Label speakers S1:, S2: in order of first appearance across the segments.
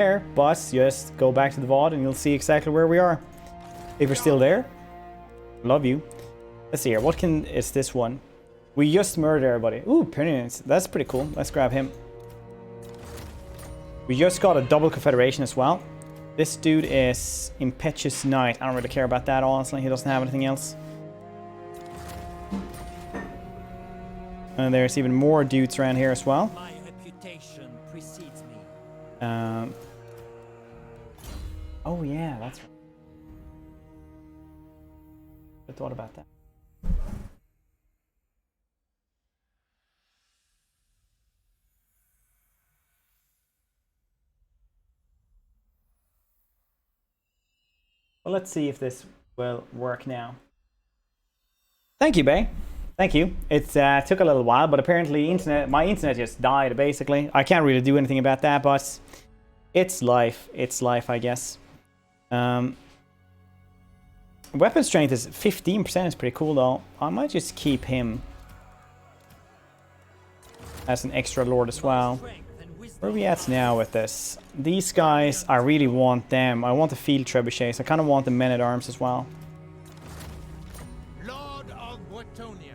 S1: there, but just go back to the VOD and you'll see exactly where we are. If you're still there, love you. Let's see here. What is this one? We just murdered everybody. Ooh, Pyrenees. That's pretty cool. Let's grab him. We just got a double confederation as well. This dude is Impetuous Knight. I don't really care about that, honestly. He doesn't have anything else. And there's even more dudes around here as well.
S2: My reputation precedes me.
S1: Oh yeah, that's right. I thought about that. Well, let's see if this will work now. Thank you, Bay. Thank you. It took a little while, but apparently my internet just died, basically. I can't really do anything about that, but it's life. It's life, I guess. Weapon strength is 15%. Is pretty cool, though. I might just keep him as an extra lord as well. Where are we at now with this? These guys, I really want them. I want the field trebuchets. I kind of want the men-at-arms as well.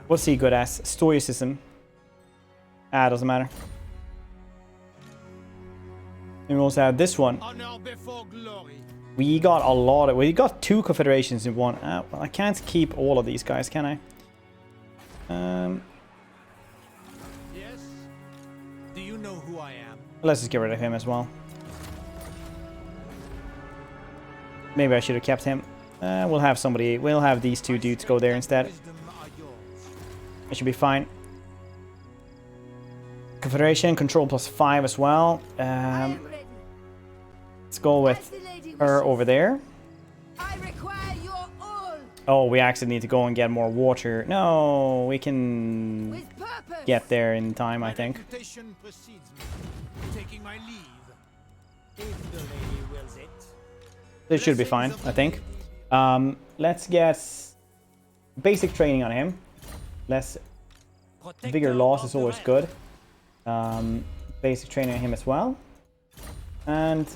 S1: What's he good as? Stoicism. Doesn't matter. And we also have this one. We got a lot of... We got 2 confederations in one. Well, I can't keep all of these guys, can I?
S2: Yes. Do you know who I am?
S1: Let's just get rid of him as well. Maybe I should have kept him. We'll have somebody... We'll have these 2 dudes go there instead. It should be fine. Confederation, control +5 as well. Let's go with her over there. Oh, we actually need to go and get more water. No, we can get there in time, I think. This should be fine, I think. Let's get basic training on him. Less vigor loss is always good. Basic training on him as well. And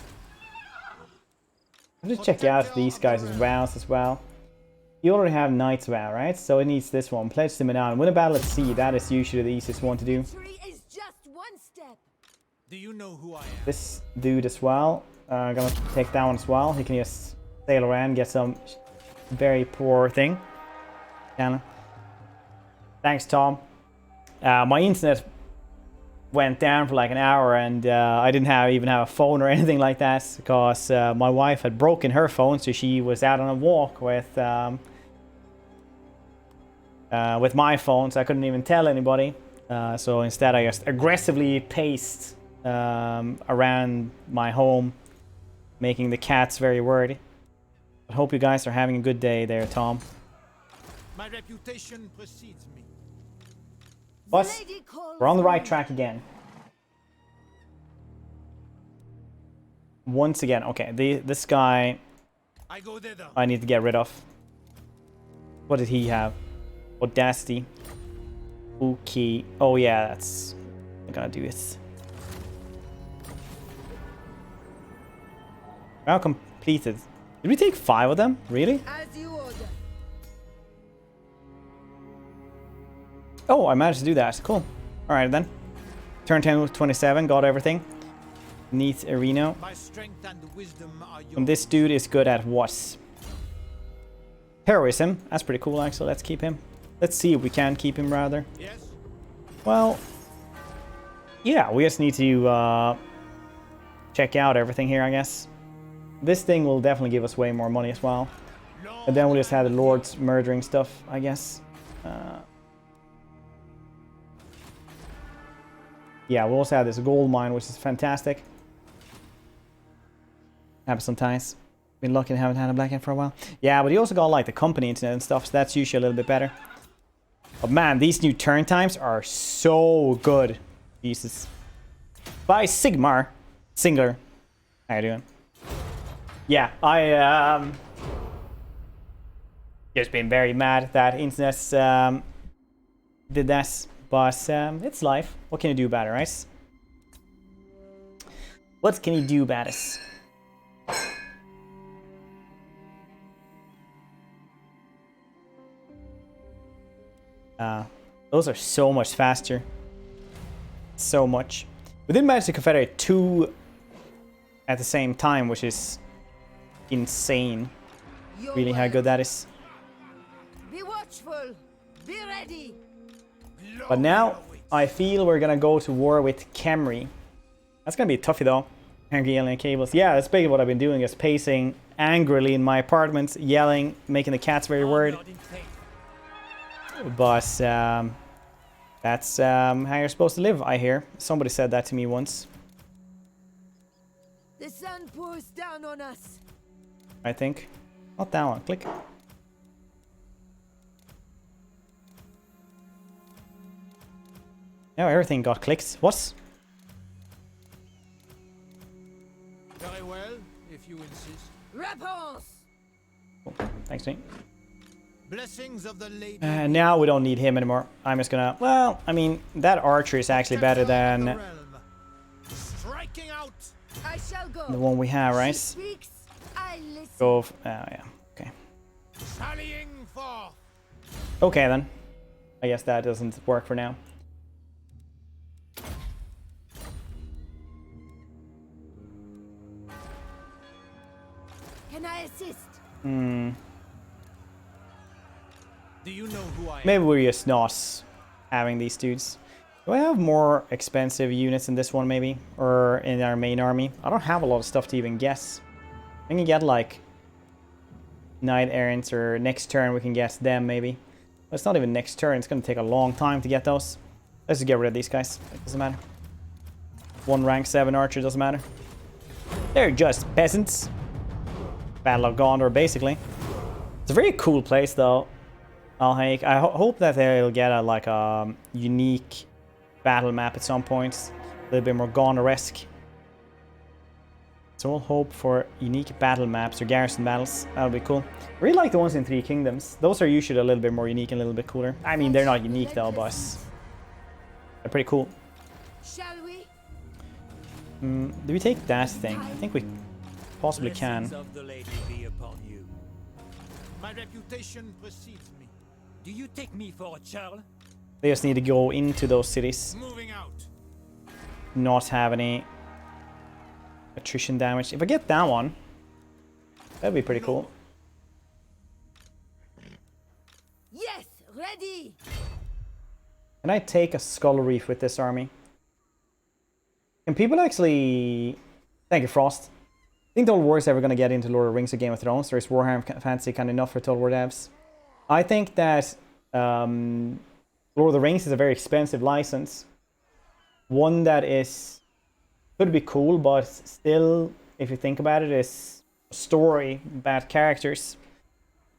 S1: I'll just check out these guys' vows as well. You already have Knight's Vow, right? So it needs this one. Pledge to Milan. Win a battle at sea. That is usually the easiest one to do.
S2: Do you know who I am?
S1: This dude as well. Gonna take that one as well. He can just sail around, get some very poor thing. Thanks, Tom. My internet went down for like an hour, and I didn't even have a phone or anything like that because my wife had broken her phone, so she was out on a walk with my phone, so I couldn't even tell anybody. So instead, I just aggressively paced around my home, making the cats very worried. I hope you guys are having a good day there, Tom.
S2: My reputation precedes me.
S1: But we're on the right track again. Once again, okay, this guy I need to get rid of. What did he have? Audacity. Okay. Oh yeah, that's... I'm gonna do it. Now completed. Did we take 5 of them? Really? Oh, I managed to do that. Cool. Alright then. Turn 10 with 27. Got everything. Neat arena. And this dude is good at what? Heroism. That's pretty cool, actually. Let's keep him. Let's see if we can keep him, rather.
S2: Yes.
S1: Well, yeah, we just need to check out everything here, I guess. This thing will definitely give us way more money as well. And then we'll just have the lords murdering stuff, I guess. Yeah, we also have this gold mine, which is fantastic. Happens sometimes. Been lucky and haven't had a blackout for a while. Yeah, but you also got like the company internet and stuff, so that's usually a little bit better. But man, these new turn times are so good. Jesus. Bye, Sigmar. Singler. How you doing? Yeah, I just been very mad that internet did that. But it's life. What can you do about it, right? What can you do, Battis? Those are so much faster. So much. We didn't manage to confederate 2 at the same time, which is insane. Really how good that is.
S3: Be watchful. Be ready.
S1: But now I feel we're gonna go to war with Camry. That's gonna be a toughie though. Angry yelling at cables. Yeah, that's basically what I've been doing, is pacing angrily in my apartment, yelling, making the cats very worried. But that's how you're supposed to live, I hear. Somebody said that to me once.
S3: The sun pours down on us.
S1: I think. Not that one. Click. Now everything got clicks. What?
S2: Very well, if you insist.
S3: Repanse.
S1: Cool. Thanks, mate.
S2: Blessings of the lady.
S1: Now we don't need him anymore. I'm just gonna... Well, I mean, that archer is actually better than
S2: Striking out.
S3: I shall go.
S1: the one we have, right?
S3: She speaks, I listen.
S1: Go... Oh, yeah. Okay.
S2: Sallying forth.
S1: Okay, then. I guess that doesn't work for now.
S3: Can I assist?
S2: Do you know who I am?
S1: Maybe we're just not having these dudes. Do I have more expensive units in this one, maybe? Or in our main army? I don't have a lot of stuff to even guess. I can get, like, Knight Errants, or next turn we can guess them, maybe. But it's not even next turn. It's going to take a long time to get those. Let's just get rid of these guys. It doesn't matter. 1 rank 7 archer doesn't matter. They're just peasants. Battle of Gondor, basically. It's a very cool place, though. I hope that they'll get a, like, a unique battle map at some point. A little bit more Gondor-esque. So we'll hope for unique battle maps or garrison battles. That'll be cool. I really like the ones in Three Kingdoms. Those are usually a little bit more unique and a little bit cooler. I mean, they're not unique though, but they're pretty cool.
S3: Shall we?
S1: Do we take that thing? I think we possibly can.
S4: Blessings of the lady be upon you.
S2: My reputation precedes me.
S4: Do you take me for a churl?
S1: They just need to go into those cities.
S2: Moving out.
S1: Not have any attrition damage. If I get that one, that'd be pretty cool.
S3: Yes, ready.
S1: Can I take a Skull Reef with this army? Can people actually... Thank you, Frost. I think Total War is ever going to get into Lord of the Rings or Game of Thrones. Or is Warhammer Fantasy kind of enough for Total War devs? I think that Lord of the Rings is a very expensive license. One that is... could be cool, but still, if you think about it, is a story, bad characters.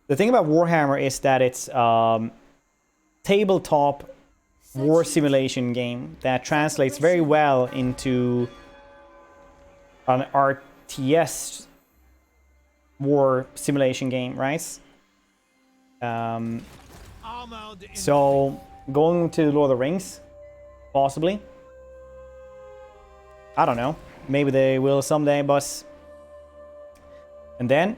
S1: The thing about Warhammer is that it's tabletop war simulation game that translates very well into an RTS war simulation game, right? So going to Lord of the Rings, possibly. I don't know. Maybe they will someday, but... And then...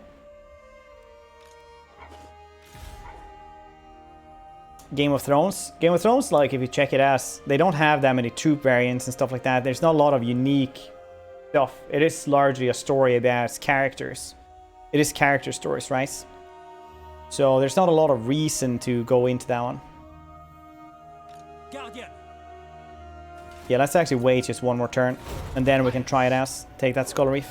S1: Game of Thrones. Game of Thrones, like, if you check it out, they don't have that many troop variants and stuff like that. There's not a lot of unique stuff. It is largely a story about characters. It is character stories, right? So there's not a lot of reason to go into that one.
S4: Guardian.
S1: Yeah, let's actually wait just one more turn, and then we can try it out. Take that Skull Reef.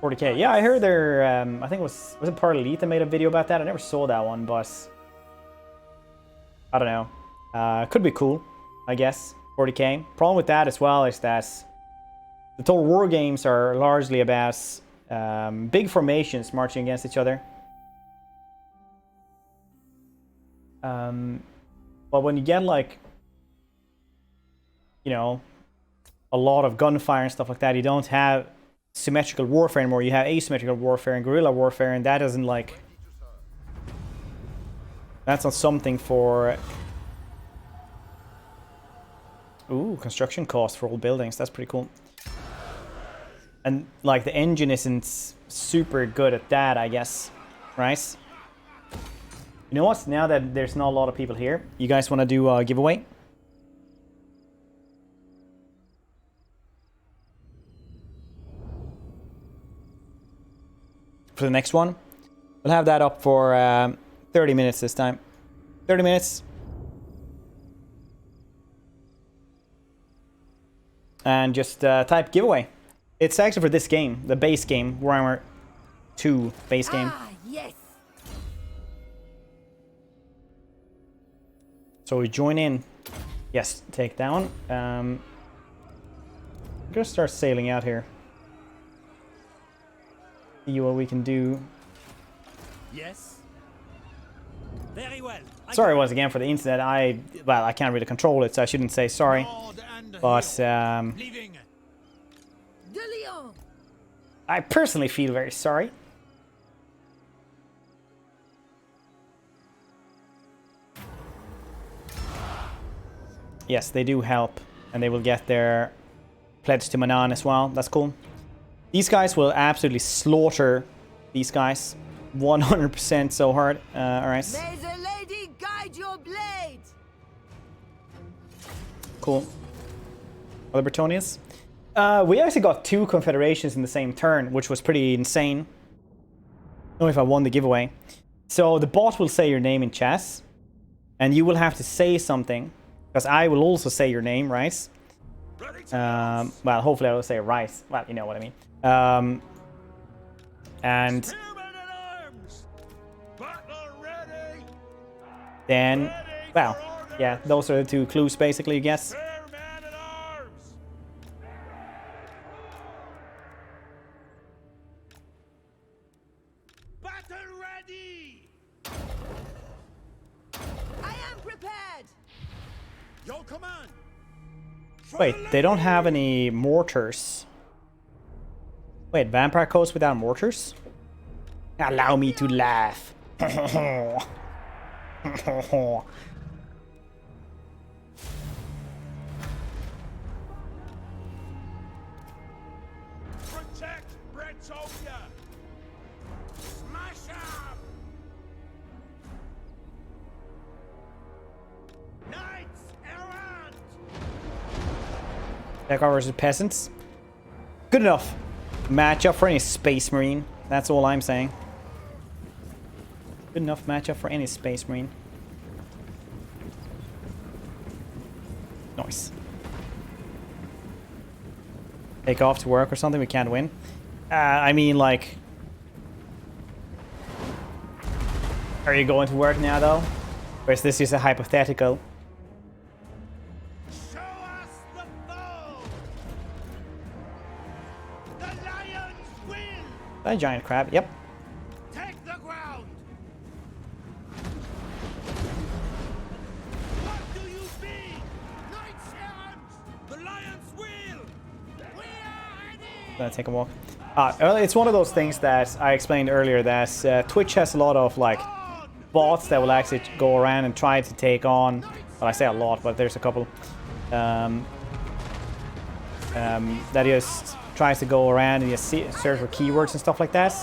S1: 40k. Yeah, I heard there, I think was it Part Elite that made a video about that? I never saw that one, but I don't know. Could be cool, I guess. 40k. Problem with that as well is that the Total War games are largely about big formations marching against each other. But when you get, like, you know, a lot of gunfire and stuff like that, you don't have symmetrical warfare anymore. You have asymmetrical warfare and guerrilla warfare, and that doesn't, like... That's not something for Ooh, construction cost for old buildings. That's pretty cool. And like the engine isn't super good at that, I guess. Right? You know what? Now that there's not a lot of people here, you guys want to do a giveaway? For the next one. We'll have that up for 30 minutes this time. 30 minutes. And just type giveaway. It's actually for this game, the base game, Warhammer 2 base game.
S3: Ah, yes.
S1: So we join in. Yes, take down. I'm gonna start sailing out here. See what we can do.
S4: Yes. Very well.
S1: Sorry once again for the internet. I can't really control it, so I shouldn't say sorry. But
S2: Leaving.
S3: De Lyon.
S1: I personally feel very sorry. Yes, they do help, and they will get their pledge to Manan as well. That's cool. These guys will absolutely slaughter these guys. 100% so hard. Alright.
S3: May the lady guide your blade.
S1: Cool. Other Bretonians? We actually got 2 confederations in the same turn, which was pretty insane. I don't know if I won the giveaway. So the bot will say your name in chess, and you will have to say something, because I will also say your name, right? Well, hopefully I will say it right. Well, you know what I mean. And then, well, yeah, those are the 2 clues basically, I guess.
S2: Your command.
S1: Wait, they don't have any mortars. Wait, vampire coast without mortars? Allow me to laugh.
S2: Protect Bretonia. Smash up. Knights errant.
S1: Deckard versus peasants. Good enough. Matchup for any space marine. That's all I'm saying. Good enough matchup for any space marine. Nice. Take off to work or something. We can't win. I mean, like, are you going to work now though? Or is this just a hypothetical?
S2: Show us the foe. The lions win.
S1: A giant crab. Yep.
S2: Take the ground. What do you be? Knights errant. The lions will. We are ready.
S1: Gonna take a walk. It's one of those things that I explained earlier that Twitch has a lot of like bots that will actually go around and try to take on. Well, I say a lot, but there's a couple that just tries to go around and just search for keywords and stuff like that.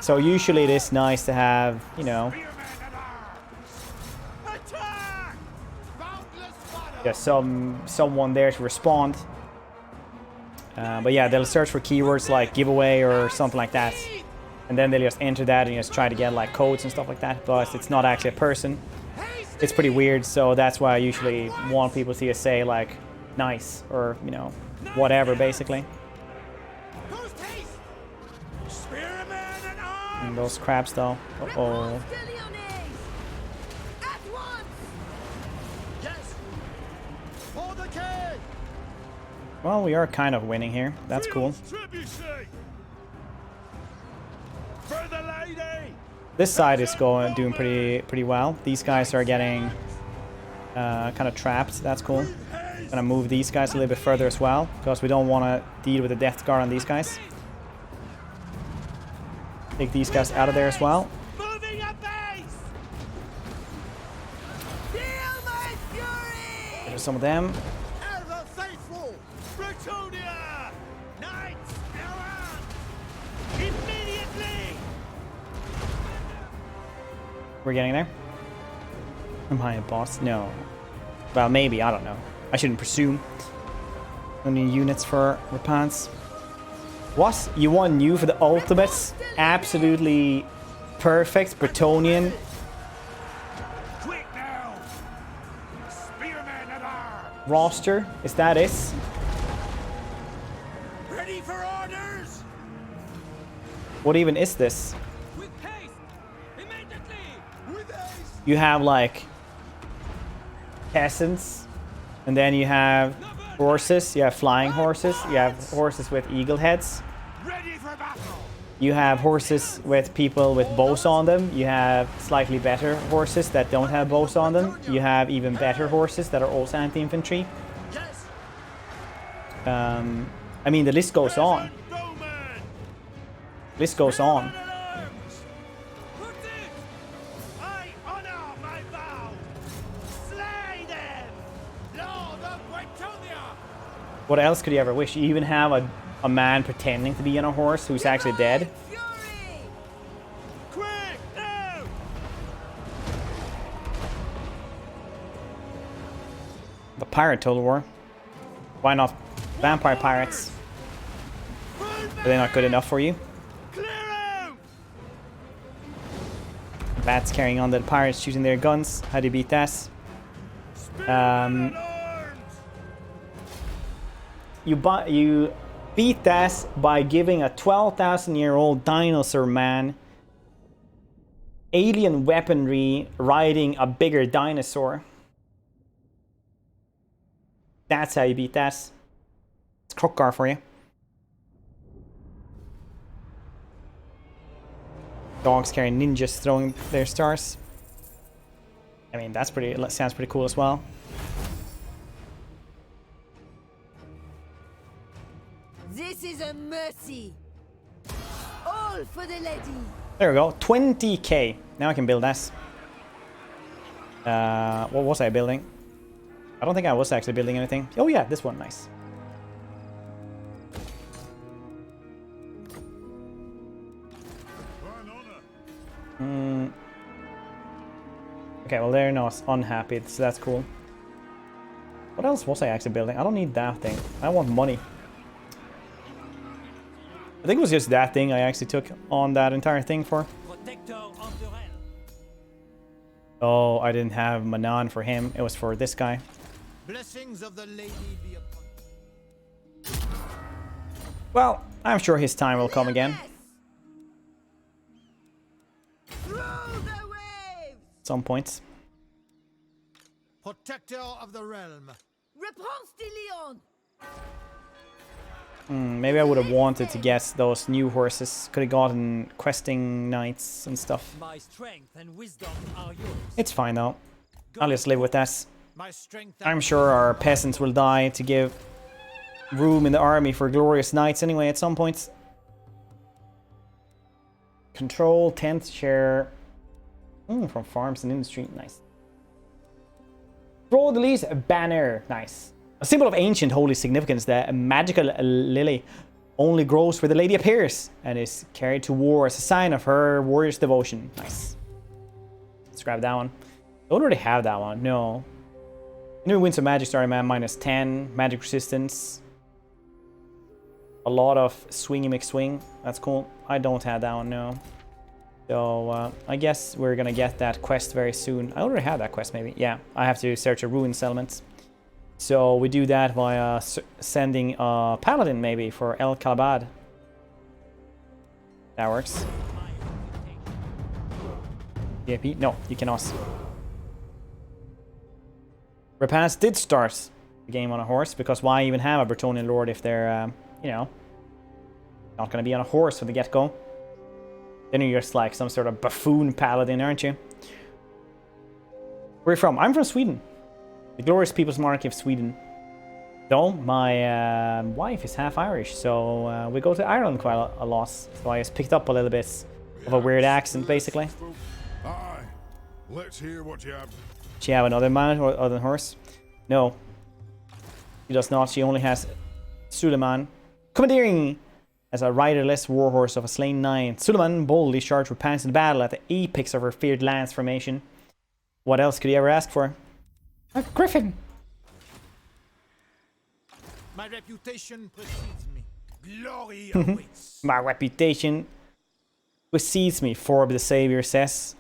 S1: So usually it is nice to have, you know,
S2: Attack! Boundless fodder.
S1: just someone there to respond. But yeah, they'll search for keywords like giveaway or something like that, and then they'll just enter that and just try to get like codes and stuff like that. But it's not actually a person. It's pretty weird. So that's why I usually want people to just say like nice or, you know, whatever basically.
S2: Post haste. Spearmen and arms.
S1: And those crabs though. Uh-oh.
S3: Repanse de Lyonesse. At once.
S2: Yes. For the king.
S1: Well, we are kind of winning here. That's cool.
S2: Trebuchet. For the lady.
S1: This side is doing pretty well. These guys are getting kind of trapped. That's cool. Gonna move these guys a little bit further as well, because we don't want to deal with the Death Guard on these guys. Take these guys out of there as well.
S2: Moving a base.
S3: Feel my fury.
S1: There's some of them.
S2: Ever faithful! Bretonia! Knights errant! Immediately!
S1: We're getting there. Am I a boss? No. Well, maybe. I don't know. I shouldn't presume. Only units for Repanse. What? You want new for the ultimates? Absolutely perfect Bretonian.
S2: Quick now! Spearmen at arms!
S1: Roster? Is that it?
S2: Ready for orders!
S1: What even is this?
S4: With haste! Immediately!
S2: With haste!
S1: You have like peasants, and then you have horses, you have flying horses, you have horses with eagle heads,
S2: Ready for battle!
S1: you have horses with people with bows on them, you have slightly better horses that don't have bows on them, you have even better horses that are also anti-infantry.
S2: Yes!
S1: I mean, the list goes on.
S2: Bowman!
S1: List goes on.
S4: Put it!
S2: I honor my vow! Slay them! Lord of Bretonia!
S1: What else could you ever wish? You even have a man pretending to be on a horse who's actually dead.
S3: Fury!
S2: Quick now!
S1: The pirate total war. Why not vampire pirates? Are they not good enough for you?
S2: Clear out!
S1: Bats carrying on the pirates shooting their guns. How do you beat that?
S2: Spearmen at arms!
S1: You beat that by giving a 12,000-year-old dinosaur man alien weaponry riding a bigger dinosaur. That's how you beat that. It's Krokgar for you. Dogs carrying ninjas throwing their stars. I mean, that's pretty. Sounds pretty cool as well.
S3: This is a mercy. All for the lady.
S1: There we go. 20k. Now I can build that. What was I building? I don't think I was actually building anything. Oh yeah, this one. Nice. Okay, well they're not unhappy, so that's cool. What else was I actually building? I don't need that thing. I want money. I think it was just that thing I actually took on that entire thing for.
S4: Protector of the realm.
S1: Oh, I didn't have Manan for him. It was for this guy.
S2: Blessings of the lady be upon
S1: Well, I'm sure his time will come again.
S3: Through the waves.
S1: At some point.
S2: Protector of the realm.
S3: Repanse de Lyon.
S1: Maybe I would have wanted to get those new horses. Could have gotten questing knights and stuff.
S4: My strength and wisdom are yours.
S1: It's fine though. I'll just live with that.
S2: My strength
S1: I'm sure our peasants will die to give room in the army for glorious knights anyway at some point. Control 10th share from farms and industry. Nice. Throw the least banner. Nice. A symbol of ancient holy significance, that a magical lily only grows where the lady appears and is carried to war as a sign of her warrior's devotion. Nice. Let's grab that one. Don't already have that one. No. New Winds of Magic Starry Man -10. Magic resistance. A lot of swingy McSwing. That's cool. I don't have that one, no. So I guess we're gonna get that quest very soon. I already have that quest, maybe. Yeah, I have to search a ruin settlement. So we do that via sending a paladin, maybe, for El Kalabad. That works. VIP? No, you cannot. Repanse did start the game on a horse, because why even have a Bretonian lord if they're, you know, not going to be on a horse from the get-go? Then you're just like some sort of buffoon paladin, aren't you? Where are you from? I'm from Sweden. The glorious People's Monarchy of Sweden. Though my wife is half Irish, so we go to Ireland quite a lot. So I just picked up a little bit of a weird accent, basically.
S5: Aye. Let's hear what you have.
S1: Do you have another mount or other horse? No. She does not. She only has Suleiman commandeering as a riderless warhorse of a slain 9. Suleiman boldly charged Repanse in battle at the apex of her feared lance formation. What else could he ever ask for? A griffin!
S2: My reputation precedes me. Glory awaits.
S1: My reputation precedes me, Forb the Savior says.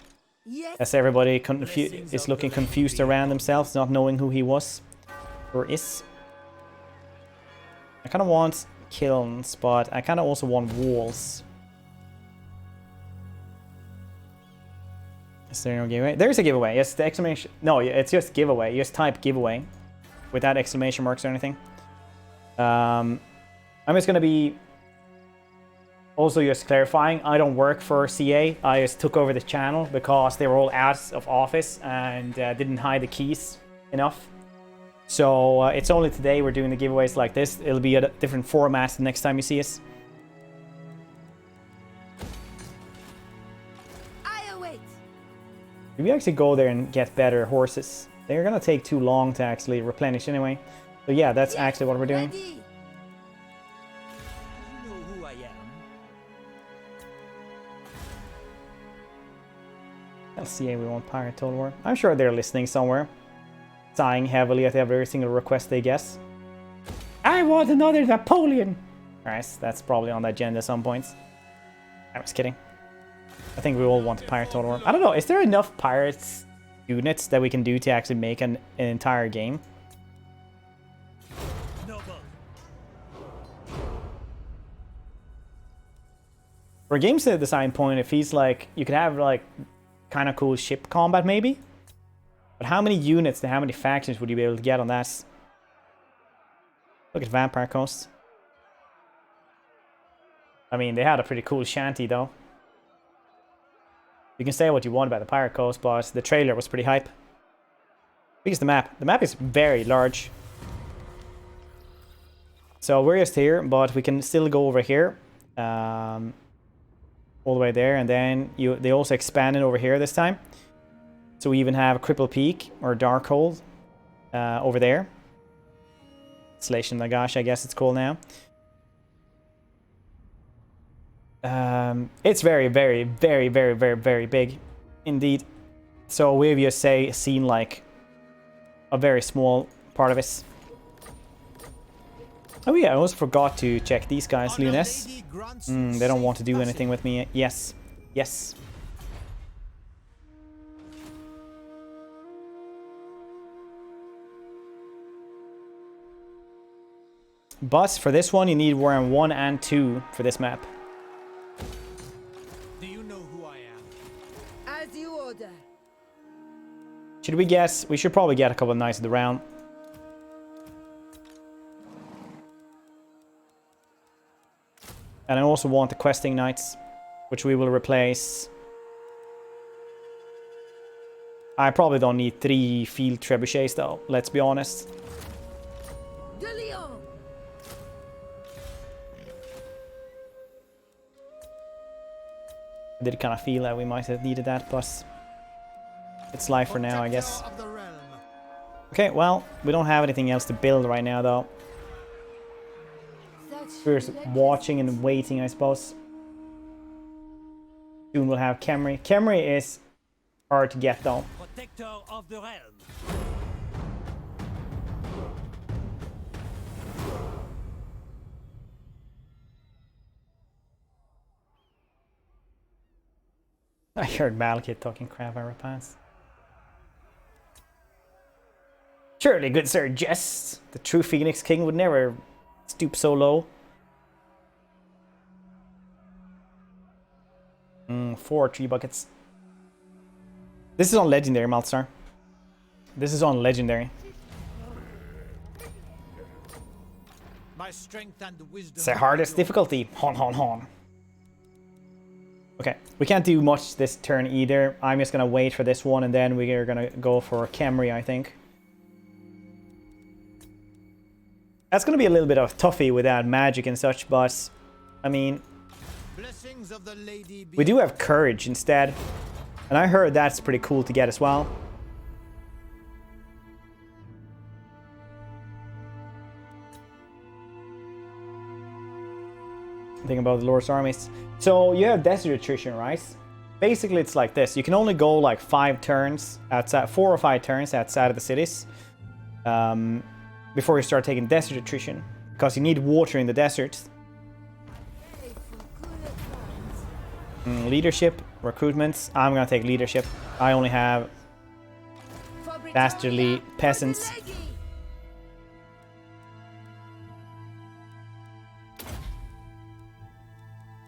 S3: Yes.
S1: As everybody is looking confused around themselves, not knowing who he was or is. I kind of want kilns, but I kind of also want walls. Is there no giveaway? There's a giveaway. Yes, the exclamation. No, it's just giveaway. You just type giveaway without exclamation marks or anything. I'm just gonna be also just clarifying. I don't work for CA. I just took over the channel because they were all out of office and didn't hide the keys enough. So it's only today we're doing the giveaways like this. It'll be a different format the next time you see us.
S3: I await.
S1: If we actually go there and get better horses, they're gonna take too long to actually replenish anyway. So yeah, that's actually what we're doing.
S3: Ready.
S4: You know who I am.
S1: LCA, we want Pirate Total War. I'm sure they're listening somewhere. Sighing heavily at every single request they guess. I want another Napoleon! Alright, that's probably on the agenda at some points. I was kidding. I think we all want Pirate Total War. I don't know, is there enough Pirates units that we can do to actually make an entire game? For a game set design point, it feels like you could have like kind of cool ship combat maybe. But how many units and how many factions would you be able to get on that? Look at Vampire Coast. I mean, they had a pretty cool shanty though. You can say what you want about the Pirate Coast, but the trailer was pretty hype. Big is the map. The map is very large. So we're just here, but we can still go over here. All the way there, and then they also expanded over here this time. So we even have Cripple Peak, or Darkhold, over there. Salation Nagash, I guess it's called now. It's very, very, very, very, very, very big, indeed. So we've just seen like a very small part of it. Oh yeah, I also forgot to check these guys, Lyonesse. They don't want to do anything with me. Yes. Yes. But for this one, you need Warhammer 1 and 2 for this map.
S2: Do you know who I am?
S3: As you order.
S1: Should we guess? We should probably get a couple of Knights of the Round. And I also want the Questing Knights, which we will replace. I probably don't need 3 field trebuchets though, let's be honest.
S3: De Lyon.
S1: I did kind of feel that we might have needed that, but it's life for now, I guess.
S2: Protector of the realm.
S1: Okay, well, we don't have anything else to build right now though. We're just watching and waiting, I suppose. Soon we'll have Khemri. Khemri is hard to get though.
S4: Protector of the realm.
S1: I heard Malekith talking crap on Repanse. Surely, good sir, jests. The true Phoenix King would never stoop so low. 4 tree buckets. This is on Legendary, Maltstar. This is on Legendary.
S2: My strength and wisdom.
S1: It's the hardest difficulty. Hon, hon, hon. Okay, we can't do much this turn either. I'm just gonna wait for this one, and then we are gonna go for Khemri, I think. That's gonna be a little bit of toughie without magic and such, but I mean,
S2: Blessings of the Lady be
S1: we do have courage instead, and I heard that's pretty cool to get as well. Thing about the Lord's armies. So you have desert attrition, right? Basically, it's like this. You can only go like 5 turns outside, 4 or 5 turns outside of the cities before you start taking desert attrition, because you need water in the desert. Leadership, recruitments. I'm gonna take leadership. I only have dastardly peasants.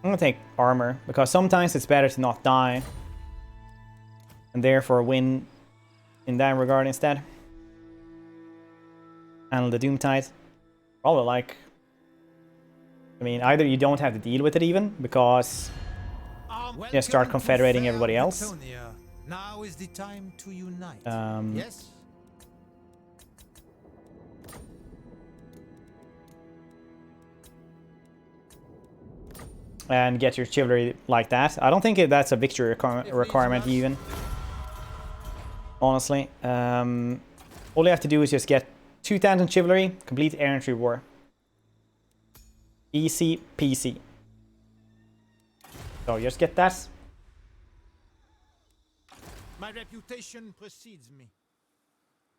S1: I'm gonna take armor, because sometimes it's better to not die and therefore win in that regard instead. Handle the Doomtide. Probably like... I mean, either you don't have to deal with it even, because you start confederating everybody else.
S2: Now is the time to unite.
S5: Yes.
S1: And get your chivalry like that. I don't think that's a victory requirement even. Honestly. All you have to do is just get 2,000 chivalry, complete errantry war. Easy peasy. So just get that.
S2: My reputation precedes me.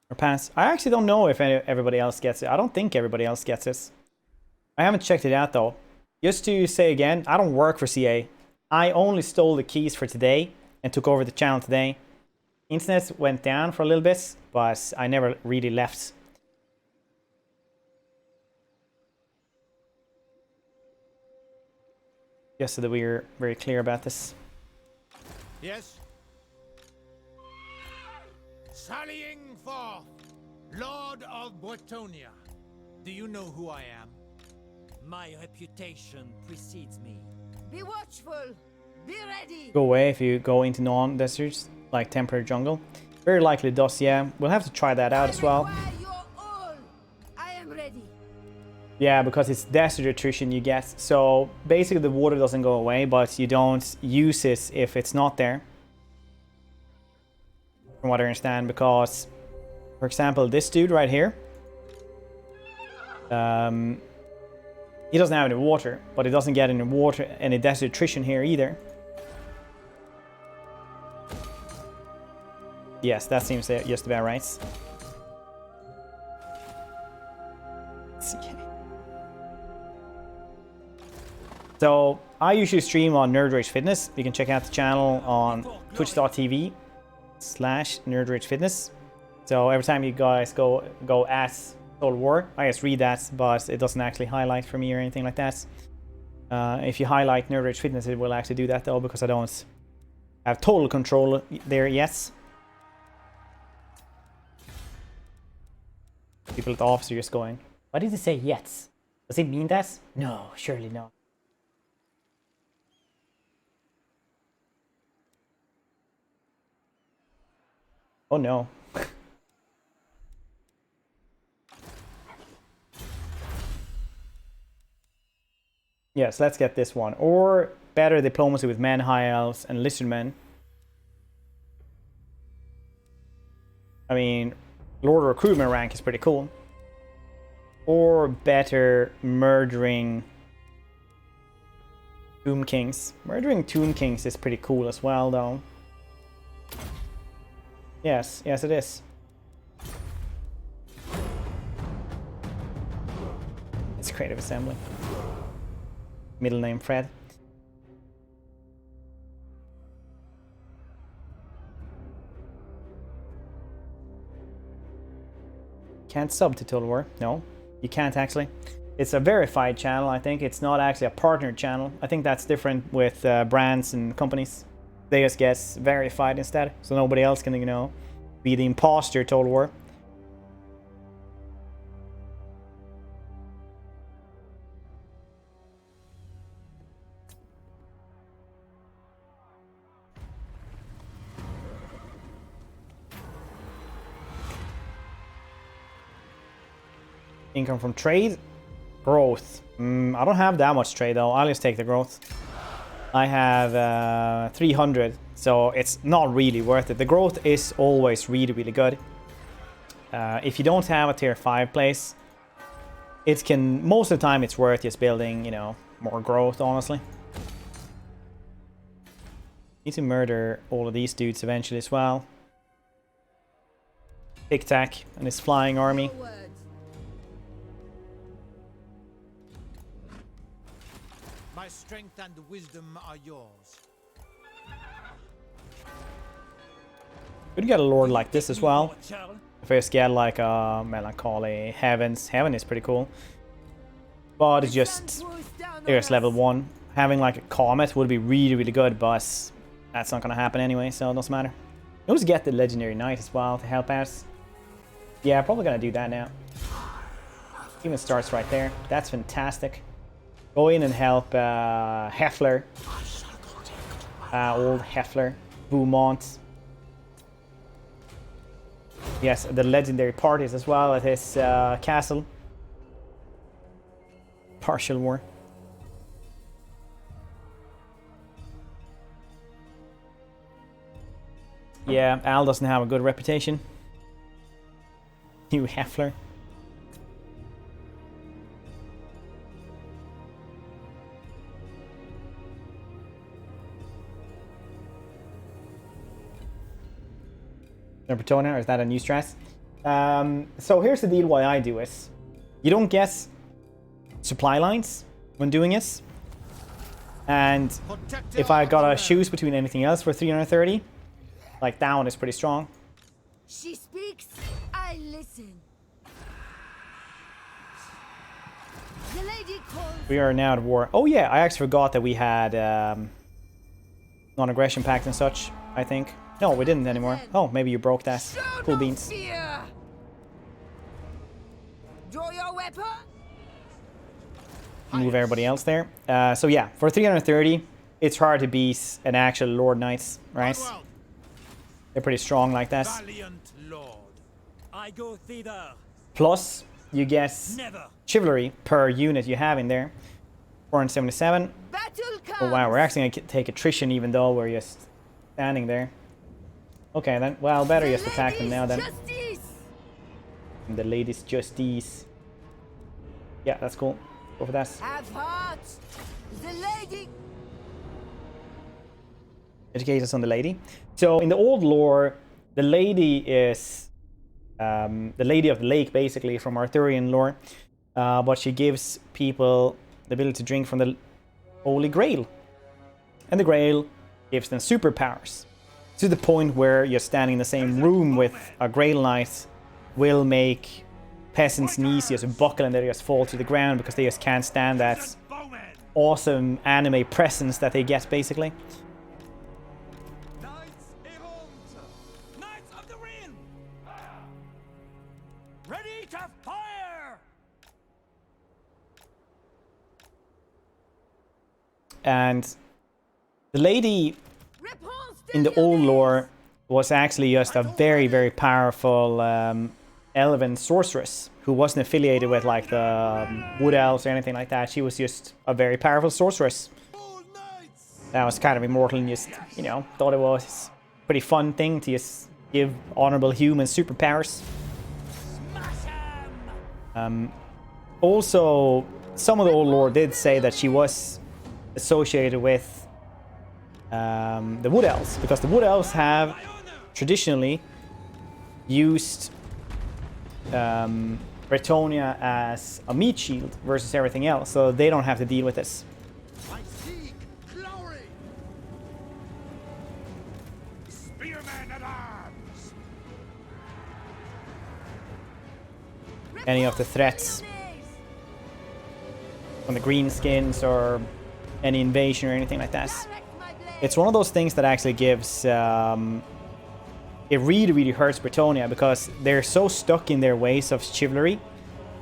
S1: Repanse. I actually don't know if everybody else gets it. I don't think everybody else gets this. I haven't checked it out though. Just to say again, I don't work for CA. I only stole the keys for today and took over the channel today. Internet went down for a little bit, but I never really left. Just so that we're very clear about this.
S2: Yes. Sallying forth, Lord of Bretonia. Do you know who I am?
S4: My reputation precedes me.
S3: Be watchful. Be ready.
S1: Go away if you go into non-deserts, like temporary jungle. Very likely does, yeah. We'll have to try that out as well.
S3: I am ready.
S1: Yeah, because it's desert attrition you get. So basically the water doesn't go away, but you don't use it if it's not there. From what I understand, because, for example, this dude right here, he doesn't have any water, but he doesn't get any water, any desert attrition here either. Yes, that seems just about right. So I usually stream on NerdRageFitness. You can check out the channel on twitch.tv/NerdRageFitness. So every time you guys go at Total War, I just read that, but it doesn't actually highlight for me or anything like that. If you highlight NerdRageFitness, it will actually do that though, because I don't have total control there yet. People at the office are just going, why did he say yes? Does it mean that? No, surely not. Oh no. Yes, let's get this one. Or better diplomacy with men, high elves, and lizardmen. I mean, Lord recruitment rank is pretty cool. Or better murdering Tomb Kings. Murdering Tomb Kings is pretty cool as well, though. Yes, yes it is. It's creative assembly. Middle name Fred. Can't sub to Total War. No, you can't actually. It's a verified channel, I think. It's not actually a partnered channel. I think that's different with brands and companies. They just get verified instead, so nobody else can, you know, be the imposter Total War. Income from trade. Growth. I don't have that much trade though. I'll just take the growth. I have 300, so it's not really worth it. The growth is always really, really good. If you don't have a tier 5 place, it can, most of the time it's worth just building, you know, more growth, honestly. Need to murder all of these dudes eventually as well. Tic Tac and his flying army.
S3: Your words.
S2: My strength and wisdom are yours.
S1: Could get a lord like this as well. If I get like a Melancholy Heavens. Heaven is pretty cool. But it's just, there's level 1. Having like a Comet would be really, really good, but that's not going to happen anyway, so it doesn't matter. You always get the Legendary Knight as well to help out. Yeah, probably going to do that now. Even starts right there. That's fantastic. Go in and help Heffler. Old Heffler. Beaumont. Yes, the legendary parties as well at his castle. Partial war. Yeah, Al doesn't have a good reputation. New Heffler. Bretonia, or is that a new stress? So here's the deal why I do it. You don't get supply lines when doing it. And if I gotta choose between anything else for 330, like that one is pretty strong.
S3: She speaks, I listen. The lady calls.
S1: We are now at war. Oh yeah, I actually forgot that we had non-aggression pact and such, I think. No, we didn't anymore. Oh, maybe you broke that. Cool beans.
S3: Fear. Draw your weapon.
S1: Move everybody else there. So yeah, for 330, it's hard to beat an actual Lord Knights, right? They're pretty strong like that.
S4: Valiant Lord, I go thither.
S1: Plus, you get
S4: Never.
S1: chivalry per unit you have in there. 477.
S3: Battle comes.
S1: Oh wow, we're actually gonna take attrition even though we're just standing there. Okay then, well, better just attack them now then.
S3: Justice.
S1: And the Lady's Justice. Yeah, that's cool. Go for that.
S3: Have heart. The lady.
S1: Educate us on the Lady. So in the old lore, the Lady is the Lady of the Lake, basically, from Arthurian lore. But she gives people the ability to drink from the Holy Grail. And the Grail gives them superpowers. To the point where you're standing in the same room with a Grail Knight will make peasants' knees just buckle and they just fall to the ground because they just can't stand that awesome anime presence that they get, basically.
S2: Knights errant, Knights of the Realm, ready to fire.
S1: And the Lady
S3: Repanse
S1: in the old lore was actually just a very, very powerful elven sorceress who wasn't affiliated with like the Wood Elves or anything like that. She was just a very powerful sorceress that was kind of immortal and just, you know, thought it was a pretty fun thing to just give honorable humans superpowers. Also, some of the old lore did say that she was associated with the Wood Elves, because the Wood Elves have traditionally used Bretonia as a meat shield versus everything else, so they don't have to deal with this.
S2: I seek glory. Spearmen at arms.
S1: Any of the threats from the greenskins or any invasion or anything like that. It's one of those things that actually gives it really, really hurts Bretonia because they're so stuck in their ways of chivalry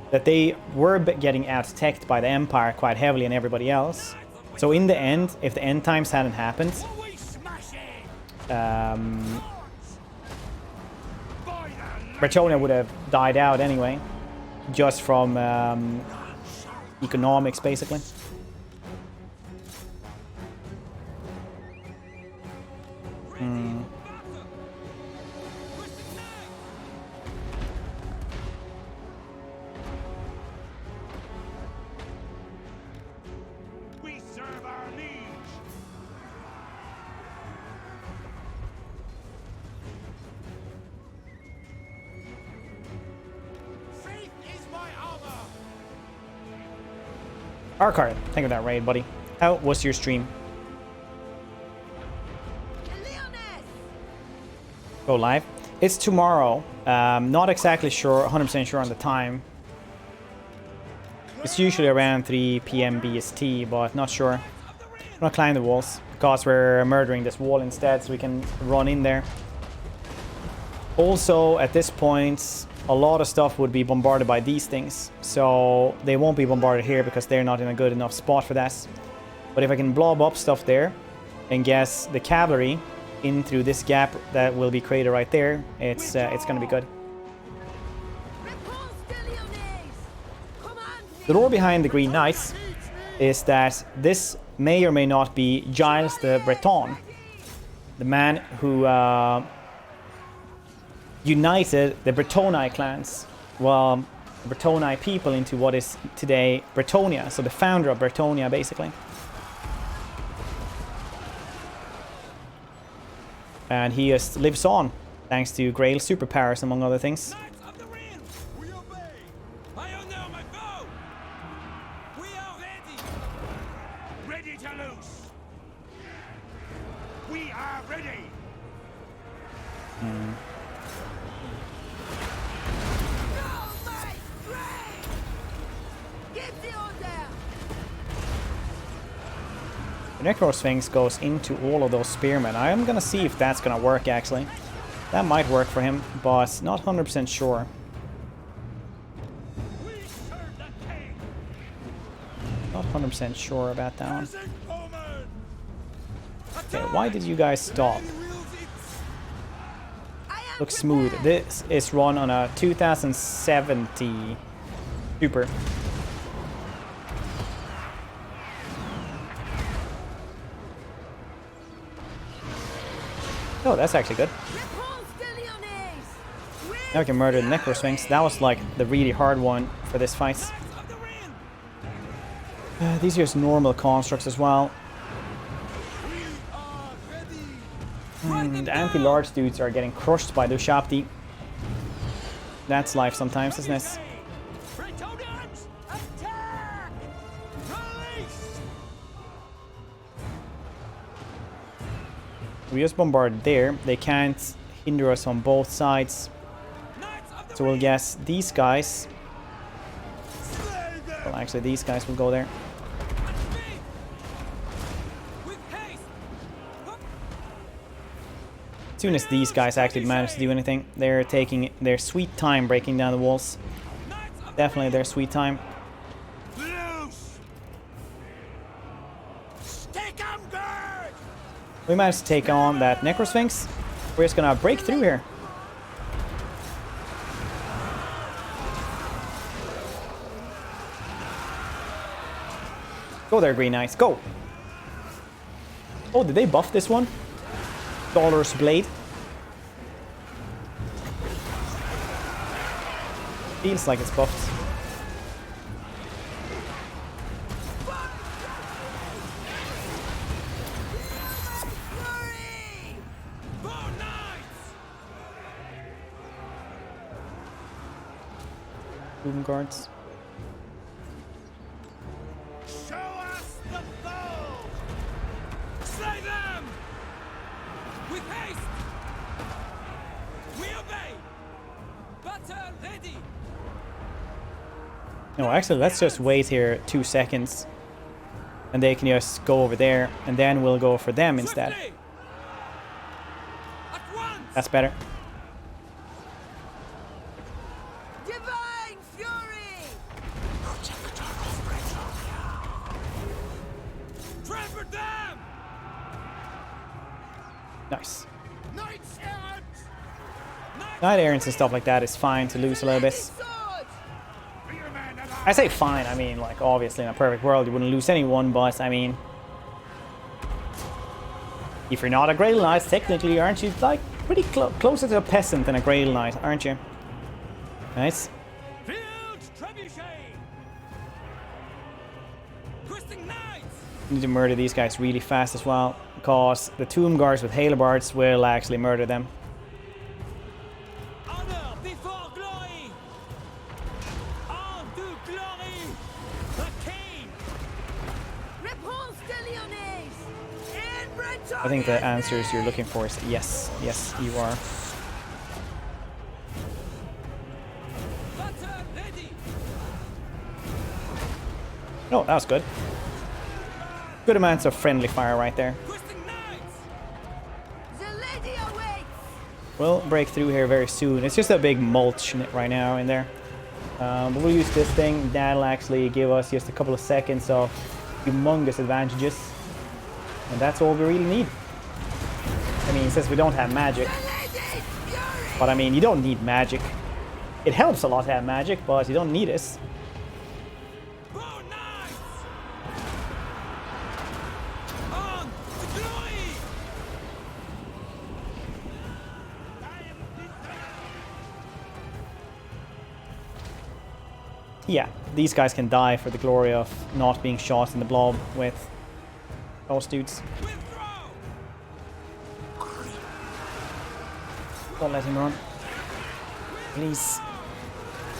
S1: that they were getting out-teched by the Empire quite heavily and everybody else. So in the end, if the end times hadn't happened, Bretonia would have died out anyway, just from economics, basically. Arcard, think of that raid, buddy. How was your stream?
S3: Lyonesse!
S1: Go live. It's tomorrow. Not exactly sure, 100% sure on the time. It's usually around 3 p.m. BST, but not sure. I'm not climbing the walls because we're murdering this wall instead, so we can run in there. Also, at this point, a lot of stuff would be bombarded by these things, so they won't be bombarded here because they're not in a good enough spot for that. But if I can blob up stuff there and guess the cavalry in through this gap that will be created right there, it's gonna be good.
S3: Repanse de Lyonesse! Command me!
S1: The lore behind the Green Knights is that this may or may not be Giles the Breton, the man who united the Bretonii clans, well, the Bretonii people into what is today Bretonia, so the founder of Bretonia, basically. And he lives on, thanks to Grail superpowers, among other things.
S4: Knights of the Realm! We obey! I honor my vow! We are ready! Ready to loose! We are ready!
S3: No, my strength! Give the order!
S1: The Necro Sphinx goes into all of those spearmen. I am gonna see if that's gonna work, actually. That might work for him, but not 100% sure.
S4: We serve the king!
S1: Not 100% sure about that one.
S4: Present moment!
S1: Okay, why did you guys stop?
S3: I am
S1: Looks smooth. This is run on a 2070 Super. Oh, that's actually good.
S3: Repanse de Lyonesse!
S1: Now we can murder the Necro Sphinx. That was like the really hard one for this fight.
S4: Knights of the Realm!
S1: These are just normal constructs as well.
S2: We are ready.
S1: The anti-large dudes are getting crushed by the Shabti. That's life sometimes, isn't it?
S4: Bretonians, attack! Release!
S1: We just bombarded there. They can't hinder us on both sides.
S4: Knights of the
S1: So we'll
S4: Realm!
S1: guess these guys.
S2: Slay them.
S1: Well, actually, these guys will go there.
S4: At speed! With haste! Hup!
S1: As soon as these guys actually manage to do anything, they're taking their sweet time breaking down the walls.
S4: Knights of
S1: Definitely their sweet time.
S2: Loose.
S4: Stick 'em good!
S1: We managed to take on that Necro Sphinx. We're just gonna break through here. Go there, Green Knights, go! Oh, did they buff this one? Dollar's Blade. Feels like it's buffed.
S3: Fury!
S4: Four knights!
S1: Doom guards.
S2: Show us the foe.
S4: Slay them! With haste! We obey! Battle ready!
S1: No, actually, let's just wait here 2 seconds. And they can just go over there, and then we'll go for them instead.
S4: Swiftly! At once!
S1: That's better.
S3: Divine fury!
S4: Trample them!
S1: Nice.
S2: Knights errant.
S1: Knight errants and stuff like that is fine to lose a little bit.
S3: Swords!
S2: Spearman alive.
S1: I say fine, I mean, like, obviously in a perfect world you wouldn't lose anyone, but I mean... If you're not a Grail Knight, technically, aren't you, like, pretty closer to a peasant than a Grail Knight, aren't you? Nice.
S4: Field trebuchet! Twisting knights!
S1: Need to murder these guys really fast as well, because the Tomb Guards with Halebards will actually murder them.
S4: Honor before glory! On to glory! The king!
S1: I think the answers you're looking for is yes. Yes, you are.
S4: Batter ready.
S1: No, that was good. Good amounts of friendly fire right there.
S4: Twisting knights.
S3: The lady awaits!
S1: We'll break through here very soon. It's just a big mulch right now in there. But we'll use this thing. That'll actually give us just a couple of seconds of humongous advantages. And that's all we really need. I mean, since we don't have magic. But I mean, you don't need magic. It helps a lot to have magic, but you don't need it.
S4: Bow knights. On to glory.
S1: Yeah, these guys can die for the glory of not being shot in the blob with those dudes.
S4: Withdraw.
S1: Don't let him run. Please.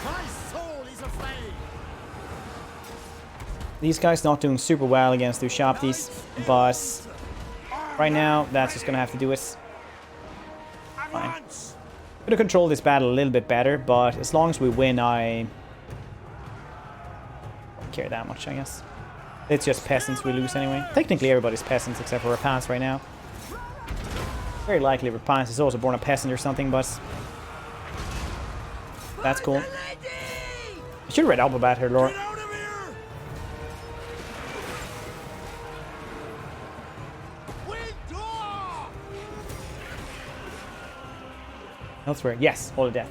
S2: My soul is afraid.
S1: These guys not doing super well against Ushaptis, but right now that's just gonna have to do it. Fine. Gonna control this battle a little bit better, but as long as we win, I don't care that much, I guess. It's just peasants we lose anyway. Technically everybody's peasants except for Repanse right now. Very likely Repanse is also born a peasant or something, but that's cool. I should have read up about her lore.
S4: Get out of here.
S2: Withdraw!
S1: Elsewhere, yes, Hall of Death.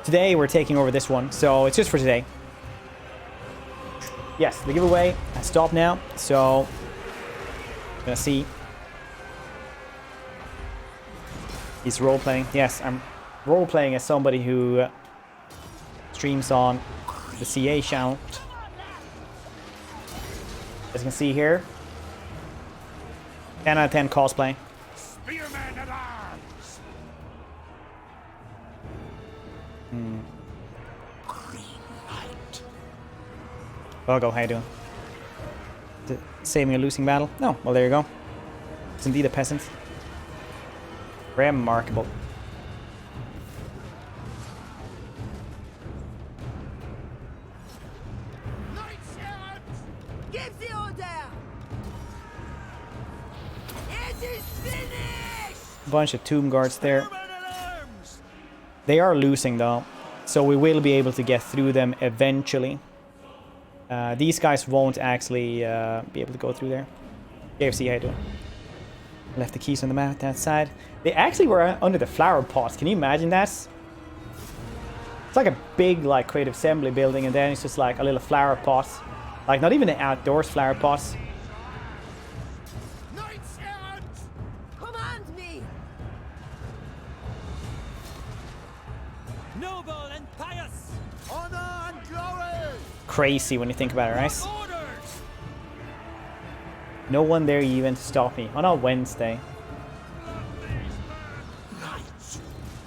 S1: Today we're taking over this one, so it's just for today. Yes, the giveaway has stopped now, so I'm gonna see. He's role-playing. Yes, I'm role-playing as somebody who streams on the CA channel. As you can see here, 10 out of 10 cosplay.
S2: Spearman at arms!
S1: Well, how you doing? Saving a losing battle? No, well there you go. It's indeed a peasant. Remarkable.
S2: Knights errant!
S3: Give the order! It is finished!
S1: Bunch of tomb guards there.
S2: Spearman at arms!
S1: They are losing though, so we will be able to get through them eventually. These guys won't actually be able to go through there. KFC, how you doing? Left the keys on the mat that side. They actually were under the flower pots. Can you imagine that? It's like a big like creative assembly building, and then it's just like a little flower pot. Like not even an outdoors flower pot.
S2: Knights errant!
S3: Command me!
S4: Noble and pious.
S2: Honor and glory!
S1: Crazy when you think about it, right?
S4: Orders.
S1: No one there even to stop me. On a Wednesday.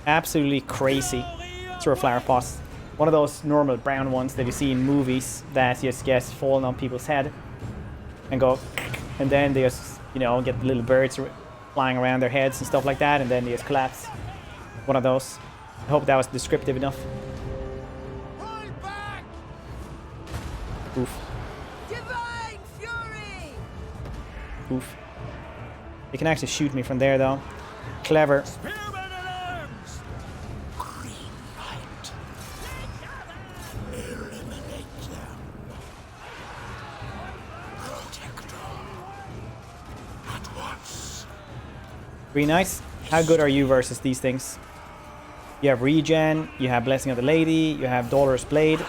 S1: Absolutely crazy. Through a flower pot. One of those normal brown ones that you see in movies that just gets fallen on people's head and go, and then they just, you know, get little birds flying around their heads and stuff like that, and then they just collapse. One of those. I hope that was descriptive enough.
S2: Pull back!
S1: Oof.
S3: Divine fury!
S1: Oof. They can actually shoot me from there though. Clever.
S2: Spearman at arms!
S1: Pretty nice. How good are you versus these things? You have regen, you have Blessing of the Lady, you have Dolorous Blade.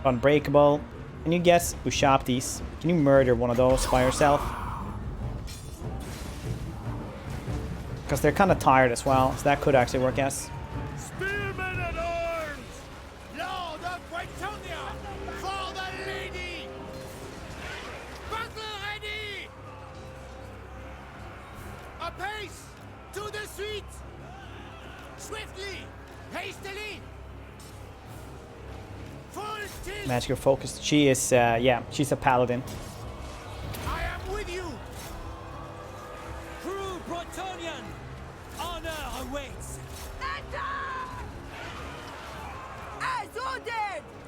S1: Unbreakable. Can you guess Ushaptis? Can you murder one of those by yourself? Because they're kind of tired as well, so that could actually work as.
S2: Spearman at arms! Lord of Bretonia! For the lady! Battle ready! Apace! To the suite! Swiftly! Hastily! Full tilt!
S1: Magical focus. She is, yeah, she's a paladin.
S2: I am with you!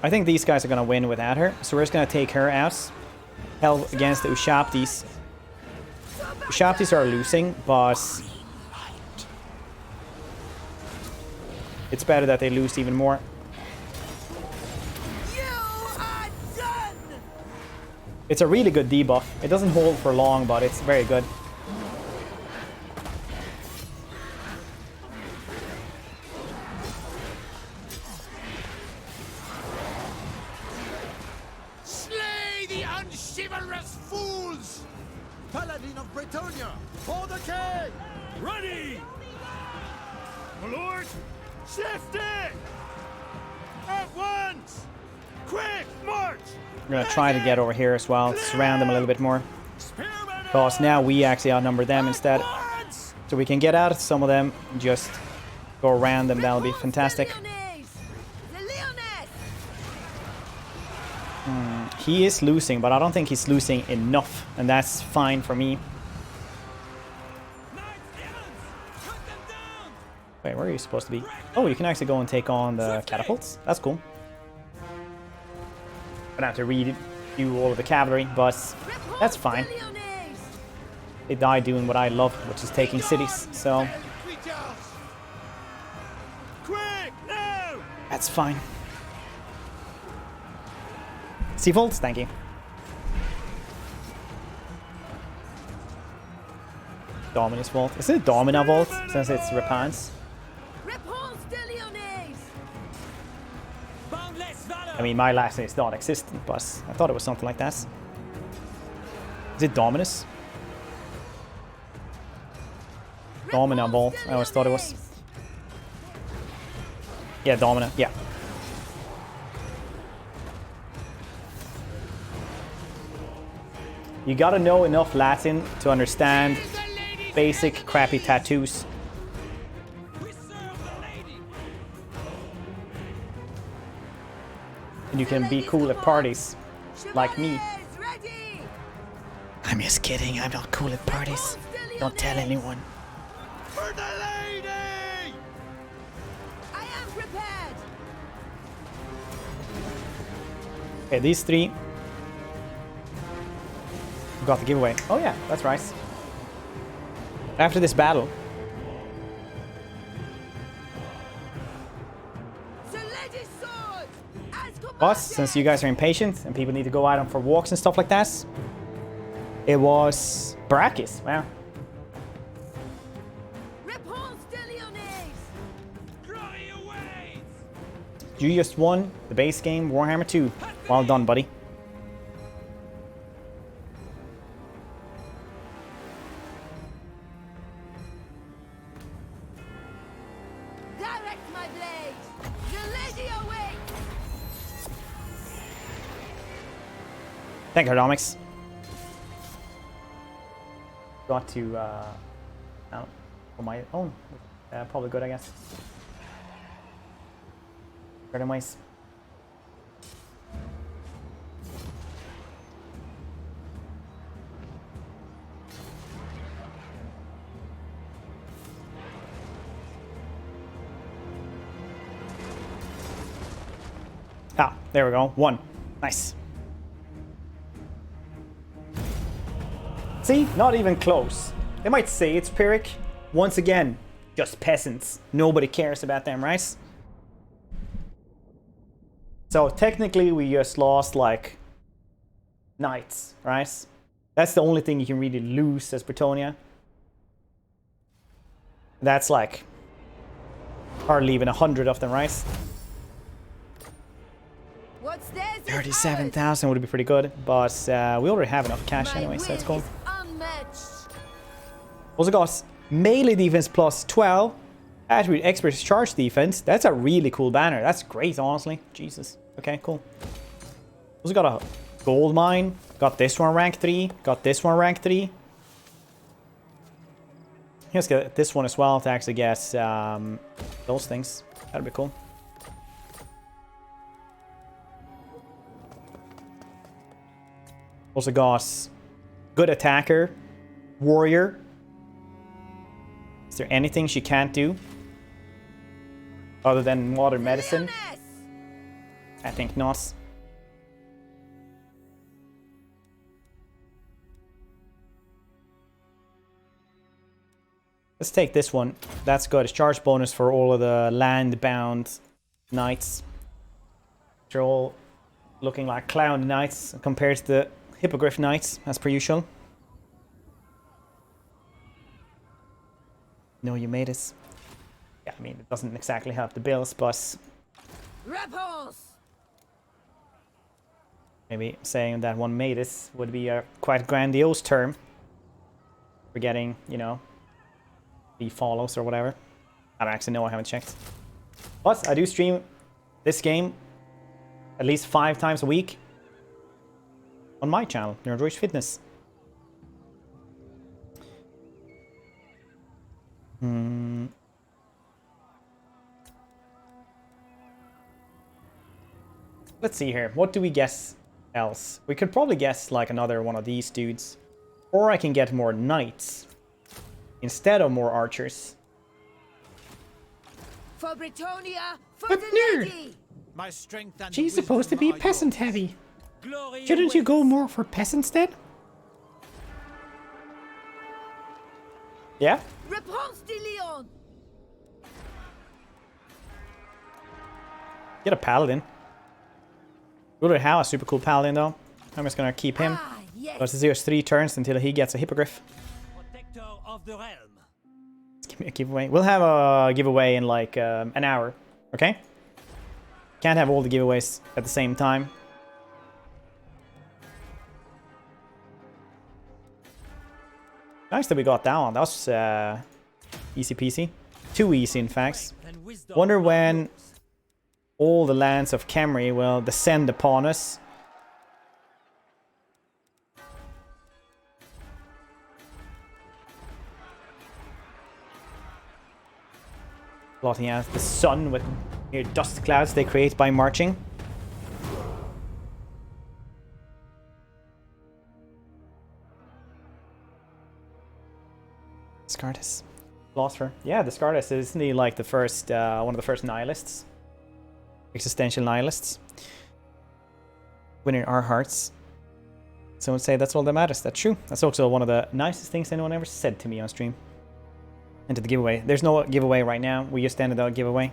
S1: I think these guys are going to win without her. So we're just going to take her out. Help against the Ushaptis. Ushaptis are losing, but it's better that they lose even more.
S3: You are done!
S1: It's a really good debuff. It doesn't hold for long, but it's very good.
S2: Slay the unchivalrous fools! Paladin of Bretonia, for the king!
S4: Ready!
S2: My lord, shift it! At once! Quick march!
S1: We're going to try to get over here as well. Surround them a little bit more.
S2: Spearmen
S1: Because now we actually outnumber them instead.
S2: once!
S1: So we can get out some of them and just go around them. That'll be
S3: Repanse
S1: fantastic.
S3: the Lyonesse! The Lyonesse!
S1: He is losing, but I don't think he's losing enough. And that's fine for me.
S4: Knights, demons! Cut them down!
S1: Wait, where are you supposed to be? Oh, you can actually go and take on the catapults. That's cool. Gonna have to redo all of the cavalry, but
S3: Repanse
S1: that's fine.
S3: the Lyonesse!
S1: They die doing what I love, which is taking cities. So
S2: Quick, now!
S1: that's fine. Seafolds, thank you. Dominus Vault. Is it Domina Vault since it's Repanse?
S3: Repanse the Lyonesse!
S4: Boundless valor!
S1: I mean, my last name is not existent, but I thought it was something like that. Is it Dominus? Domina Vault. I always thought it was. Yeah, Domina. Yeah. You gotta know enough Latin to understand basic crappy tattoos.
S4: We serve the lady!
S1: And you can be cool at parties. Like me.
S3: Chevaliers, ready!
S1: I'm just kidding, I'm not cool at parties. Don't tell anyone.
S2: For the lady!
S3: I am prepared!
S1: Okay, these three. Got the giveaway. Oh yeah, that's right. After this battle,
S3: The lady's sword! As
S1: but
S3: commanded!
S1: since you guys are impatient and people need to go out for walks and stuff like that, it was Barrakis. Wow.
S3: Repanse the Lyonesse!
S4: Glory awaits!
S1: You just won the base game Warhammer 2. Well done, buddy.
S3: Direct my blade! The lady awaits!
S1: Thank you, Domics. Got to, out for my own. Probably good, I guess. Garden mice. Ah, there we go. 1. Nice. See? Not even close. They might say it's Pyrrhic. Once again, just peasants. Nobody cares about them, right? So technically we just lost like knights, right? That's the only thing you can really lose as Bretonia. That's like hardly even 100 of them, right?
S3: What's theirs is
S1: 37,000 would be pretty good, but we already have enough cash
S3: ours.
S1: anyway,
S3: My
S1: so it's
S3: will
S1: cool.
S3: is unmatched.
S1: Also got melee defense plus 12, attribute expert charge defense. That's a really cool banner. That's great, honestly. Jesus. Okay, cool. Also got a gold mine. Got this one rank 3. Got this one rank 3. Let's get this one as well to actually get those things. That'd be cool. Also got good attacker, warrior. Is there anything she can't do other than modern medicine?
S3: Lyonesse!
S1: I think not. Let's take this one. That's good. It's charge bonus for all of the land-bound knights. They're all looking like clown knights compared to the hippogriff knights, as per usual. No, you made it. Yeah, I mean, it doesn't exactly help the bills, but...
S3: Repanse!
S1: Maybe saying that one made it would be a quite grandiose term. For getting, you know, the follows or whatever. I don't actually know, I haven't checked. But I do stream this game at least 5 times a week on my channel, NerdRageFitness. Let's see here. What do we guess else? We could probably guess like another one of these dudes. Or I can get more knights instead of more archers.
S3: For Britonia, for
S1: But
S3: the
S1: no.
S3: lady!
S2: My strength and
S1: She's supposed to be
S2: wisdom are
S1: peasant
S2: yours.
S1: heavy.
S4: Glory
S1: Shouldn't you
S4: awaits.
S1: go more for peasants then? Yeah?
S3: Repanse de Lyon!
S1: Get a paladin. We already have a super cool paladin though. I'm just gonna keep him.
S3: Ah, yes!
S1: Let's do 3 turns until he gets a hippogriff.
S4: Protector of the realm.
S1: Let's give me a giveaway. We'll have a giveaway in like an hour. Okay? Can't have all the giveaways at the same time. Nice that we got that one. That was easy peasy. Too easy, in fact.
S4: And wisdom
S1: Wonder
S4: are
S1: when
S4: yours.
S1: all the lands of Camry will descend upon us. Blotting out the sun with mere dust clouds they create by marching. Discardus. Lost her. Yeah, Discardus isn't he like the first, one of the first nihilists? Existential nihilists. Winning our hearts. Some would say that's all that matters. That's true. That's also one of the nicest things anyone ever said to me on stream. Into the giveaway. There's no giveaway right now. We just ended our giveaway.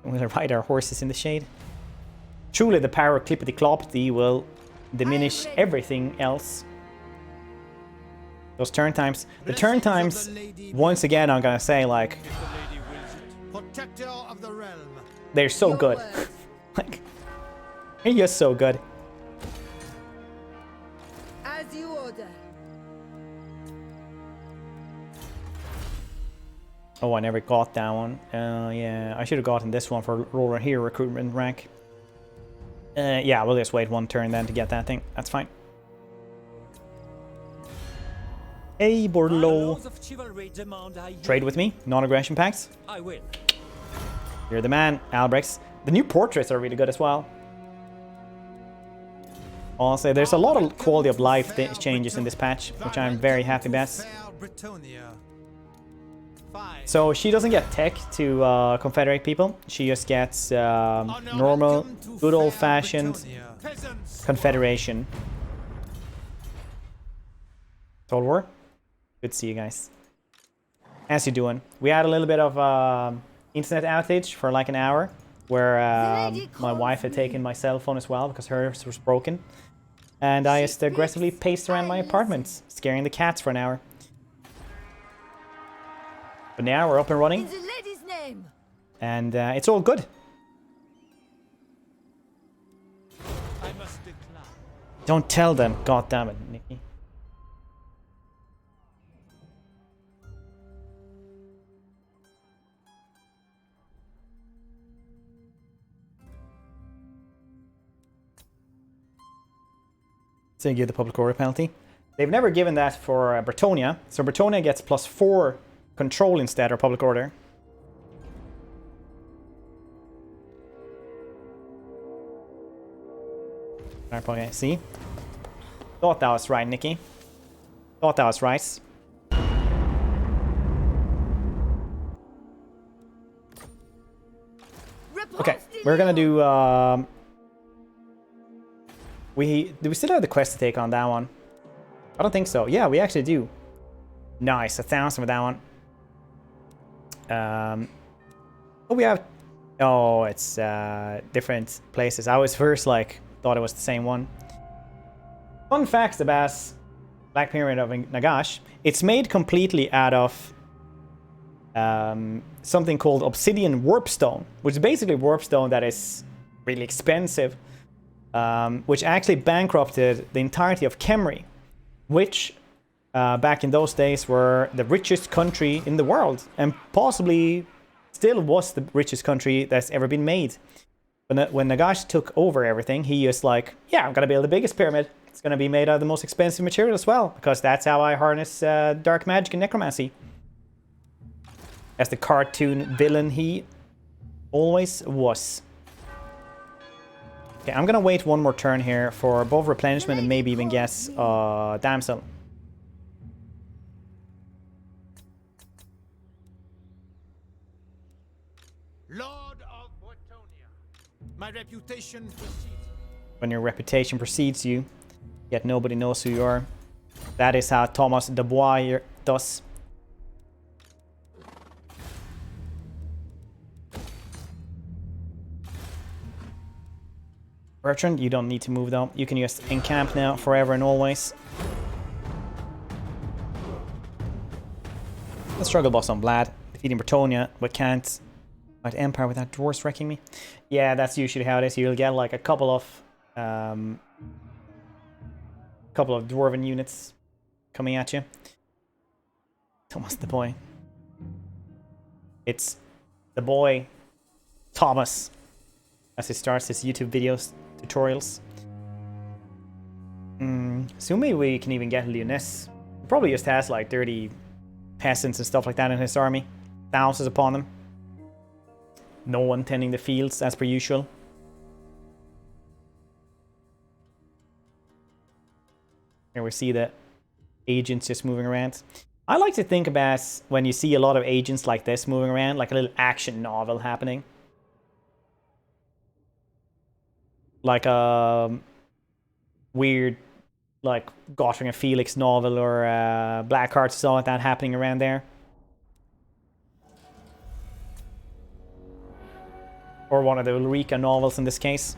S1: We'll ride our horses in the shade. Truly, the power of clippity-cloppity will diminish everything else. Those turn times. The turn times, once again, I'm gonna say, like,
S2: If the lady wills it. Protector of the realm.
S1: they're so
S3: Your
S1: good.
S3: words.
S1: Like, they're just so good.
S3: As you order.
S1: Oh, I never got that one. Yeah, I should have gotten this one for roller hero recruitment rank. Yeah, we'll just wait 1 turn then to get that thing. That's fine. Hey,
S4: Our
S1: Bordello.
S4: laws of chivalry demand I yield.
S1: Trade with me. Non-aggression packs.
S4: I will.
S1: You're the man, Albrecht. The new portraits are really good as well. I'll say there's a lot of quality of life changes in this patch, which I'm very happy about.
S2: Fair Britonia. Fine.
S1: So she doesn't get tech to confederate people. She just gets normal,
S2: Welcome to
S1: good
S2: fair
S1: old-fashioned
S2: Britonia. Peasants.
S1: confederation. Total War? Good to see you guys. As you doing? We had a little bit of internet outage for like an hour, where my wife had taken my cell phone as well because hers was broken. And I just aggressively paced around my apartment, scaring the cats for an hour. But now we're up and
S3: In
S1: running,
S3: the lady's name!
S1: and it's all good.
S4: I must decline.
S1: Don't tell them, god damn it, Nikki. So you give the public order penalty. They've never given that for Britonia, so Britonia gets +4 control instead, or public order. Okay, see? Thought that was right, Nikki. Thought that was right. We're gonna do... do we still have the quest to take on that one? I don't think so. Yeah, we actually do. Nice, 1,000 with that one. Oh, we have... Oh, it's different places. I was first like, thought it was the same one. Fun facts about Black Pyramid of Nagash. It's made completely out of something called obsidian warpstone, which is basically warpstone that is really expensive, which actually bankrupted the entirety of Khemri, which back in those days were the richest country in the world, and possibly still was the richest country that's ever been made. When Nagash took over everything, he was like, yeah, I'm gonna build the biggest pyramid. It's gonna be made out of the most expensive material as well, because that's how I harness dark magic and necromancy. As the cartoon villain he always was. Okay, I'm gonna wait one more turn here for both replenishment and maybe even guess damsel.
S2: Lord of Bretonia, my reputation precedes.
S1: When your reputation precedes you, yet nobody knows who you are. That is how Thomas Dubois does. Bertrand, you don't need to move though. You can just encamp now, forever and always. The struggle boss on Vlad, defeating Bretonia, but can't fight Empire without dwarves wrecking me. Yeah, that's usually how it is. You'll get like a couple of dwarven units coming at you. Thomas the boy. It's the boy Thomas, as he starts his YouTube videos, tutorials. Soon maybe we can even get Lyonesse. He probably just has like 30 peasants and stuff like that in his army. Thousands upon them. No one tending the fields as per usual. Here we see the agents just moving around. I like to think about when you see a lot of agents like this moving around, like a little action novel happening. Like a weird, like, Gottfried and Felix novel or Blackheart, something like that happening around there. Or one of the Ulrika novels in this case.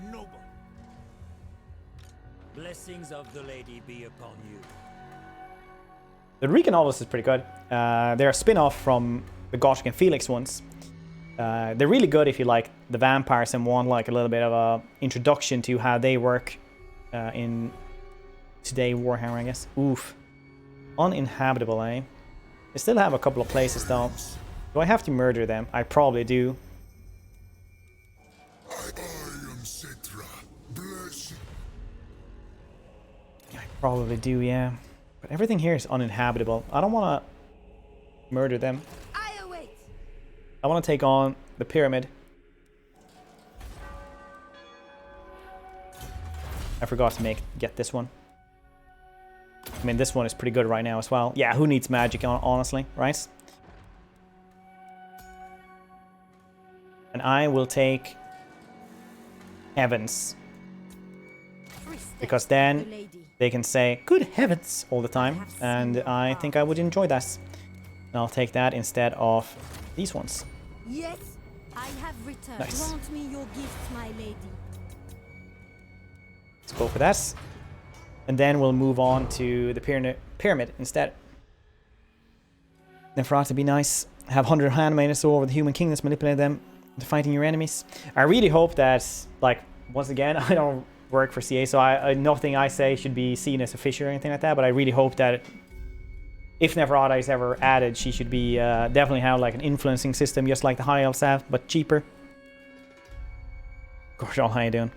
S2: Noble.
S5: Blessings of the lady be upon you.
S1: The Ulrika novels is pretty good. They're a spin-off from the Gottfried and Felix ones. They're really good if you like the vampires and want like a little bit of a introduction to how they work in today Warhammer, I guess. Oof. Uninhabitable, eh? I still have a couple of places though. Do I have to murder them? I probably do.
S6: I am Cetra. Bless you.
S1: I probably do, yeah. But everything here is uninhabitable. I don't want to murder them. I want to take on the pyramid. I forgot to get this one. I mean, this one is pretty good right now as well. Yeah, who needs magic, honestly, right? And I will take heavens. Because then they can say, good heavens, all the time. And I think I would enjoy that. And I'll take that instead of these ones.
S3: Yes, I have returned.
S1: Nice.
S3: Grant me your gifts, my lady.
S1: Let's go for that. And then we'll move on to the pyramid instead. Then for us to be nice, have 100 handmaidens all over the human kingdoms, manipulate them into fighting your enemies. I really hope that, like, once again, I don't work for CA, so nothing I say should be seen as official or anything like that, but I really hope that if Neferata is ever added, she should be definitely have like an influencing system, just like the High Elves have, but cheaper. Gorshal, how you doing?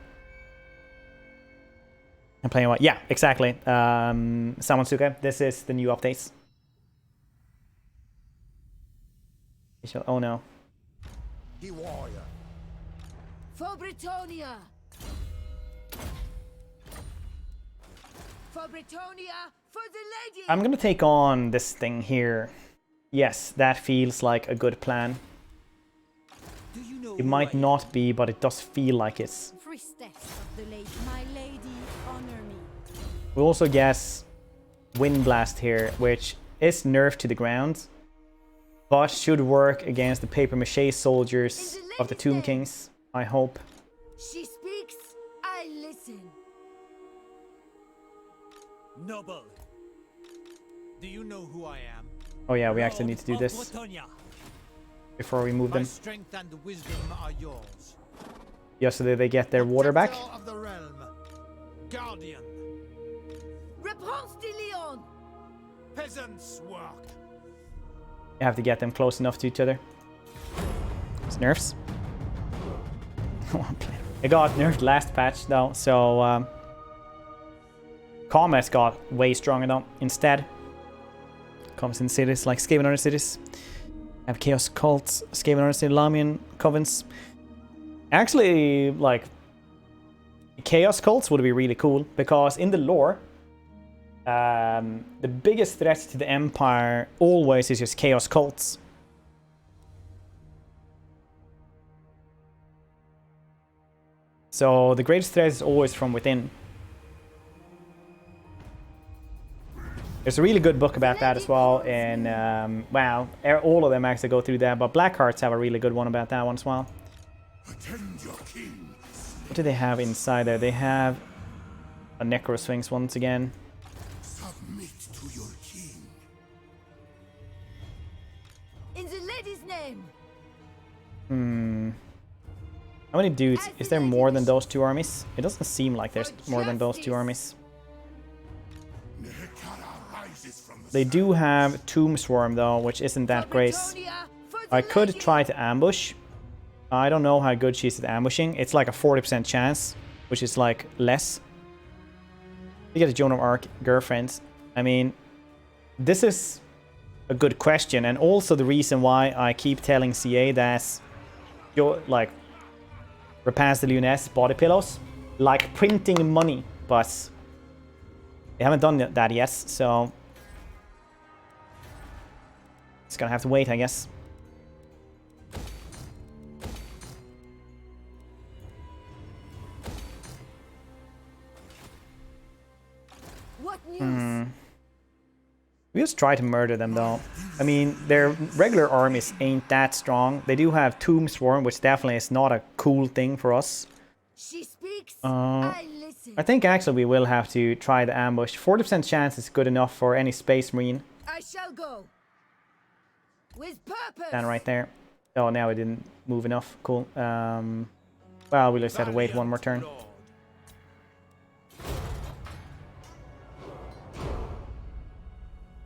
S1: I'm playing what? Yeah, exactly. Samonsuke, this is the new updates. Oh no.
S2: The warrior.
S3: For Bretonia! For Bretonia! For the lady!
S1: I'm gonna take on this thing here. Yes, that feels like a good plan.
S5: Do you know
S1: It
S5: who
S1: might
S5: I am?
S1: not be, but it does feel like it's.
S3: Priestess of the lady. My lady, honor me.
S1: We also get Wind Blast here, which is nerfed to the ground, but should work against the paper mache soldiers of the Tomb Kings, I hope.
S3: She speaks, I listen.
S5: Noble. Do you know who I am?
S1: Oh yeah, we actually
S5: Lord
S1: need to do
S5: of
S1: this
S5: Bretonia.
S1: before we move
S4: My
S1: them.
S4: strength and wisdom are yours.
S1: Just so that they get their water back.
S4: Protector of the realm. Guardian.
S3: Repanse de Lyon.
S4: Peasants' work.
S1: You have to get them close enough to each other. It's nerfs. It got nerfed last patch though, so combat got way stronger though. Instead, comes in cities like Skaven other cities. Have Chaos Cults, Skaven other city, Lamian Covens. Actually, like Chaos Cults would be really cool because in the lore, the biggest threat to the Empire always is just Chaos Cults. So the greatest threat is always from within. There's a really good book about that as well, and wow, all of them actually go through that, but Blackhearts have a really good one about that one as well.
S6: Attend your king.
S1: What do they have inside there? They have a Necrosphinx once again.
S6: Submit to your king.
S3: In the lady's name.
S1: How many dudes? Is there more than those two armies? It doesn't seem like there's more than those two armies. They do have Tomb Swarm though, which isn't that great. I could try to ambush. I don't know how good she is at ambushing. It's like a 40% chance, which is like less. You get a Joan of Arc girlfriend. I mean, this is a good question, and also the reason why I keep telling CA that you're like Repanse de Lyonesse body pillows, like printing money, but they haven't done that yet, so it's gonna have to wait, I guess.
S3: What news?
S1: We just try to murder them though. I mean, their regular armies ain't that strong. They do have Tomb Swarm, which definitely is not a cool thing for us.
S3: She speaks, I listen.
S1: I think actually we will have to try the ambush. 40% chance is good enough for any Space Marine.
S3: I shall go. With purpose.
S1: Stand right there. Oh, now it didn't move enough. Cool. Well, we just have to wait one more turn.
S5: Lord.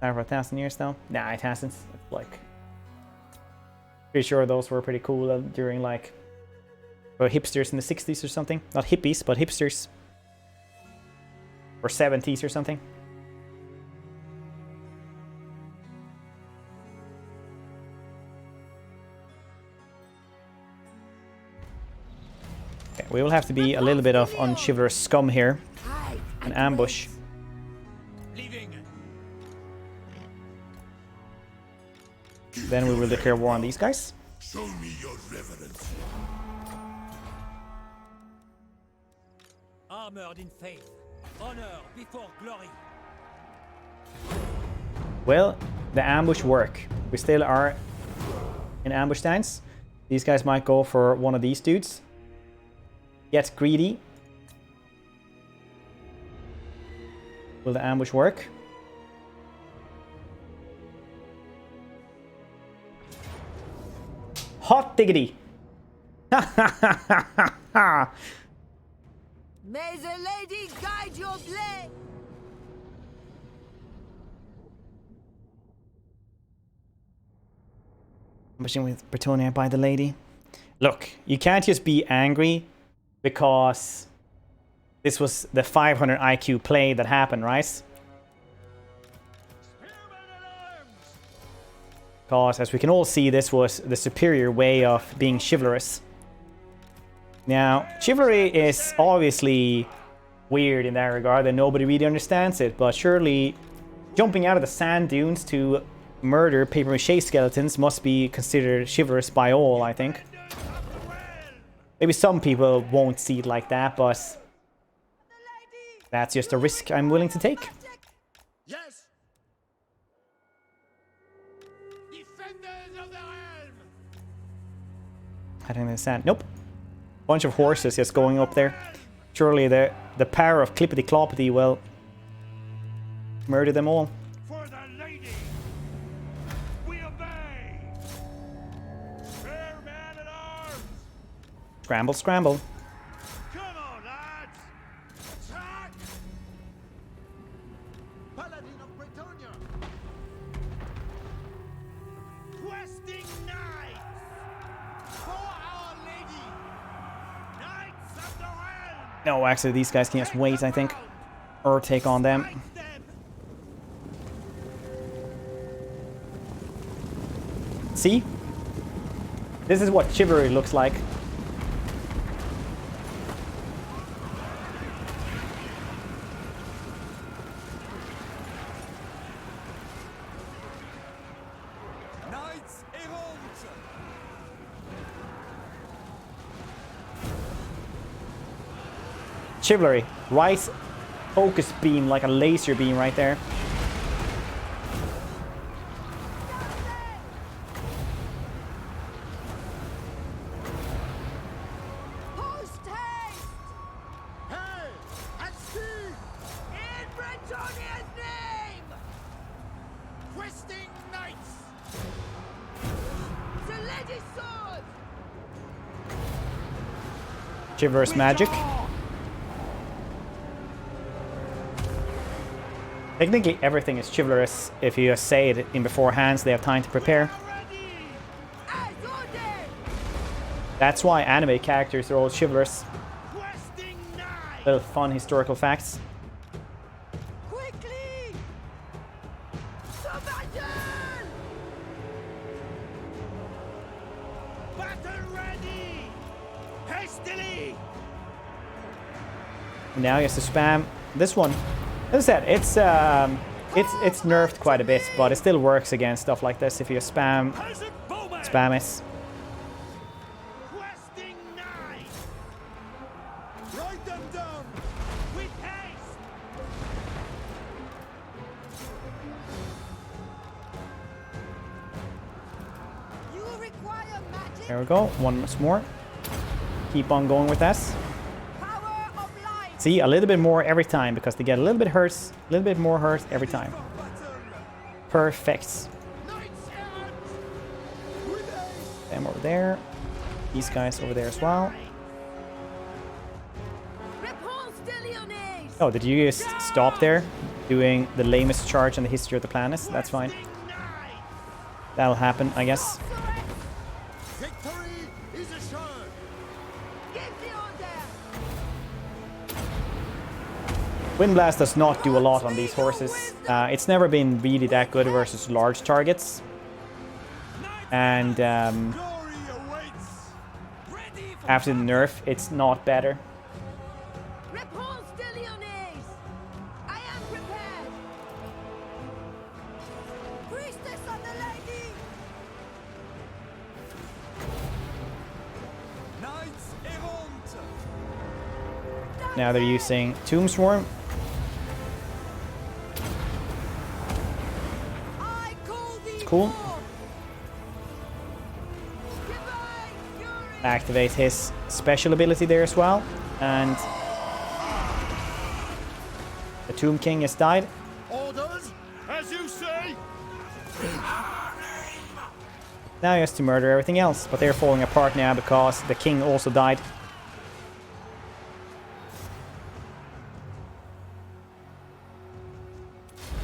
S1: Time for 1,000 years though? Nah, it hasn't. It's like, pretty sure those were pretty cool during like hipsters in the 60s or something. Not hippies, but hipsters. Or 70s or something. Okay, we will have to be a little bit of unchivalrous scum here. An ambush.
S5: Leaving.
S1: Then we will declare war on these guys.
S6: Show me your reverence.
S5: Armored in faith. Honor before glory.
S1: Well, the ambush work. We still are in ambush stance. These guys might go for one of these dudes. Get greedy. Will the ambush work? Hot diggity!
S3: May the lady guide your blade.
S1: Ambushing with Bretonia by the lady. Look, you can't just be angry because this was the 500 IQ play that happened, right? Because as we can all see, this was the superior way of being chivalrous. Now, chivalry is obviously weird in that regard, and nobody really understands it, but surely jumping out of the sand dunes to murder papier-mâché skeletons must be considered chivalrous by all, I think. Maybe some people won't see it like that, but that's just a risk I'm willing to take.
S2: Yes. Defenders of the realm.
S1: I don't understand. Nope. Bunch of horses just going up there. Surely the power of Clippity Cloppity will murder them all.
S2: For the lady. We obey. Fair man at arms.
S1: Scramble, scramble.
S2: Come on, lads. Attack. Paladin of Bretonia. Questing knights. For our lady. Knights of the realm.
S1: No, actually, these guys can just wait, I think. Or take on them.
S2: Fight them.
S1: See? This is what chivalry looks like.
S4: Knights errant!
S1: Chivalry. Right focus beam like a laser beam right there.
S3: Post haste!
S2: Hey, at speed.
S3: In Bretonia's name!
S2: Questing knights.
S3: The lady's sword!
S1: Chivalrous magic. Technically, everything is chivalrous if you say it in beforehand, so they have time to prepare.
S2: Ready.
S3: As ordered!
S1: That's why anime characters are all chivalrous.
S2: Questing knights.
S1: Little fun historical facts.
S3: Quickly! Submission!
S2: Battle ready. Hastily.
S1: Now he has to spam this one. As I said, it's nerfed quite a bit, but it still works against stuff like this if you spam
S2: Peasant bowman.
S1: it.
S2: Questing knights. Write them down. With haste.
S3: You require magic?
S1: There we go. One more. Keep on going with this.
S3: Power of light!
S1: See, a little bit more every time because they get a little bit hurt, a little bit more hurt every time. Perfect.
S2: Knights errant. With haste.
S1: Them over there. These guys over there as well.
S3: Repanse de Lyonesse!
S1: Oh, did you just stop there? Doing the lamest charge in the history of the planet? That's fine.
S2: Questing knights.
S1: That'll happen, I guess.
S2: Victory is assured.
S3: Give the order!
S1: Windblast does not do a lot on these horses. It's never been really that good versus large targets. And
S2: Glory awaits.
S4: Ready for
S1: after the nerf, it's not better.
S3: Repanse de Lyonesse! I am prepared! Priestess of the lady!
S4: Knights errant!
S1: Now they're using Tomb Swarm.
S3: I call thee
S1: Cool.
S3: forth! Divine fury!
S1: Activate his special ability there as well. And the Tomb King has died.
S2: Orders, as you say.
S1: Now he has to murder everything else, but they're falling apart now because the king also died.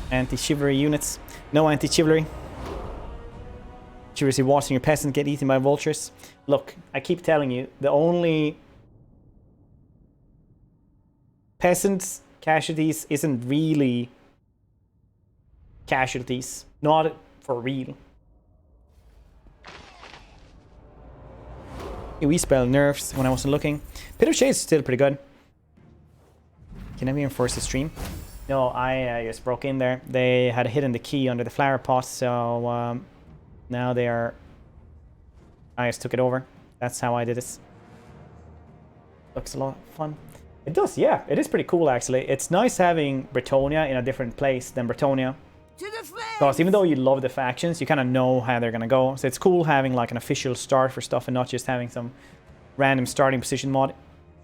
S1: Anti-chivalry units. No anti-chivalry. Chivalry watching your peasant get eaten by vultures. Look, I keep telling you, the only peasants casualties isn't really casualties. Not for real. We spell nerfs when I wasn't looking. Pit of Shade is still pretty good. Can I reinforce the stream? No, I just broke in there. They had hidden the key under the flower pot, so now they are... I just took it over. That's how I did this. Looks a lot of fun. It does, yeah. It is pretty cool, actually. It's nice having Bretonia in a different place than Bretonia.
S3: To the flames!
S1: Because even though you love the factions, you kind of know how they're going to go. So it's cool having like an official start for stuff and not just having some random starting position mod.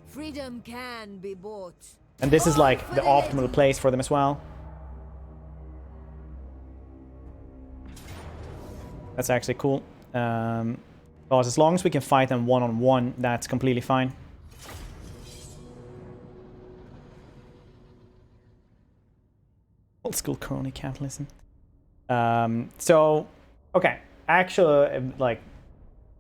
S3: Freedom can be bought.
S1: And this is like the optimal place for them as well. That's actually cool. Because as long as we can fight them one-on-one, that's completely fine. Old school crony capitalism. So, okay. Actual, like,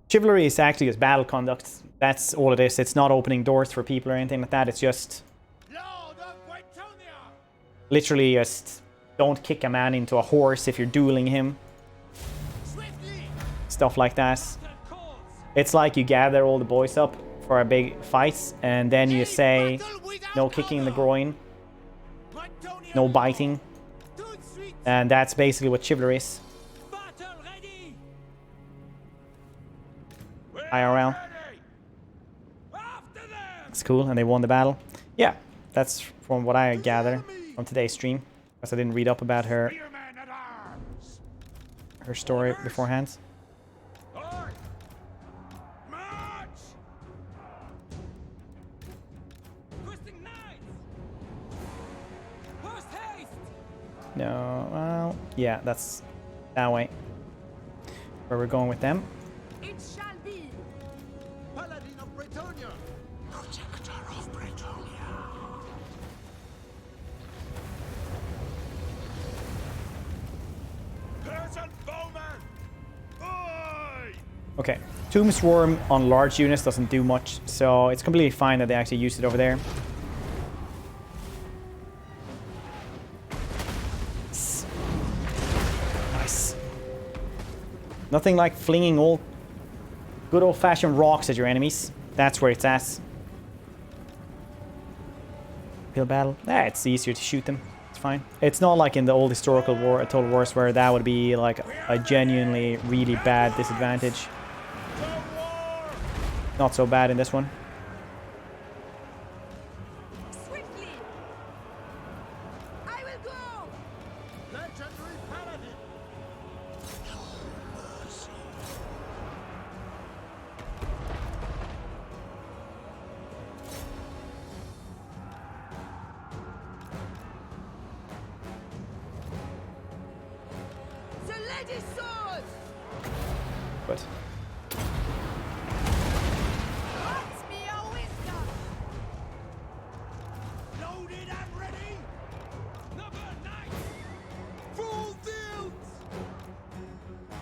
S1: chivalry is actually just battle conduct. That's all it is. It's not opening doors for people or anything like that. It's just
S2: Lord of Bretonia!
S1: literally just don't kick a man into a horse if you're dueling him.
S2: Swiftly!
S1: Stuff like that.
S4: That calls.
S1: It's like you gather all the boys up for a big fight, and then you say no kicking in the groin,
S2: Bretonia
S1: no biting,
S2: to the streets!
S1: and that's basically what chivalry is.
S4: Battle ready.
S1: IRL.
S4: Ready. After them.
S1: It's cool, and they won the battle. Yeah, that's from what I gather from today's stream, because I didn't read up about her
S2: Spearmen at arms!
S1: story beforehand.
S2: Aye! March!
S4: Twisting knights. Post haste.
S1: No, well, yeah, that's that way. Where we're going with them.
S3: It shall be.
S2: Paladin of Bretonia!
S6: Protector of Bretonia.
S2: Persian bowman! Aye!
S1: Okay, Tomb Swarm on large units doesn't do much, so it's completely fine that they actually used it over there. Nice. Nothing like flinging all good old-fashioned rocks at your enemies. That's where it's at. Field battle. It's easier to shoot them. It's fine. It's not like in the old historical war, Total Wars, where that would be like a genuinely really bad disadvantage. Not so bad in this one.
S3: Swiftly. I will go.
S2: Legendary paladin!
S3: The lady's sword.
S1: But
S3: Grant me your wisdom.
S2: Loaded and ready!
S4: Number 9.
S2: Full tilt!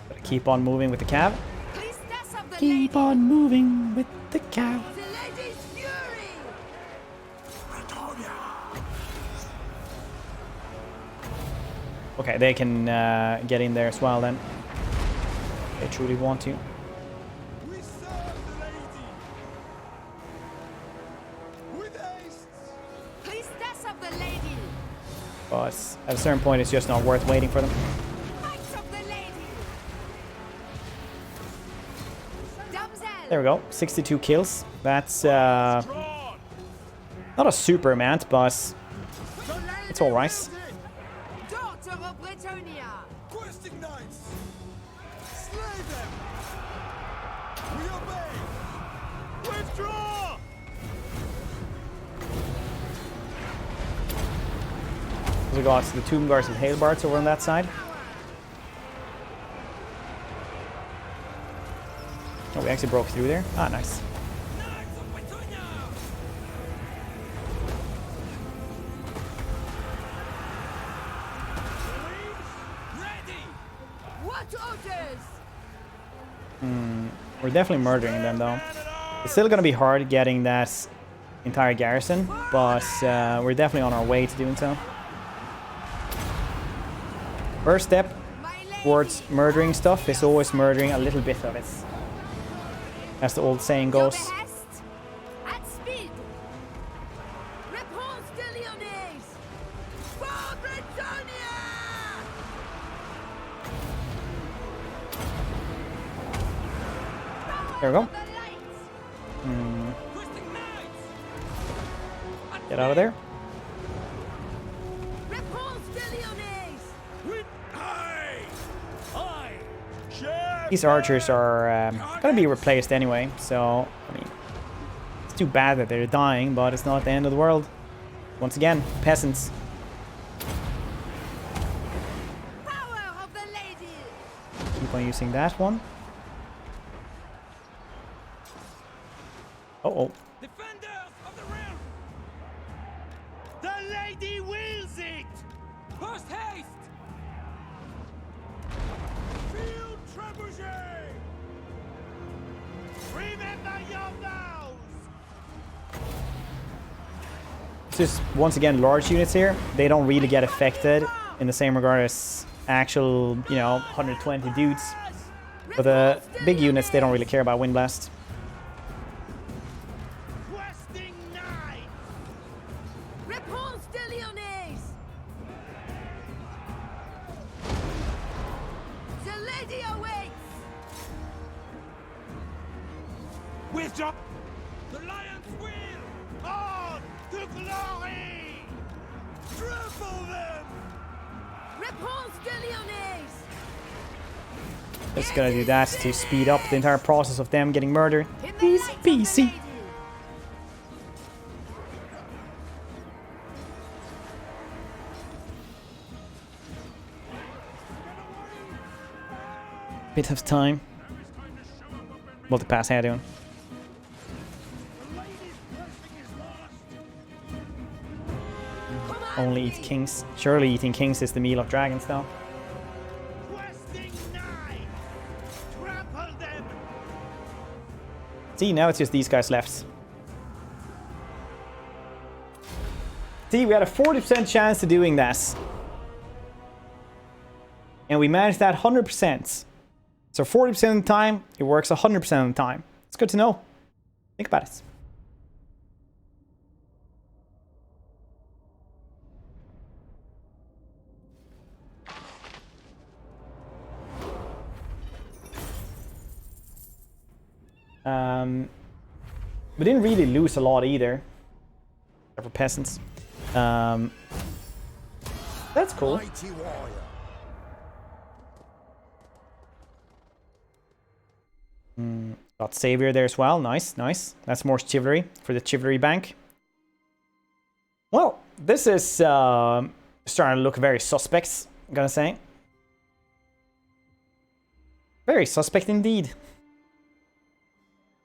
S1: gotta keep on moving with the cav.
S3: Priestess of the
S1: Keep
S3: lady.
S1: on moving with the cav.
S3: The lady's fury.
S6: Bretonia.
S1: Okay, they can get in there as well then. They truly want to.
S2: We serve the lady! With haste!
S3: Priestess of the lady.
S1: But at a certain point, it's just not worth waiting for them.
S3: Might of the lady. Damsel.
S1: There we go, 62 kills. That's
S2: Drawn!
S1: not a super amount, but
S2: The lady
S1: it's all right.
S2: wielded!
S3: Daughter of Bretonia.
S2: Questing knights! Slay them! We obey! Withdraw!
S1: we got the Tomb Guards and Hailbards over on that side. Oh, we actually broke through there. Ah, nice.
S4: Knights of Bretonia. Ready.
S3: What orders?
S1: We're definitely murdering them though. It's still gonna be hard getting that entire garrison, but we're definitely on our way to doing so. First step
S3: My lady.
S1: towards murdering stuff is always murdering a little bit of it. As the old saying
S3: Your
S1: goes.
S3: behest. At speed. Repanse de Lyonesse. For Bretonia.
S1: There we go.
S3: The lights.
S4: Twisting knights.
S1: Get out of there.
S3: Repanse de Lyonesse!
S1: These archers are gonna be replaced anyway, so I mean, it's too bad that they're dying, but it's not the end of the world. Once again, peasants.
S3: Power of the lady!
S1: Keep on using that one. Uh-oh.
S4: Defenders of the realm!
S2: The lady wills it!
S4: Post haste!
S2: Field trebuchet! Remember your vows!
S1: It's just, once again, large units here. They don't really get affected in the same regard as actual, you know, 120 dudes. But the big units, they don't really care about Wind Blast.
S2: Questing knight!
S3: Repanse de Lyonesse! The lady awaits!
S2: Withdraw!
S4: The lion's wheel!
S2: On to glory! Trample them!
S3: Repanse de Lyonesse!
S1: Just gonna do that to speed up the entire process of them getting murdered.
S3: In the
S1: Easy
S3: light of the
S1: peasy.
S3: lady!
S1: Bit of time. Multipass, how you doing? Only eat kings. Surely eating kings is the meal of dragons though.
S2: Questing knight! Trample them!
S1: See, now it's just these guys left. See, we had a 40% chance of doing this. And we managed that 100%. So 40% of the time, it works 100% of the time. It's good to know. Think about it. We didn't really lose a lot either. Except for peasants. That's cool.
S6: Mighty warrior.
S1: Got Savior there as well. Nice, nice. That's more chivalry for the chivalry bank. Well, this is starting to look very suspect, I'm gonna say. Very suspect indeed.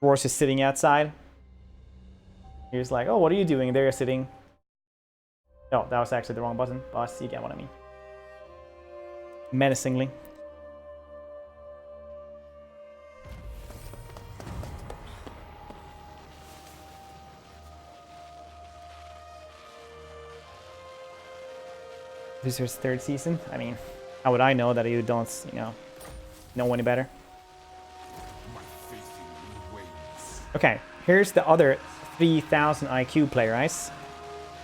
S1: Horse is sitting outside. He's like, oh, what are you doing there sitting? No, that was actually the wrong button, but you get what I mean. Menacingly. This is third season. I mean, how would I know that you don't, you know any better? Okay, here's the other 3000 IQ player, guys.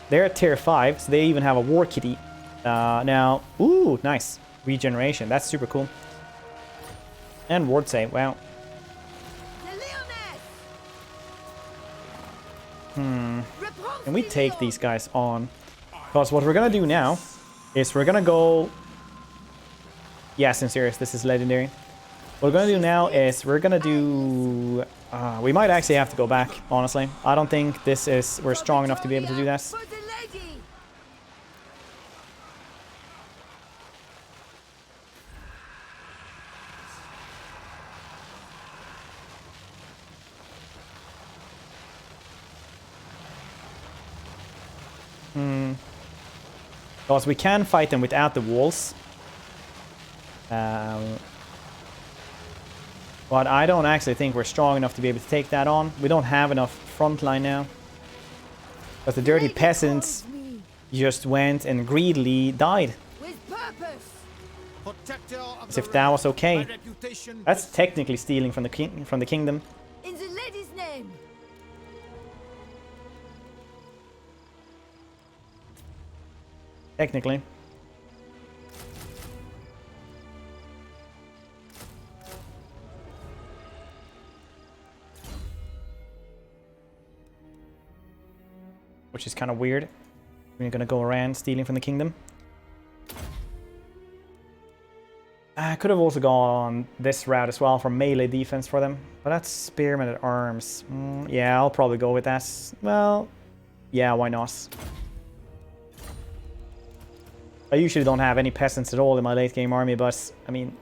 S1: They're at tier 5, so they even have a war kitty. Now, ooh, nice. Regeneration, that's super cool. And ward save, wow. Can we take these guys on? Because what we're gonna do now is we're gonna go... Yes, in serious, this is legendary. What we're gonna do now is we're gonna do... we might actually have to go back, honestly. I don't think this is... We're strong enough to be able to do that.
S3: For the lady!
S1: Because we can fight them without the walls. But I don't actually think we're strong enough to be able to take that on. We don't have enough front line now. Because the dirty peasants just went and greedily died.
S3: With purpose!
S5: Protector of
S1: As
S5: the
S1: if that was
S5: realm.
S1: okay.
S5: My reputation
S1: That's technically stealing from the kingdom.
S3: In the lady's name!
S1: Technically. which is kind of weird. We're gonna go around stealing from the kingdom. I could have also gone this route as well for melee defense for them, but that's spearmen at arms. Yeah, I'll probably go with that. Well, yeah, why not? I usually don't have any peasants at all in my late game army, but I mean,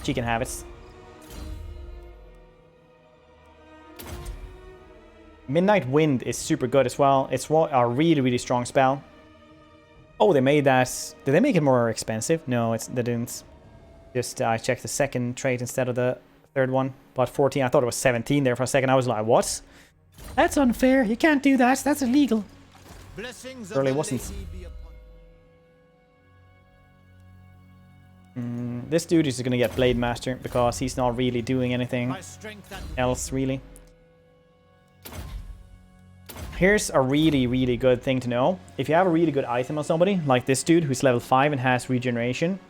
S1: she can have it. Midnight Wind is super good as well. It's a really, really strong spell. Oh, they made that. Did they make it more expensive? No, they didn't. Just I checked the second trait instead of the third one. But 14, I thought it was 17 there for a second. I was like, what? That's unfair. You can't do that. That's illegal.
S2: Blessings
S1: Surely
S2: of the
S1: wasn't.
S2: lady be upon
S1: This dude is going to get Blade Master because he's not really doing anything
S2: my strength and
S1: else, really. Here's a really, really good thing to know. If you have a really good item on somebody, like this dude who's level 5 and has regeneration,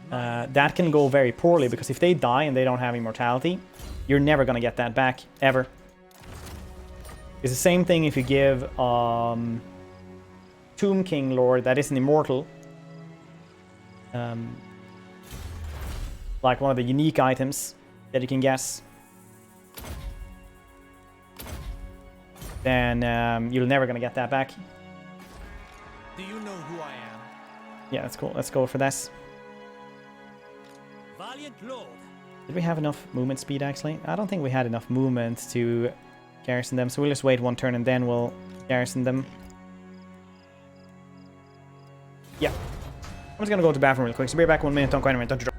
S1: that can go very poorly, because if they die and they don't have immortality, you're never going to get that back, ever. It's the same thing if you give Tomb King Lord that isn't immortal, like one of the unique items that you can get, then you're never gonna get that back.
S2: do you know who I am?
S1: Yeah, that's cool. Let's go for this.
S5: Valiant Lord.
S1: Did we have enough movement speed, actually? I don't think we had enough movement to garrison them, so we'll just wait one turn and then we'll garrison them. Yeah. I'm just gonna go to the bathroom real quick, so be back 1 minute. Don't go anywhere. Don't you drop.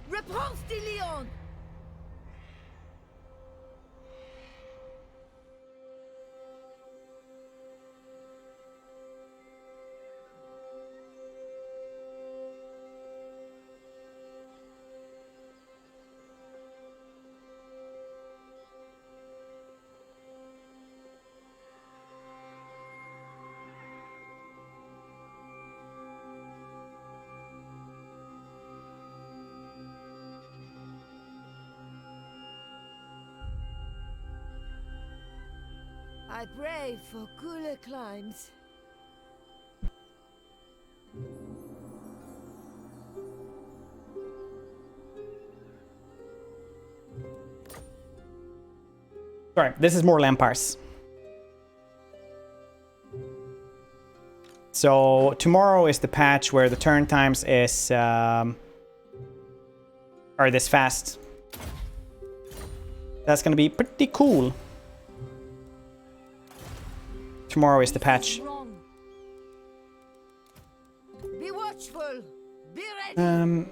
S3: Repanse de Lyon! I pray for cooler climes.
S1: Sorry, this is more Lampars. So tomorrow is the patch where the turn times is are this fast. That's gonna be pretty cool. Tomorrow is the patch.
S3: Be watchful. Be ready.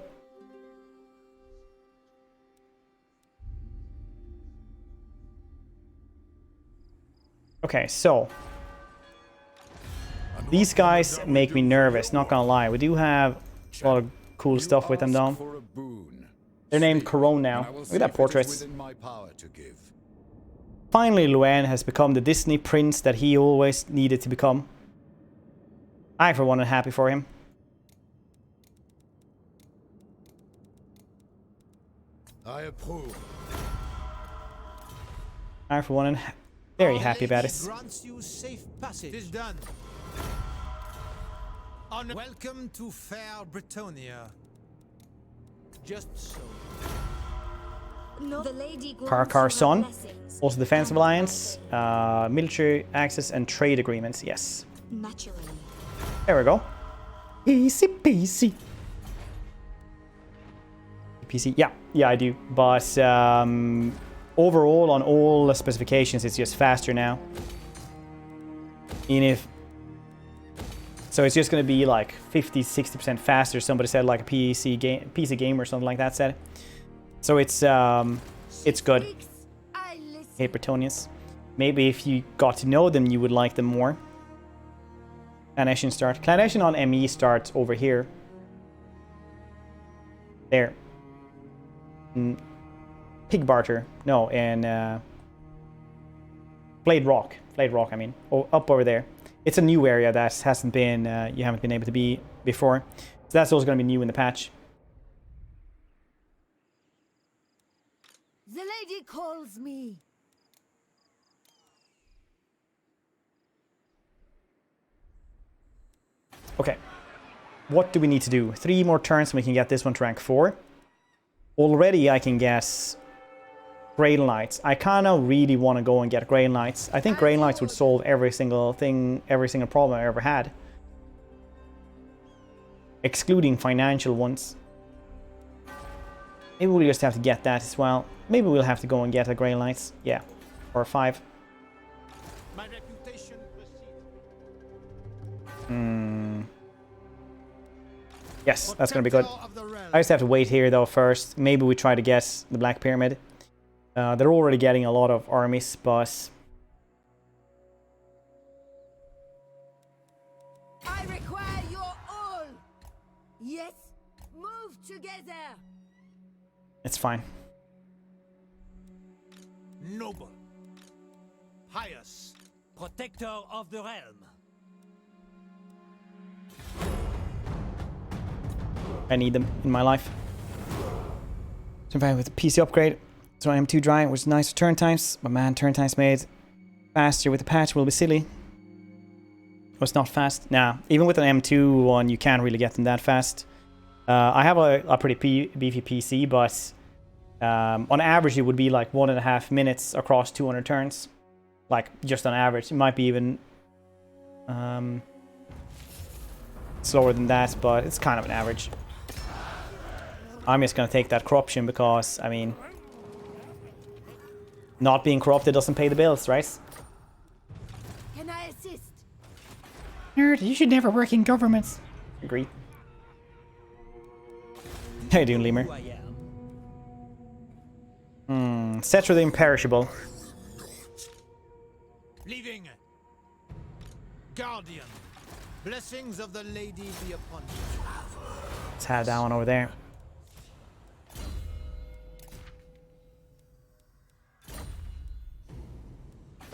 S1: Okay, so these guys make me nervous, not gonna lie. We do have a lot of cool stuff with them though. They're named Corone now. Look at that portrait. Finally, Luan has become the Disney prince that he always needed to become. I, for one, am happy for him.
S6: I approve.
S1: I, for one, am very happy about it.
S2: Grants you safe passage. It is done. Welcome to fair Britonia. Just so.
S7: The lady
S1: Karkar's son. Also Defensive Alliance, military access and trade agreements, yes.
S7: Naturally.
S1: There we go. Easy peasy. PC? Yeah, I do. But overall, on all the specifications, it's just faster now. And if so, it's just going to be like 50-60% faster. Somebody said like a PC game or something like that said. So it's good. Hey, Bretonius. Maybe if you got to know them, you would like them more. Clan Nation start. Clan Nation on ME starts over here. There. Pig Barter. No, and Blade Rock. Blade Rock, I mean. Oh, up over there. It's a new area that hasn't been, you haven't been able to be before. So that's also going to be new in the patch.
S3: The lady calls me.
S1: Okay. What do we need to do? 3 more turns and we can get this one to rank 4. Already I can guess Grail Knights. I kind of really want to go and get Grail Knights. I think Grail Knights would solve every single thing, every single problem I ever had. Excluding financial ones. Maybe we'll just have to get that as well. Maybe we'll have to go and get a Grail Knights. Yeah. Or 5.
S2: My reputation precedes.
S1: Yes, that's going to be good. I just have to wait here though first. Maybe we try to get the Black Pyramid. They're already getting a lot of armies, but...
S3: I require your all. Yes, move together.
S1: It's fine.
S5: Noble. Pious. Protector of the realm.
S1: I need them in my life. Survive with the PC upgrade. So I am too dry, which is nice for turn times. But man, turn times made faster with the patch will be silly. Oh, it's not fast. Nah, even with an M2 one, you can't really get them that fast. I have a pretty beefy PC, but on average, it would be like 1.5 minutes across 200 turns. Like, just on average. It might be even slower than that, but it's kind of an average. I'm just going to take that corruption because, I mean, not being corrupted doesn't pay the bills, right?
S3: Can I assist?
S1: Nerd, you should never work in governments. Agree. How you doing, Lemur? Cetra the Imperishable.
S2: Leaving. Guardian. Blessings of the lady be upon you.
S1: Let's have that one over there.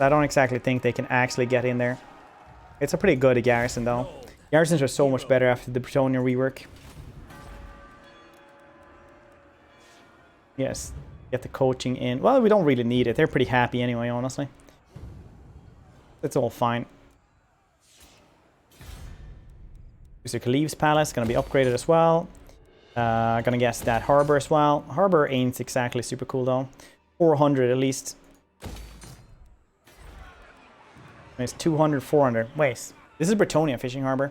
S1: I don't exactly think they can actually get in there. It's a pretty good garrison though. Garrisons are so much better after the Bretonnia rework. Yes, get the coaching in. Well, we don't really need it. They're pretty happy anyway, honestly. It's all fine. Mr. Khalif's Palace gonna be upgraded as well. Gonna guess that Harbor as well. Harbor ain't exactly super cool though. 400 at least. It's 200, 400. Wait, this is Bretonnia Fishing Harbor.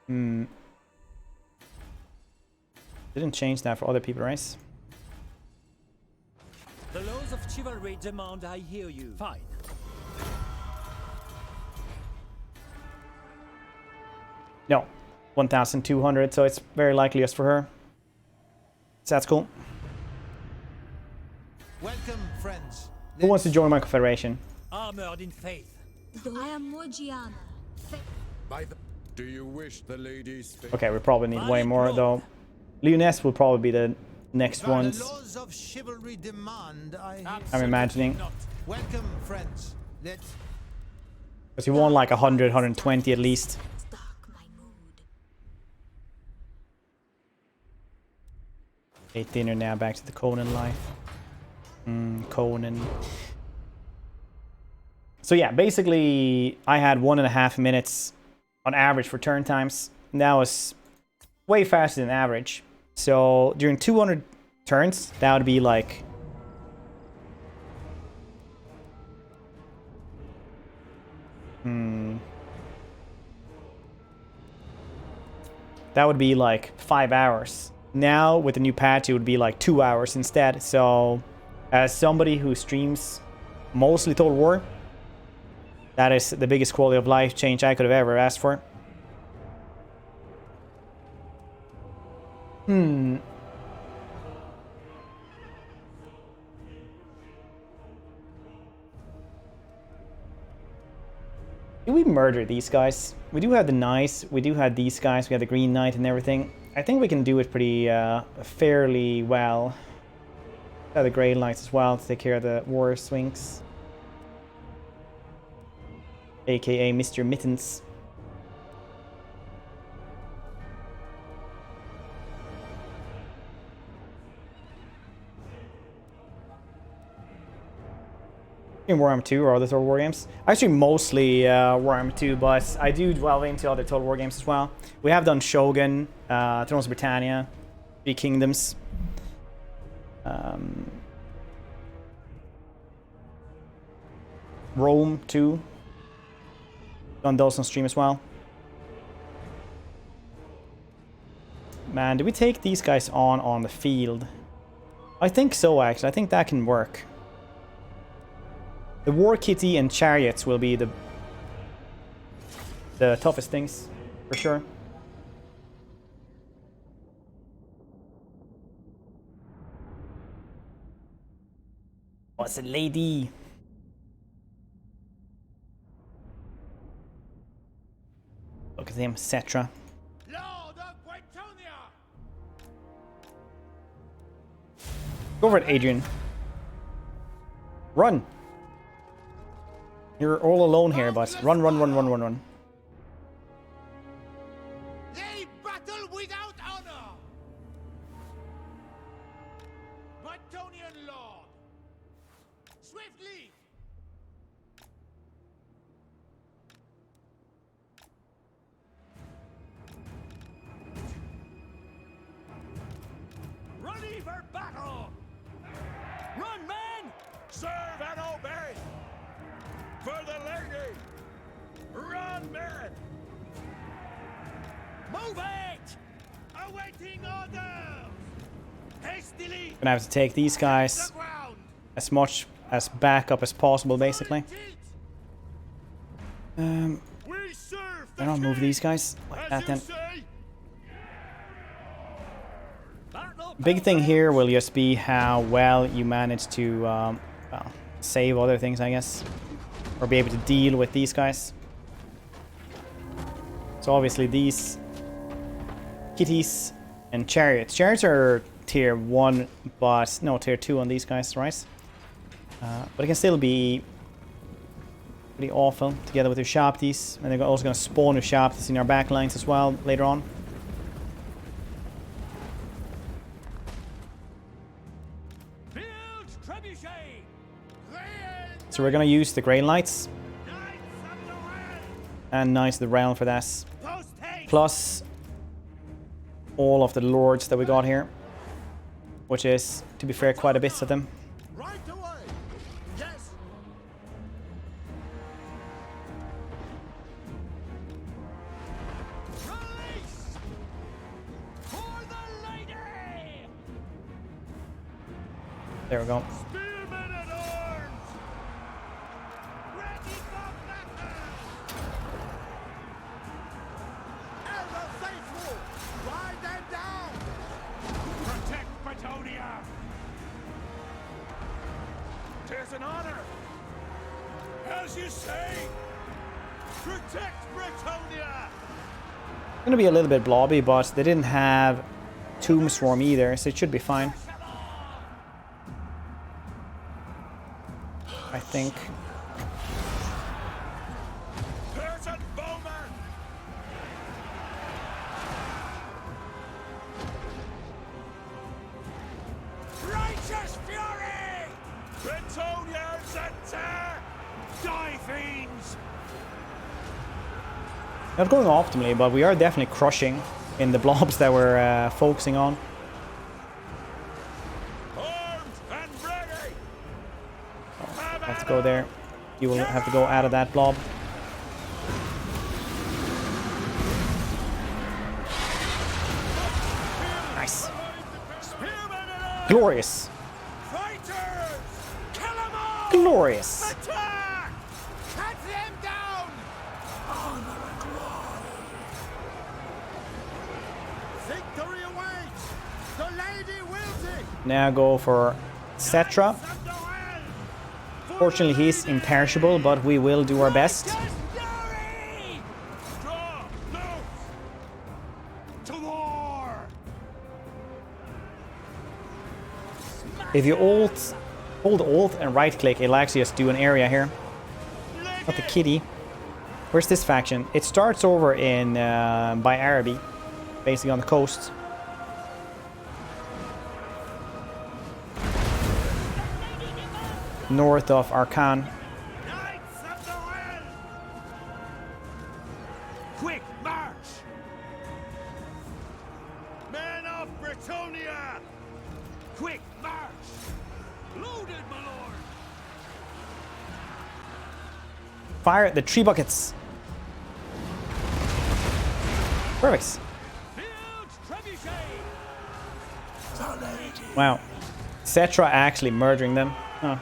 S1: Didn't change that for other people, right?
S5: The laws of chivalry demand I hear you. Fine.
S1: No, 1,200, so it's very likely just for her. So that's cool.
S2: Welcome, friends.
S1: Who wants to join my confederation?
S5: Armored in faith.
S7: I am Morgiana.
S6: Do you wish the ladies?
S1: Okay, we probably need way more though. Lyonesse will probably be the next
S2: By
S1: ones.
S2: the laws of chivalry demand,
S1: I'm imagining.
S2: Welcome, friends. Let's.
S1: Because you want like 100, 120 at least.
S7: Stark my mood.
S1: Ate dinner now, back to the Conan life. Conan. So yeah, basically I had 1.5 minutes on average for turn times. And that was way faster than average. So during 200 turns, that would be like... That would be like 5 hours. Now with the new patch, it would be like 2 hours instead. So as somebody who streams mostly Total War, that is the biggest quality of life change I could have ever asked for. Do we murder these guys? We do have the knights, we do have these guys, we have the Green Knight and everything. I think we can do it pretty fairly well. We have the Grey Knights as well to take care of the war swings. AKA Mr. Mittens. In Warhammer 2 or other Total War games. Actually, mostly Warhammer 2, but I do delve into other Total War games as well. We have done Shogun, Thrones of Britannia, Three Kingdoms. Rome 2. Done those on stream as well. Man, do we take these guys on the field? I think so, actually. I think that can work. The War Kitty and Chariots will be the toughest things, for sure. What's a lady? Look at him, Cetra.
S2: Lord of Bretonia!
S1: Go for it, Adrian. Run! You're all alone here, but run, run, run, run, run, run.
S2: They battle without honor! Bretonian Lord! Swiftly!
S5: Ready for battle! Run, man!
S4: Serve and obey! For the lady! Run, men!
S5: Move it!
S2: Awaiting orders! Hastily!
S1: Gonna have to take these guys
S2: The ground!
S1: as much as backup as possible, basically.
S2: We serve the
S1: I don't move
S2: king,
S1: these guys like
S2: as
S1: that
S2: you
S1: then.
S2: say.
S5: Battle
S1: Big thing here will just be how well you manage to, well, save other things, I guess. Or be able to deal with these guys. So obviously these kitties and chariots. Chariots are tier 1, but no, tier 2 on these guys, right? But it can still be pretty awful together with your Shaptis. And they're also going to spawn your Shaptis in our backlines as well later on.
S5: Field Trebuchet!
S1: So we're going to use the Grey Lights
S2: Knights of the realm!
S1: and Knights of the Realm for that.
S2: Post haste!
S1: Plus all of the lords that we got here. Which is, to be fair, quite a bit of them.
S2: Right away! Yes!
S5: Release! For the lady!
S1: There we go.
S2: Spearmen at arms! Ready for battle! Ever faithful! Ride them down! Protect Bretonia!
S4: 'Tis an honor! As you say!
S2: Protect Bretonia!
S1: Gonna be a little bit blobby, but they didn't have Tomb Swarm either, so it should be fine. I think.
S4: Pearson Bowman!
S2: Righteous fury!
S4: Bretonians attack!
S2: Die, fiends!
S1: Not going optimally, but we are definitely crushing in the blobs that we're focusing on.
S4: Armed and ready!
S1: Have to go there. You will have to go out of that blob. Nice. Glorious.
S2: Fighters! Kill 'em all!
S1: Glorious.
S2: Attack! Cut them down! Honor and glory! Victory awaits! The lady wills it!
S1: Now go for Cetra. Fortunately, he's imperishable, but we will do our best.
S2: Draw! Loose! To war!
S1: If you hold Alt and right click, it'll actually just do an area here. Not the kitty. Where's this faction? It starts over in by Araby, basically on the coast. North of Arkan.
S2: Knights of the Well! Quick march! Men of Britonia! Quick march! Loaded, my lord!
S1: Fire at the tree buckets. Perfect.
S2: Huge trebuchet!
S1: Wow. Cetra actually murdering them. Huh.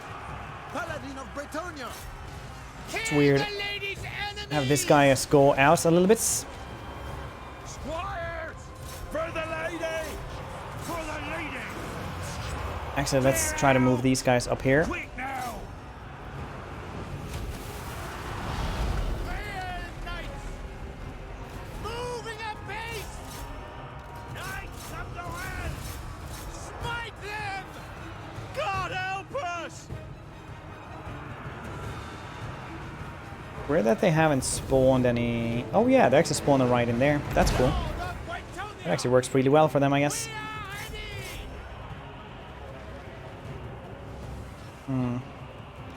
S2: Paladin of Britonia!
S1: It's weird.
S2: The lady's enemy!
S1: Have this guy just go out a little bit.
S2: Squires! For the lady! For the lady!
S1: Actually, let's try to move these guys up here.
S2: Quick now! Fire, knights! Moving apace! Knights of the Well! Smite them! God help us!
S1: Weird that they haven't spawned any... Oh yeah, they actually spawned right in there. That's cool. That actually works really well for them, I guess.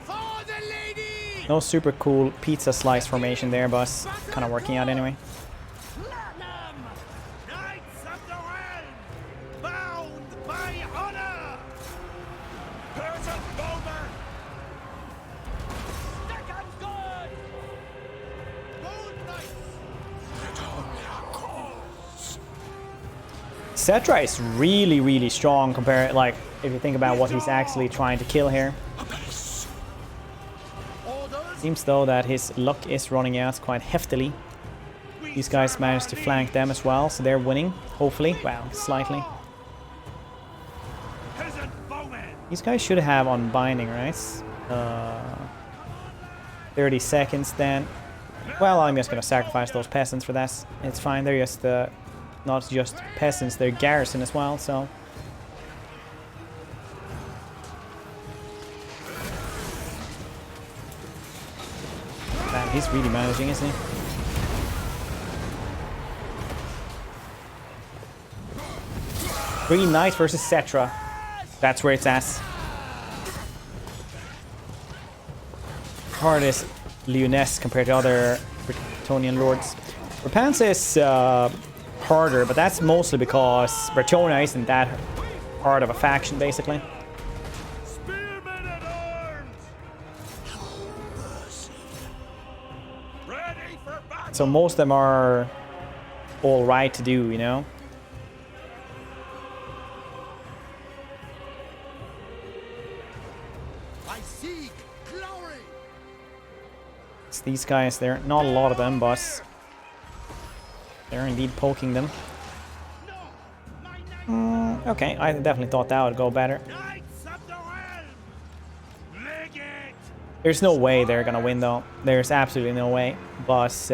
S2: For the lady!
S1: No super cool pizza slice formation there, but kind of working out anyway.
S2: Platinum! Knights of the Realm! Bound by honor! Person Bowman! Second good! Bold Knights!
S1: Cetra is really, really strong compared, like, if you think about what he's actually trying to kill here.
S2: Orders!
S1: Seems though that his luck is running out quite heftily. These guys managed to flank them as well, so they're winning, hopefully. Wow, slightly.
S2: Peasant Bowman!
S1: These guys should have unbinding, right? 30 seconds then. Well, I'm just gonna sacrifice those peasants for that. It's fine, they're just not just peasants, they're garrison as well, so... Man, he's really managing, isn't he? Green Knight versus Cetra. That's where it's at. Hard is Lyonesse compared to other Bretonian lords. Repanse is harder, but that's mostly because Bretonia isn't that hard of a faction, basically.
S2: Spearmen at arms! Ready for battle!
S1: So most of them are all right to do, you know?
S2: I seek glory!
S1: It's these guys, there are not a lot of them, but they're indeed poking them.
S2: No! My knights!
S1: Okay, I definitely thought that would go better.
S2: Knights of the Realm! Leg it!
S1: There's no way they're gonna win, though. There's absolutely no way. But it's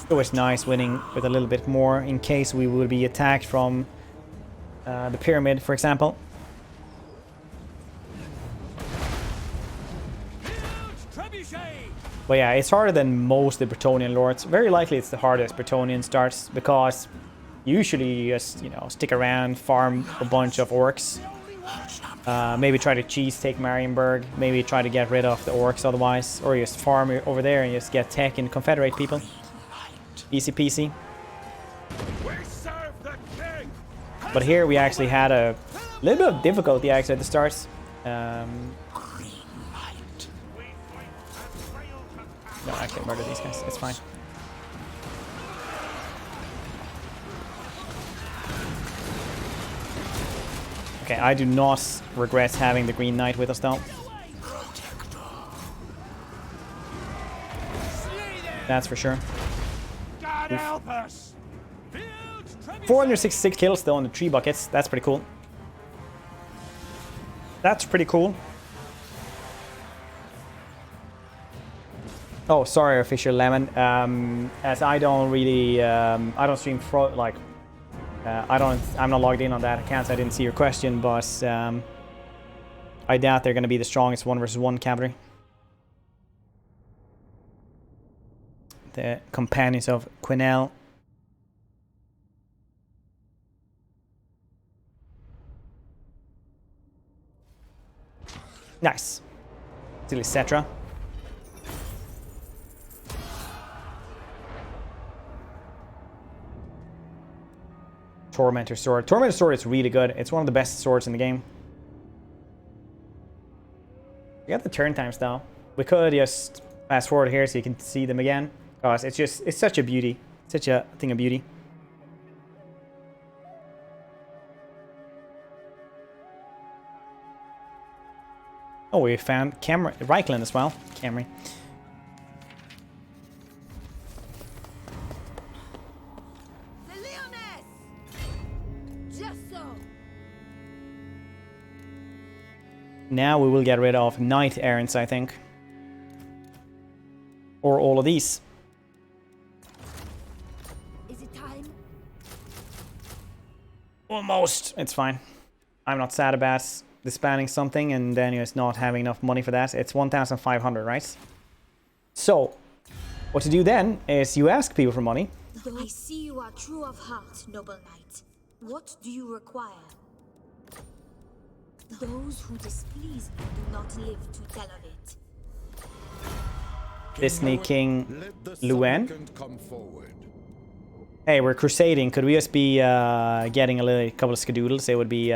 S1: always nice winning with a little bit more in case we will be attacked from the pyramid, for example. But yeah, it's harder than most of the Bretonian lords. Very likely it's the hardest Bretonian starts because usually you just, you know, stick around, farm a bunch of orcs. Maybe try to cheese take Marienburg. Maybe try to get rid of the orcs otherwise. Or you just farm over there and just get tech and confederate people. Easy peasy. But here we actually had a little bit of difficulty actually at the start. No, actually murder these guys. It's fine. Okay, I do not regret having the Green Knight with us though. That's for sure.
S2: God help us!
S1: 466 kills though on the 3 buckets. That's pretty cool. That's pretty cool. Oh, sorry, Official Lemon. As I don't really, I don't stream like, I'm not logged in on that account, so I didn't see your question, but I doubt they're going to be the strongest 1v1 cavalry. The companions of Quinnell. Nice. Still Cetra. Tormentor Sword. Tormentor Sword is really good. It's one of the best swords in the game. We got the turn times though. We could just fast forward here so you can see them again. Because it's such a beauty. Such a thing of beauty. Oh, we found Reichland as well. Camry.
S3: The Lyonesse! Just so.
S1: Now we will get rid of Knight Errants, I think. Or all of these.
S3: Is it time?
S1: Almost. It's fine. I'm not sad about disbanding something and then just not having enough money for that. It's 1,500, right? So, what to do then is you ask people for money.
S7: Though I see you are true of heart, noble knight. What do you require? Those who displease me do not live to tell of it.
S1: Disney King
S6: Let the
S1: Luen.
S6: supplicant come forward.
S1: Hey, we're crusading. Could we just be getting a couple of skadoodles? It would be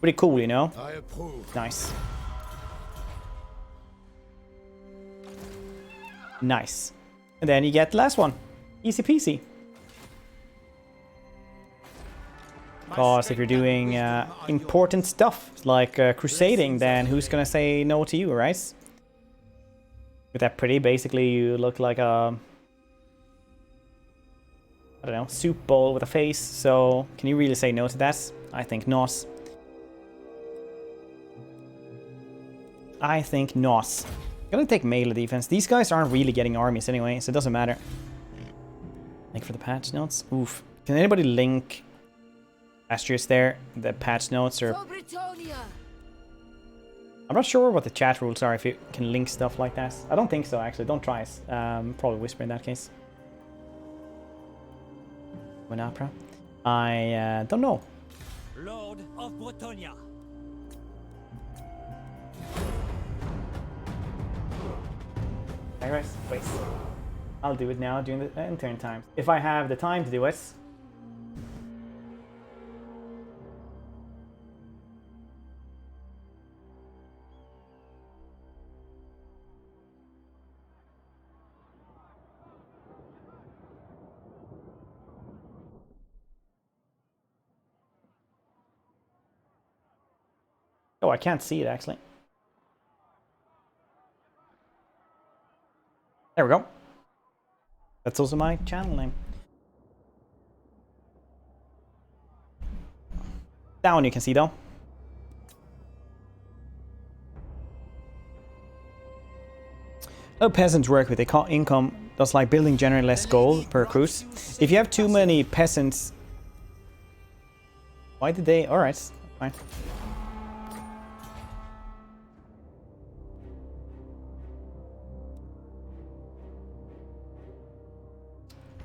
S1: pretty cool, you know?
S6: I approve.
S1: Nice. Nice. And then you get the last one. Easy peasy. Because if you're doing important stuff like crusading, then who's gonna say no to you, right? With that pretty, basically you look like a, I don't know, soup bowl with a face. So can you really say no to that? I think not. I think not. Gonna take melee defense. These guys aren't really getting armies anyway, so it doesn't matter. Link for the patch notes. Oof. Can anybody link asterisk there? The patch notes or...
S3: For Britannia!
S1: I'm not sure what the chat rules are if you can link stuff like that. I don't think so, actually. Don't try it. Probably whisper in that case. Winapra? I don't know.
S5: Lord of Bretonia.
S1: Anyways, wait. I'll do it now during the turn time. If I have the time to do it. Oh, I can't see it actually. There we go. That's also my channel name. That one you can see though. How peasants work with the income does like building generate less gold per cruise. If you have too many peasants... Why did they... Alright, fine.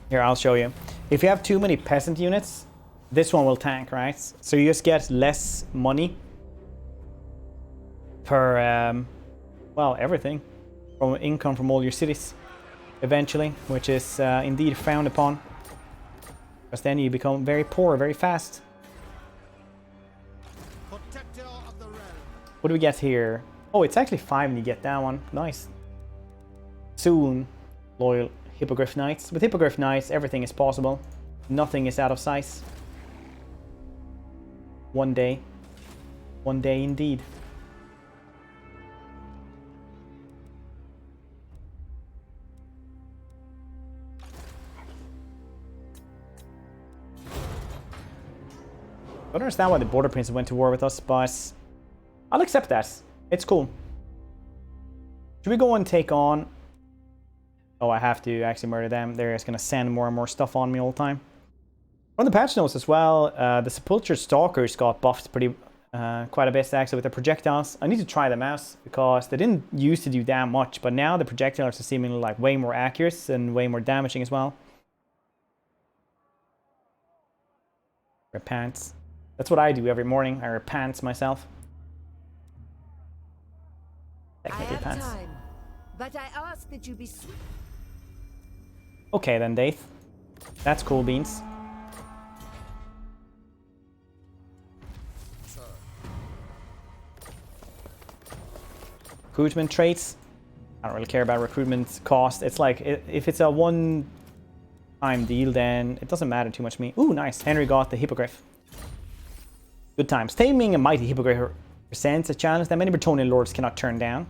S1: Here, I'll show you. If you have too many peasant units, this one will tank, right? So you just get less money per, well, everything. From income from all your cities, eventually, which is indeed frowned upon. Because then you become very poor very fast.
S2: Protector of the realm.
S1: What do we get here? Oh, it's actually 5 when you get that one. Nice. Soon, loyal Hippogriff Knights. With Hippogriff Knights, everything is possible. Nothing is out of sight. One day. One day indeed. I don't understand why the Border Prince went to war with us, but I'll accept that. It's cool. Should we go and take on... Oh, I have to actually murder them. They're just going to send more and more stuff on me all the time. On the patch notes as well, the Sepulchre Stalkers got buffed quite a bit actually with the projectiles. I need to try them out because they didn't used to do that much, but now the projectiles are seemingly like way more accurate and way more damaging as well. Repanse. That's what I do every morning. I repants myself. Technically
S3: I have
S1: pants.
S3: time, but I ask that you be swift.
S1: Okay then, Dave. That's cool beans. Recruitment traits. I don't really care about recruitment cost. It's like, if it's a one-time deal, then it doesn't matter too much to me. Ooh, nice. Henry got the Hippogriff. Good times. Taming a mighty Hippogriff presents a challenge that many Bretonnian lords cannot turn down.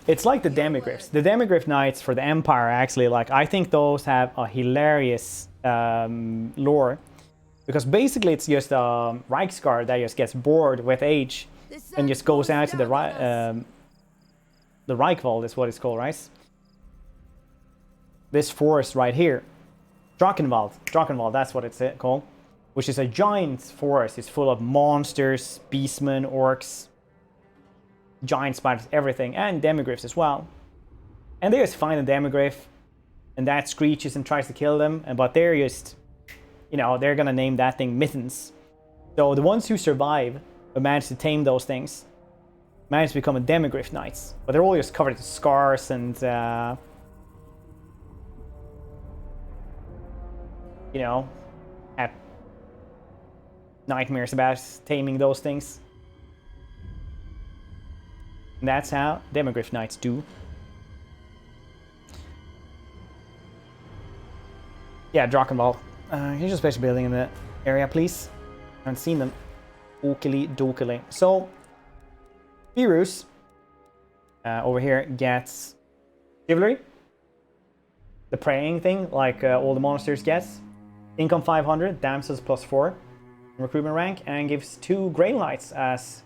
S1: It's like the Demigriffs. The Demigriff Knights for the Empire, actually, like, I think those have a hilarious lore. Because basically it's just a Reiksguard that just gets bored with age and just goes out to the Reichwald is what it's called, right? This forest right here. Drachenwald, that's what it's called. Which is a giant forest. It's full of monsters, beastmen, orcs, giant spiders, everything, and demigriffs as well. And they just find a demigriff, and that screeches and tries to kill them, but they're just, you know, they're gonna name that thing Mittens. So the ones who survive, but manage to tame those things, manage to become a demigriff knights. But they're all just covered in scars and, you know, have nightmares about taming those things. And that's how demigriff knights do. Yeah, Drachenwald. Can you just place a building in the area, please? I haven't seen them. Okily dokily. So, Virus over here gets Chivalry. The praying thing, like all the monsters get. Income 500, Damsels +4 recruitment rank, and gives 2 Grey Lights as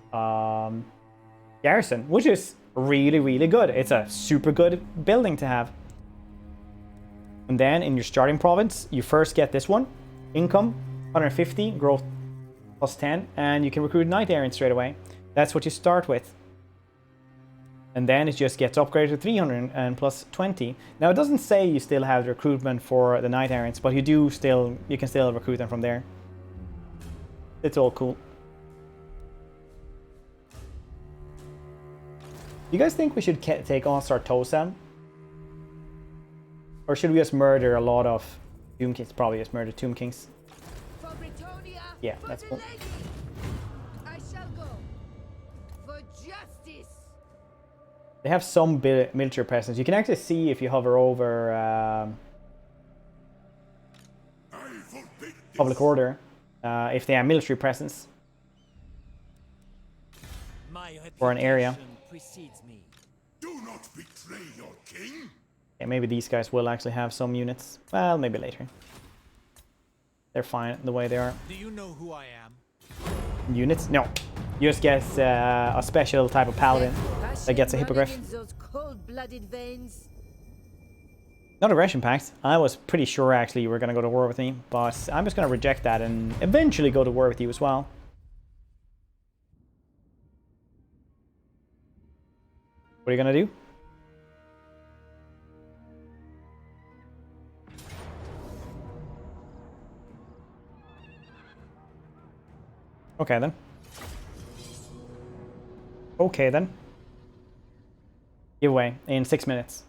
S1: garrison, which is really, really good. It's a super good building to have. And then in your starting province, you first get this one. Income 150, growth +10, and you can recruit Knight Errant straight away. That's what you start with. And then it just gets upgraded to 300 and +20. Now it doesn't say you still have the recruitment for the Knight Errants, but you can still recruit them from there. It's all cool. You guys think we should take on Sartosa? Or should we just murder a lot of Tomb Kings? Probably just murder Tomb Kings.
S3: For Bretonnia,
S1: Yeah,
S3: for
S1: that's
S3: the
S1: cool.
S3: lady. I shall go. For justice.
S1: They have some military presence. You can actually see if you hover over Public Order, if they have military presence or an area.
S5: Precedes me.
S6: Do not betray your king.
S1: Yeah, maybe these guys will actually have some units. Well, maybe later. They're fine the way they are.
S5: Do you know who I am?
S1: Units? No. You just get a special type of paladin that gets a hippogriff.
S3: Running in those cold-blooded veins.
S1: Not aggression pact. I was pretty sure actually you were going to go to war with me, but I'm just going to reject that and eventually go to war with you as well. What are you going to do? Okay then. Okay then. Give away in 6 minutes.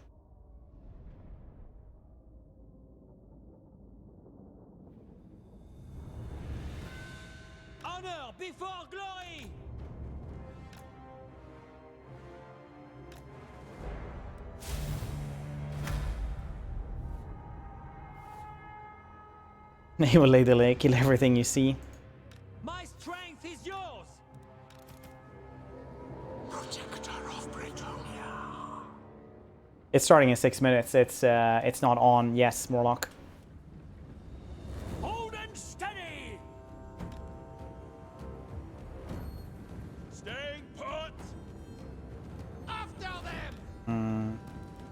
S5: Honor before glory!
S1: He will lay the lake, kill everything you see.
S5: My strength is yours!
S1: It's starting in 6 minutes. It's not on. Yes, Morlock.
S4: Hold and steady! Staying put!
S2: After them!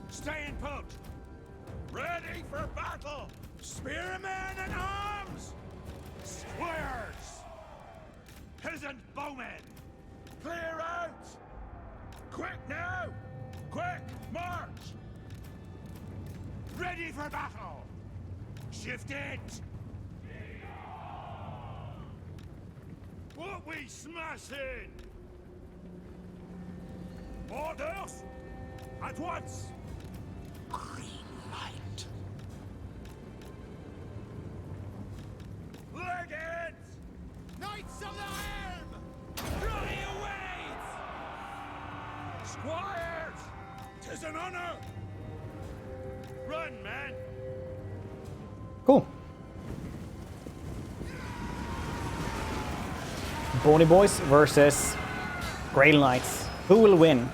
S4: Staying put! Ready for battle! Spearmen and arms! Squares! Peasant bowmen! Clear out! Quick now! Quick march! Ready for battle! Shift it! What we smashing? Orders! At once! Green light! Leggings!
S2: Knights of the Helm!
S4: Bloody awaits! Squires! 'Tis an honor! Run, man!
S1: Cool. Bony Boys versus Grey Knights. Who will win?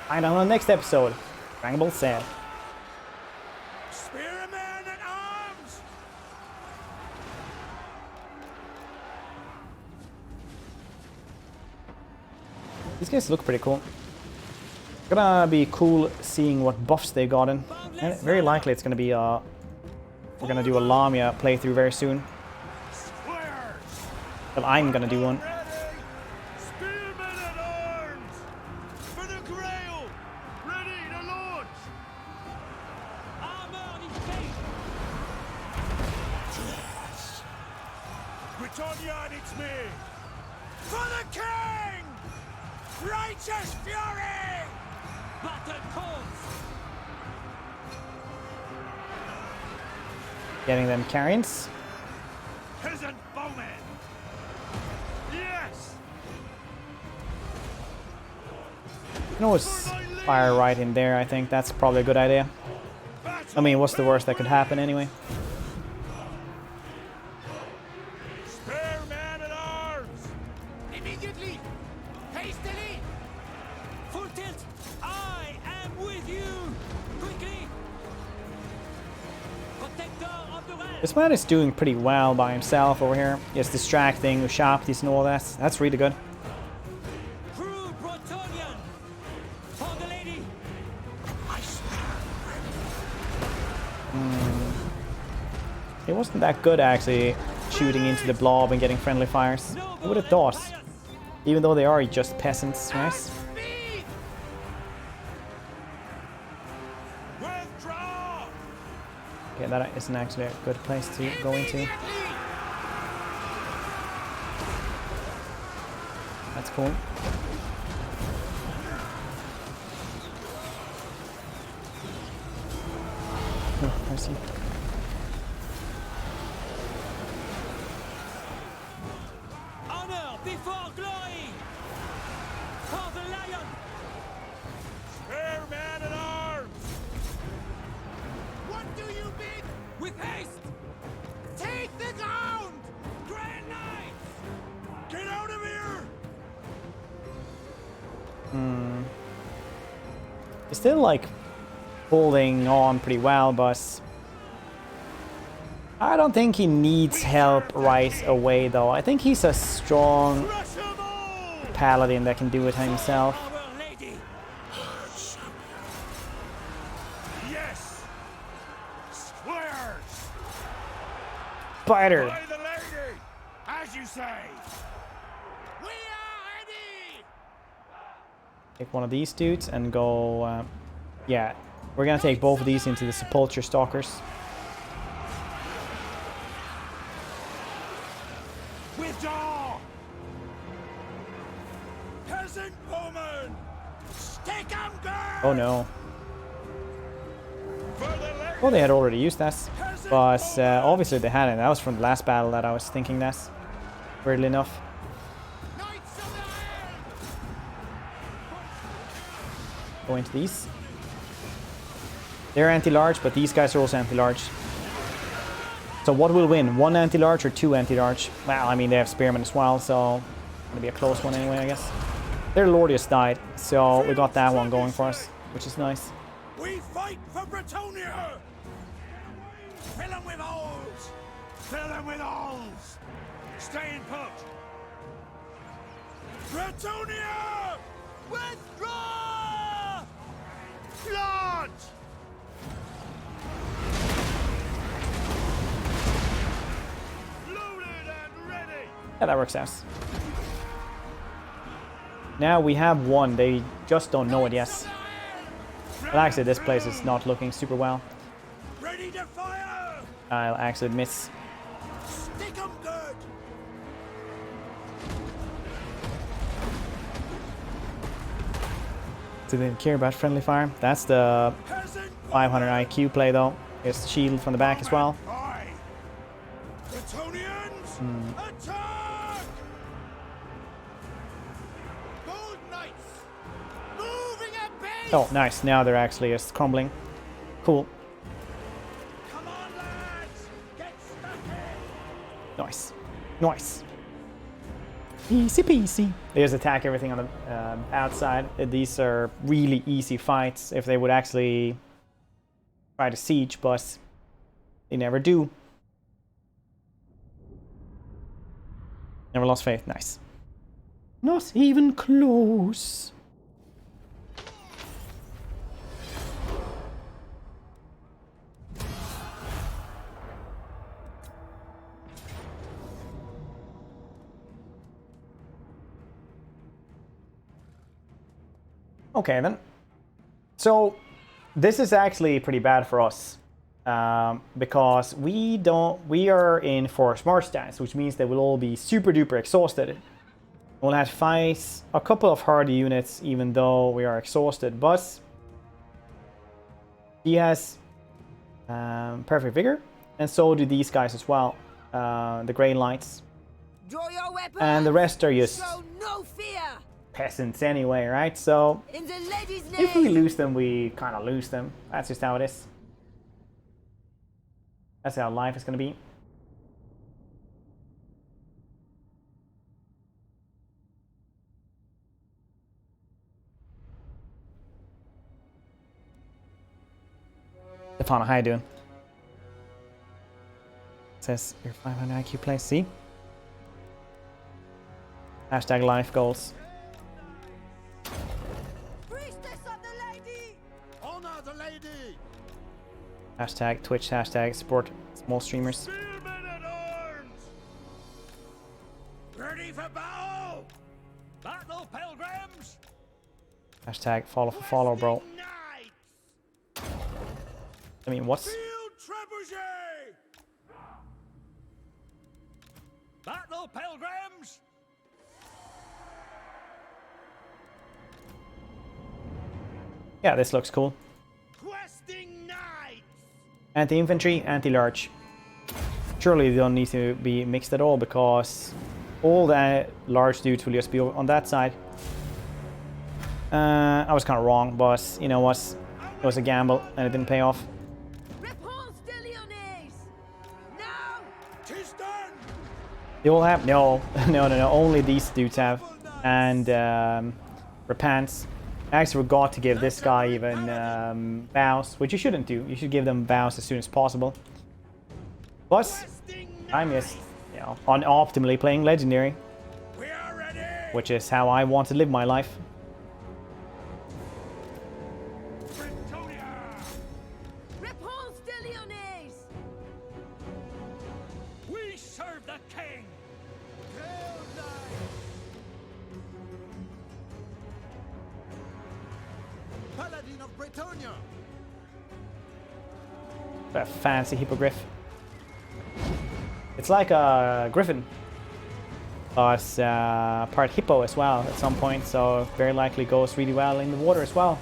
S1: Find out on the next episode. Dragon Ball Z.
S4: Spearmen at arms!
S1: These guys look pretty cool. Gonna be cool seeing what buffs they got in. And very likely it's gonna be we're gonna do a Lamia playthrough very soon.
S4: Squares!
S1: Well, I'm gonna do one.
S4: Ready! Spearmen at arms! For the Grail! Ready to launch! Armor in place! Yes! Britannia, it's me! For the King! Righteous fury! Battle calls!
S1: Getting them carrions.
S4: Peasant bowmen! Yes!
S1: You can always fire right in there, I think. That's probably a good idea. I mean, what's the worst that could happen anyway?
S4: Spearman at arms!
S2: Immediately! Hastily!
S4: Full tilt! I am with you! Quickly! Protector of the realm!
S1: This man is doing pretty well by himself over here. Just distracting with Shopties and all that. That's really good.
S4: True Bretonian! For the lady!
S1: It wasn't that good actually, shooting into the blob and getting friendly fires. I would have thought. Even though they are just peasants, right?
S2: Speed!
S4: Withdraw!
S1: Okay, that isn't actually a good place to go into.
S2: Immediately!
S1: That's cool. Oh, I see.
S4: Honor before glory! For the lion! Spearman at arms!
S2: What do you bid?
S4: With haste!
S2: Take the ground!
S4: Grand Knights! Get out of here!
S1: He's still like holding on pretty well, but I don't think he needs help right away though. I think he's a strong
S4: Crush them all!
S1: paladin that can do it himself.
S4: Our lady! Yes! Squares!
S1: Spider!
S4: By the lady! As you say!
S2: We are ready!
S1: Take one of these dudes and go, yeah, we're gonna take both of these into the Sepulture Stalkers.
S4: Withdraw! Peasant woman! Stick 'em, girl!
S1: Oh no.
S4: For the lady!
S1: Well, they had already used that, but obviously they hadn't. That was from the last battle that I was thinking that, weirdly enough.
S2: Knights of the Helm!
S1: Go into these. They're anti-large, but these guys are also anti-large. So what will win? One anti-large or two anti-large? Well, I mean, they have Spearmen as well, so it's gonna be a close one anyway, I guess. Their Lordius died, so we got that one going for us, which is nice.
S2: We fight for Bretonia! Fill them with holes! Fill them with holes! Stay in put! Bretonia! Withdraw! Blood! Loaded and ready!
S1: Yeah, that works out. Now we have one, they just don't know it yet. But actually this place is not looking super well.
S2: Ready to fire!
S1: I'll actually miss.
S2: Stick 'em good!
S1: So they didn't care about friendly fire. That's the
S2: Peasant
S1: 500 IQ play though. It's shield from the back as well.
S2: Aye. Bretonians, attack! Gold Knights, moving at base!
S1: Oh, nice. Now they're actually just crumbling. Cool.
S2: Come on, lads! Get stuck in!
S1: Nice. Nice. Easy peasy. They just attack everything on the outside. These are really easy fights if they would actually try to siege, but they never do. Never lost faith. Nice. Not even close. Okay then. So this is actually pretty bad for us because we are in forced march stance, which means that we'll all be super duper exhausted. We'll have to fight a couple of hardy units even though we are exhausted, but he has perfect vigor, and so do these guys as well, the Grey Knights.
S3: Draw your weapons.
S1: And the rest are just
S3: Show no fear.
S1: peasants anyway, right? So
S3: In the lady's name.
S1: if we lose them, we kind of lose them. That's just how it is. That's how life is going to be. Stefano, how you doing? It says your 500 IQ play. See? Hashtag life goals.
S3: Priestess of the lady.
S2: Honor the lady!
S1: Hashtag Twitch. Hashtag support small streamers.
S2: Spearmen at arms! Ready for battle!
S5: Battle, pilgrims!
S1: Hashtag follow for follow, bro.
S2: Knights!
S1: I mean, what's...
S2: Field trebuchet!
S5: Battle, pilgrims!
S1: Yeah, this looks cool.
S2: Questing knights!
S1: Anti-infantry, anti-large. Surely they don't need to be mixed at all because all the large dudes will just be on that side. I was kind of wrong, but you know what? It was a gamble and it didn't pay off.
S3: Repanse de Lyonesse. Now.
S2: 'Tis done!
S1: They all have? No, no. Only these dudes have. And Repanse. I actually forgot to give this guy even bows, which you shouldn't do. You should give them bows as soon as possible. But I'm just, you know, optimally playing legendary,
S2: We are ready!
S1: which is how I want to live my life.
S2: Bretonia!
S3: Repanse de Lyonesse.
S5: We serve the king!
S2: Gold Knights! Paladin of Bretonia!
S1: A fancy hippogriff. It's like a griffin, but it's part hippo as well at some point, so very likely goes really well in the water as well.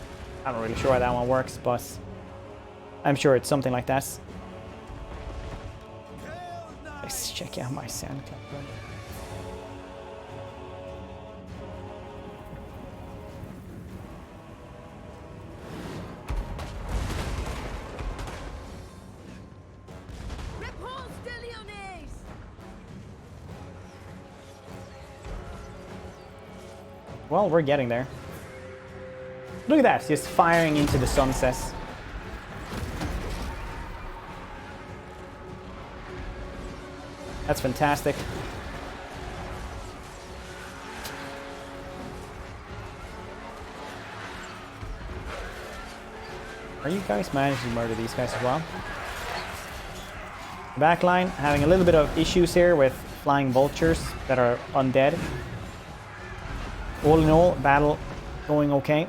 S1: I'm not really sure how that one works, but I'm sure it's something like that.
S2: Gold Knights!
S1: Let's check out my sound clip.
S3: Repanse de Lyonesse.
S1: Well, we're getting there. Look at that, just firing into the sunset. That's fantastic. Are you guys managing to murder these guys as well? Backline having a little bit of issues here with flying vultures that are undead. All in all, battle going okay.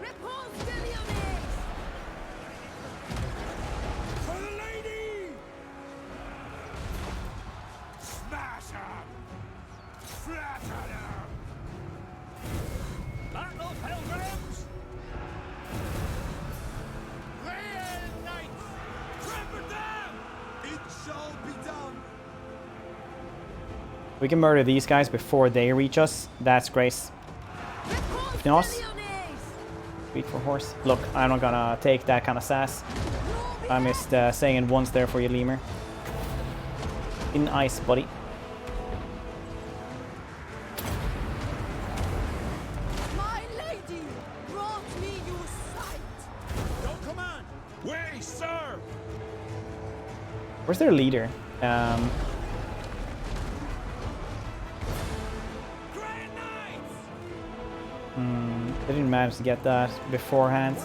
S3: Repanse de Lyonesse!
S2: For the lady! Smash her! Flatten her!
S4: Battle pilgrims!
S2: Real knights!
S4: Trample them!
S2: It shall be done!
S1: We can murder these guys before they reach us. That's great.
S3: Repanse
S1: Not.
S3: de Lyonesse!
S1: Sweet for horse. Look, I'm not gonna take that kind of sass. I missed saying it once there for you, lemur. In ice, buddy.
S3: My lady brought me your sight!
S2: Your command!
S4: We serve!
S1: Where's their leader?
S4: Grey Knights!
S1: They didn't manage to get that beforehand.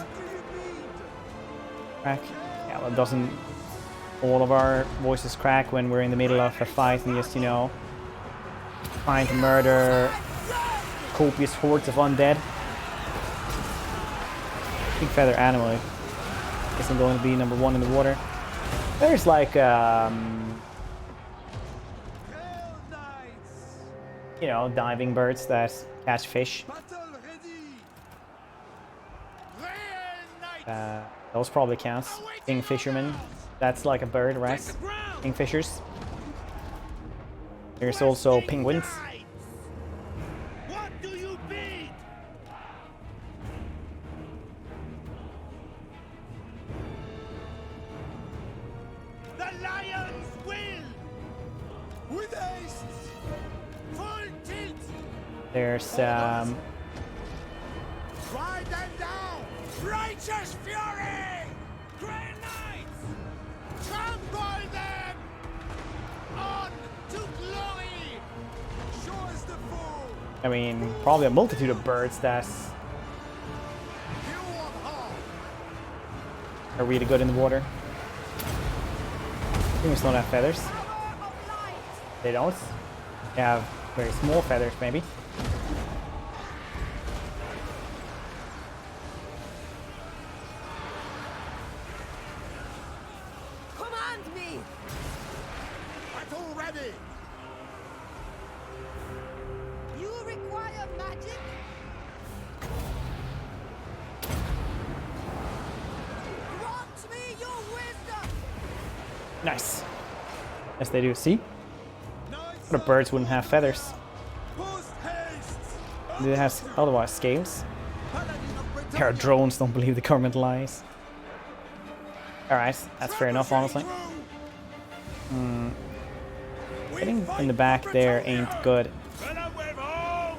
S1: Crack. Yeah, well, doesn't all of our voices crack when we're in the middle of a fight and just, you know, trying to murder copious hordes of undead? Big feather animal isn't going to be number one in the water. There's like, you know, diving birds that catch fish.
S2: Battle ready! Real knights!
S1: Those probably counts. Kingfisherman. That's like a bird, right?
S4: The ground!
S1: Kingfishers. There's also penguins.
S2: Knights! What do you bid? The lions will! With haste! Full tilt!
S1: There's
S2: Ride them down! Righteous fury!
S4: Grey Knights!
S2: Trample them! On to glory! Show us the foe!
S1: I mean, probably a multitude of birds that
S2: You are hard!
S1: are really good in the water. Penguins don't have feathers.
S3: Power of light!
S1: They don't. They have very small feathers, maybe.
S3: Command me!
S2: Battle ready!
S3: You require magic? Grant me your wisdom!
S1: Nice. Yes, they do. See?
S2: Knights
S1: The birds wouldn't have feathers.
S2: post haste!
S1: They have otherwise scales.
S2: Paladin of
S1: There are
S2: Britannia!
S1: drones, don't believe the government lies. Alright, that's fair enough, honestly. Getting in the back there ain't good.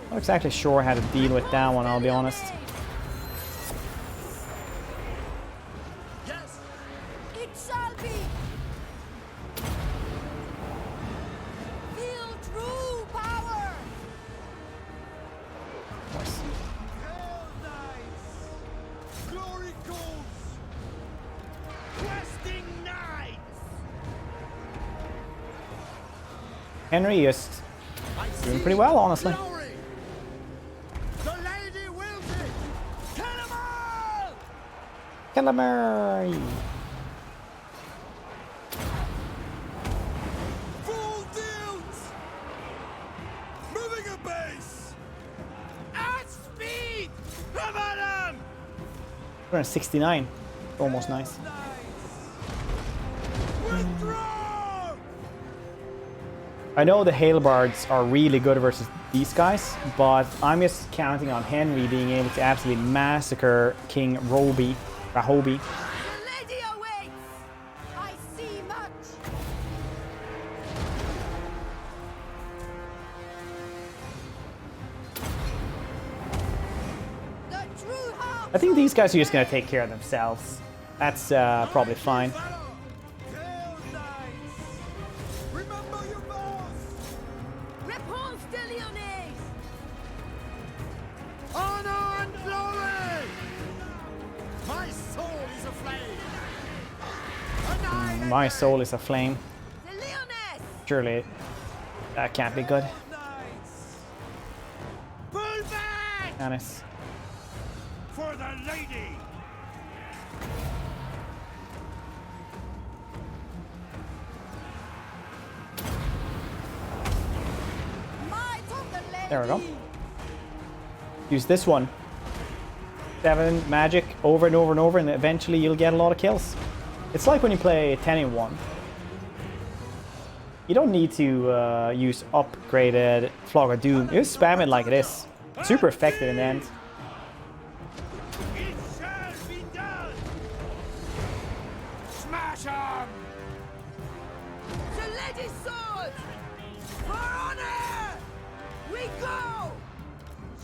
S1: Not exactly sure how to deal with that one, I'll be honest.
S2: Yes!
S3: It shall be! Feel true power!
S2: Hell Knights! Glory calls! Questing Knights!
S1: Henry is
S2: I
S1: doing
S2: see
S1: pretty well, honestly.
S2: glory! The lady wills it! Kill 'em all!
S1: Calamari!
S2: Full tilt! Moving a base! At speed! Come at 'em!
S1: 269. Almost nice.
S2: Withdraw!
S1: I know the Hailbards are really good versus these guys, but I'm just counting on Henry being able to absolutely massacre King Rahobi.
S3: The Lady
S1: I think these guys are just gonna take care of themselves. That's probably fine.
S2: Remember your vows!
S3: Repanse de Lyonesse!
S2: Honor and glory! My soul is aflame!
S1: My soul is aflame.
S3: The Lyonesse!
S1: Surely that can't be good.
S2: Pull back!
S1: Lyonesse.
S2: For the lady!
S3: Might of the lady!
S1: There we go. Use this one. 7 magic over and over and over, and eventually you'll get a lot of kills. It's like when you play 10-in-1. You don't need to use upgraded Flog of Doom. You just spam it like it is. Super effective in the end.
S2: It shall be done! Smash 'em!
S3: The lady's sword! For honor! We go!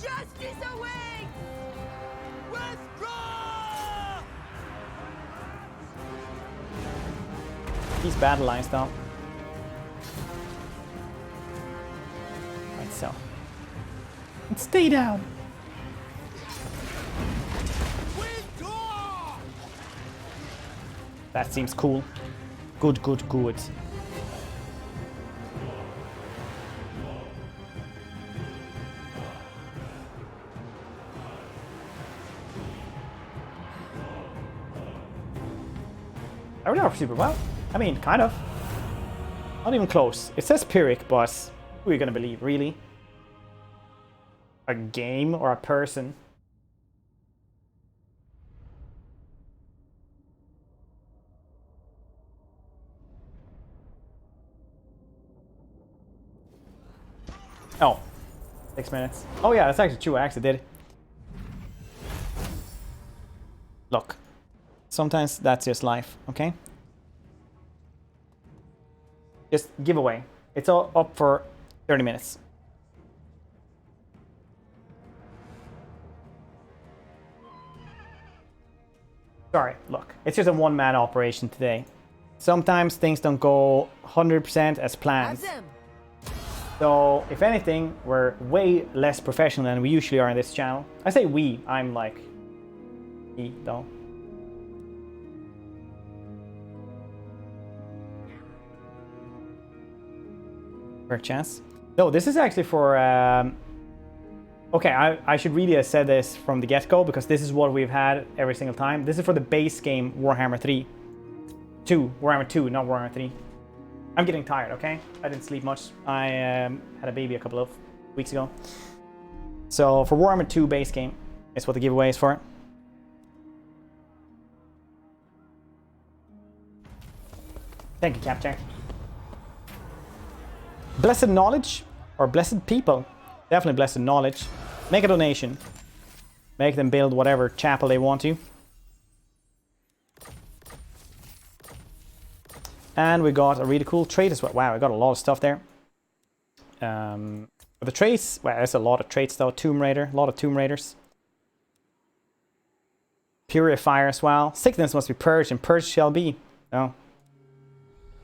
S3: Justice awaits!
S2: Withdraw!
S1: These battle lines though. Right, so. And stay down!
S2: Withdraw!
S1: That seems cool. Good, good, good. I really are super well. I mean, kind of. Not even close. It says Pyrrhic, but who are you gonna believe, really? A game or a person? Oh, 6 minutes. Oh yeah, that's actually true. I actually did. Look, sometimes that's just life, okay? Just giveaway. It's all up for 30 minutes. Sorry, look, it's just a one-man operation today. Sometimes things don't go 100% as planned.
S3: Have them!
S1: So, if anything, we're way less professional than we usually are on this channel. I say we, I'm like me, though. Per chance. No, this is actually for... Okay, I should really have said this from the get-go, because this is what we've had every single time. This is for the base game Warhammer 3. Warhammer 2, not Warhammer 3. I'm getting tired, okay? I didn't sleep much. I had a baby a couple of weeks ago. So for Warhammer 2 base game, is what the giveaway is for. Thank you, Captain. Blessed knowledge or blessed people? Definitely blessed knowledge. Make a donation. Make them build whatever chapel they want to. And we got a really cool trait as well. Wow, I got a lot of stuff there. But the traits, well, there's a lot of traits though. Tomb Raider, a lot of Tomb Raiders. Purifier as well. Sickness must be purged, and purged shall be. Oh.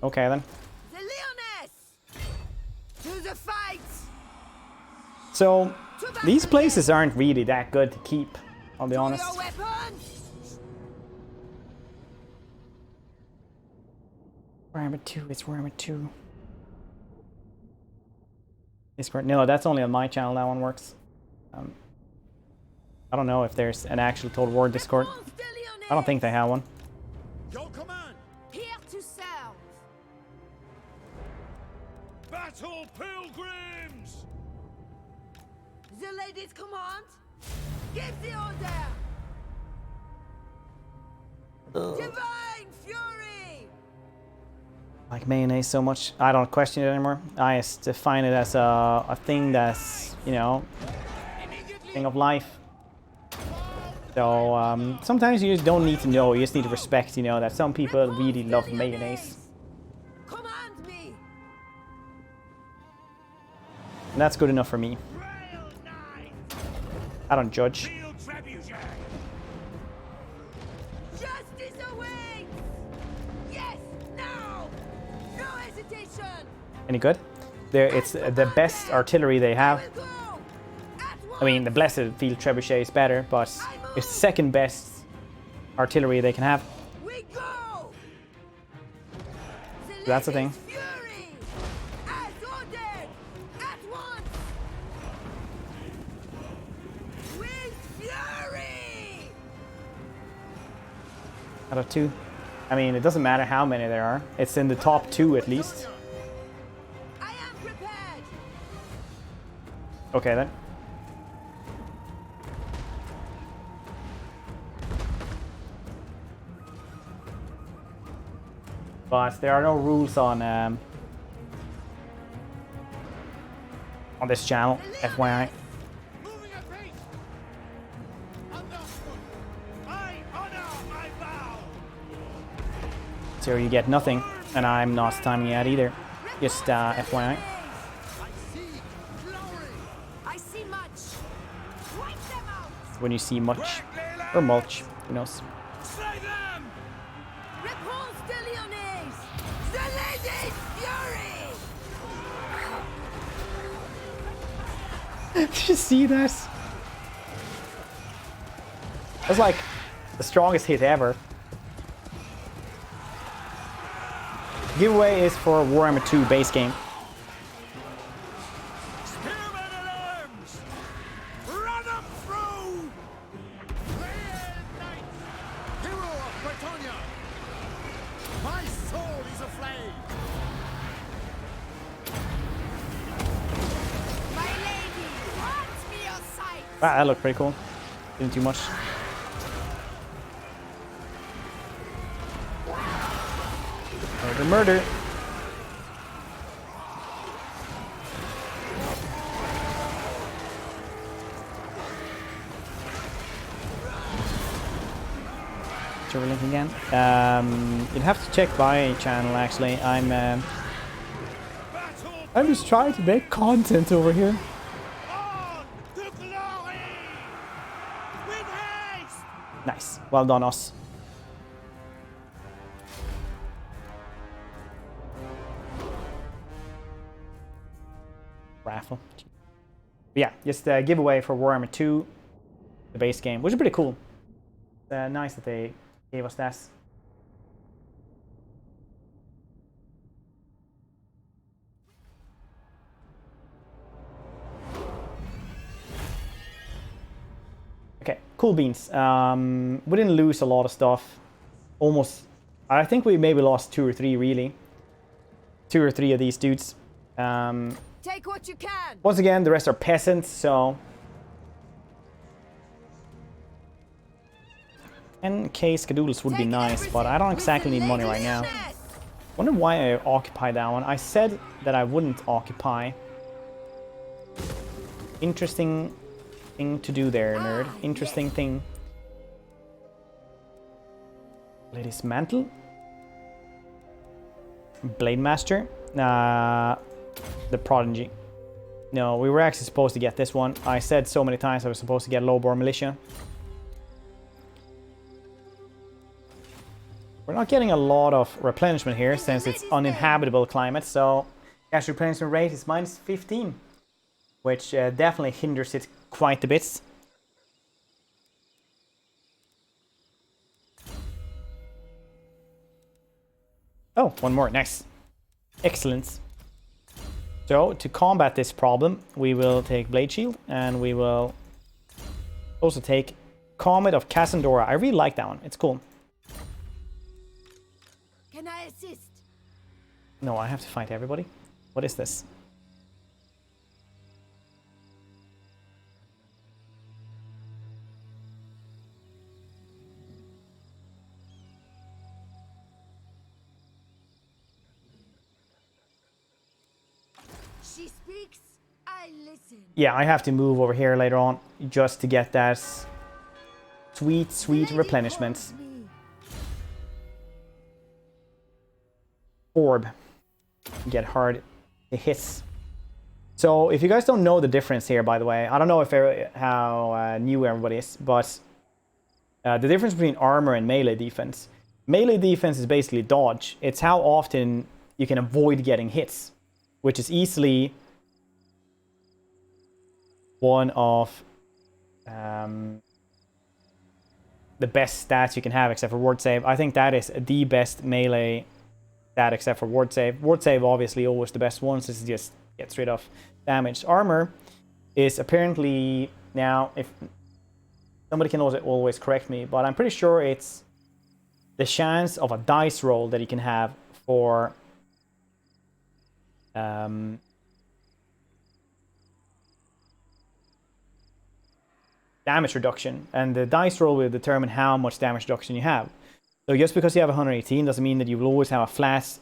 S1: Okay then.
S3: The Lyonesse! To the fight!
S1: So, these places aren't really that good to keep, I'll be honest.
S3: Your weapon!
S1: Warhammer 2, it's Warhammer 2. Discord, no, that's only on my channel that one works. I don't know if there's an actual Total War Discord.
S3: Repanse de Lyonesse!
S1: I don't think they have one.
S2: Your command!
S3: Here to serve!
S2: Battle pilgrims!
S3: The lady's command! Give the order! Divine fury!
S1: Like mayonnaise so much, I don't question it anymore. I just define it as a thing that's, you know, thing of life. So sometimes you just don't need to know, you just need to respect, you know, that some people really love mayonnaise.
S3: Command me!
S1: And that's good enough for me. I don't judge.
S2: Field trebuchet!
S1: Any good? It's the best artillery they have. I mean, the Blessed Field Trebuchet is better, but it's the second best artillery they can have.
S3: We go.
S1: That's the thing.
S3: Fury, as ordered, at once. With fury.
S1: Out of 2. I mean, it doesn't matter how many there are. It's in the top 2 at least.
S3: I am prepared.
S1: Okay then. But there are no rules on this channel, FYI.
S2: Moving at pace. Understood. I honor my vow.
S1: So you get nothing, and I'm not timing it out either. Just FYI.
S2: I see glory.
S3: I see much. Wipe them out.
S1: When you see much or mulch, who knows?
S4: Slay them!
S3: Repanse de Lyonesse. The lady's fury.
S1: Did you see that? That's like the strongest hit ever. Giveaway is for Warhammer 2 base game.
S2: Spearmen at arms. Run them through. Red Knight, hero of Bretonia. My soul is aflame.
S3: My lady, grant me your sight.
S1: Wow, that looked pretty cool. Didn't do much. Murder, murder. Link again. You'd have to check my channel actually. I'm just trying to make content over here.
S2: On to glory. With haste.
S1: Nice. Well done, us. Raffle. But yeah, just a giveaway for Warhammer 2, the base game, which is pretty cool. Nice that they gave us that. Okay, cool beans. We didn't lose a lot of stuff. Almost, I think we maybe lost 2 or 3 really. 2 or 3 of these dudes.
S3: Take what you can.
S1: Once again, the rest are peasants, so... NK Skadoodles would be nice, but I don't exactly need money right now. Wonder why I occupied that one. I said that I wouldn't occupy. Interesting thing to do there, nerd. Interesting thing. Lady's Mantle. Blade Master. The Prodigy. No, we were actually supposed to get this one. I said so many times I was supposed to get Lowbore Militia. We're not getting a lot of replenishment here since it's uninhabitable climate, so cash replenishment rate is minus 15, which definitely hinders it quite a bit. Oh, one more, nice. Excellent. So, to combat this problem, we will take Blade Shield, and we will also take Comet of Cassandora. I really like that one, it's cool.
S3: Can I assist?
S1: No, I have to fight everybody. What is this?
S3: She speaks, I listen.
S1: Yeah, I have to move over here later on just to get that sweet, sweet replenishment. Orb. Get hard. It hits. So, if you guys don't know the difference here, by the way, I don't know if how new everybody is, but the difference between armor and melee defense. Melee defense is basically dodge. It's how often you can avoid getting hits, which is easily one of the best stats you can have, except for ward save. I think that is the best melee stat except for ward save. Ward save obviously always the best one, since it just gets rid of damage. Armor is apparently, now if somebody can also always correct me, but I'm pretty sure it's the chance of a dice roll that you can have for damage reduction, and the dice roll will determine how much damage reduction you have. So just because you have 118 doesn't mean that you will always have a flat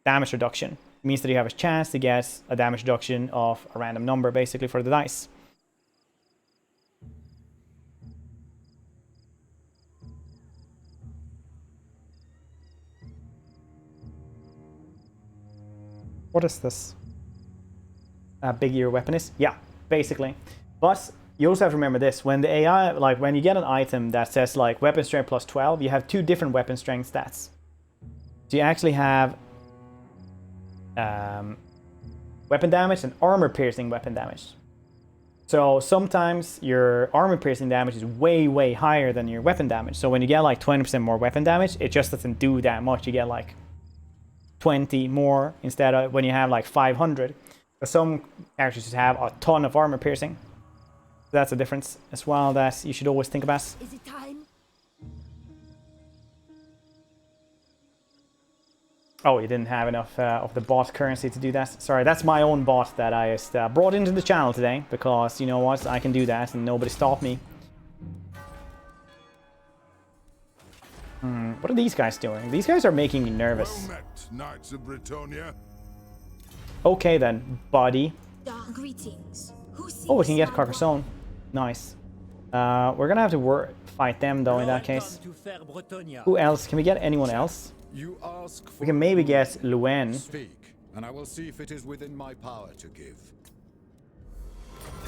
S1: damage reduction. It means that you have a chance to get a damage reduction of a random number, basically, for the dice. What is this? A big ear weapon is? Yeah, basically. But you also have to remember this, when the AI, like when you get an item that says like weapon strength plus 12, you have two different weapon strength stats. So you actually have weapon damage and armor piercing weapon damage. So sometimes your armor piercing damage is way, way higher than your weapon damage. So when you get like 20% more weapon damage, it just doesn't do that much. You get like 20 more instead of when you have like 500. But some characters just have a ton of armor piercing. That's a difference as well that you should always think about.
S3: Is it time?
S1: Oh, you didn't have enough of the bot currency to do that. Sorry, that's my own bot that I just brought into the channel today, because you know what, I can do that and nobody stopped me. What are these guys doing? These guys are making me nervous.
S6: Well met, Knights of Bretonia.
S1: Okay then, buddy.
S7: Greetings.
S1: Oh, we can get Carcassonne. Nice. We're gonna have to fight them though in that case. Who else? Can we get anyone else?
S6: You ask for
S1: We can maybe get Lyonesse.
S6: Speak, and I will see if it is within my power to give.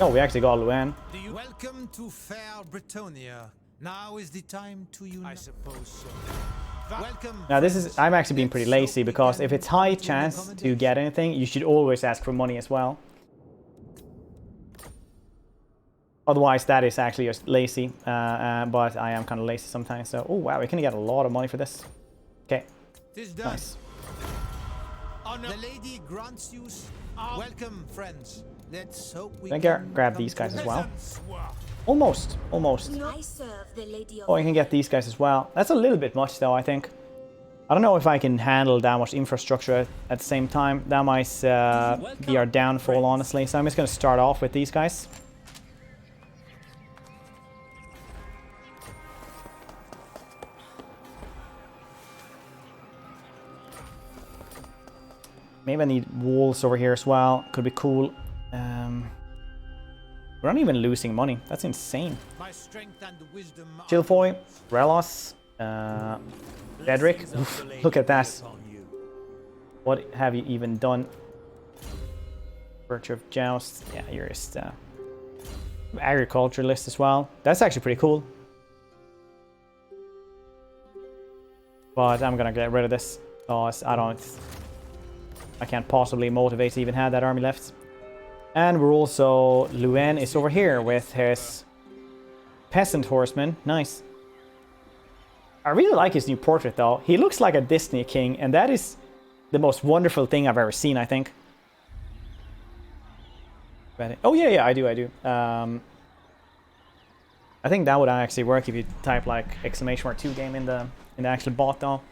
S1: Oh, we actually got Lyonesse.
S5: Welcome to fair Bretonia. Now is the time to unite. I suppose so. Welcome.
S1: Now this is, I'm actually being pretty lazy, because if it's high chance to get anything, you should always ask for money as well. Otherwise, that is actually just lazy, but I am kind of lazy sometimes. So, oh wow, we can get a lot of money for this. Okay, nice.
S5: The lady grants you. Welcome, friends. Let's hope we
S1: can grab these guys as well. Almost, almost.
S7: I serve the Lady of
S1: Oh, I can get these guys as well. That's a little bit much, though, I think. I don't know if I can handle that much infrastructure at the same time. That might be our downfall, honestly. So I'm just going to start off with these guys. Maybe I need walls over here as well. Could be cool. We're not even losing money. That's insane. Chilfoy, Relos, Cedric. Look at that. What have you even done? Virtue of Joust. Yeah, you're just agriculturalist as well. That's actually pretty cool. But I'm gonna get rid of this because I can't possibly motivate to even have that army left. And we're also, Lyonesse is over here with his peasant horseman. Nice. I really like his new portrait though. He looks like a Disney king, and that is the most wonderful thing I've ever seen, I think. Oh yeah, I do. I think that would actually work if you type like !2 game in the actual bot though.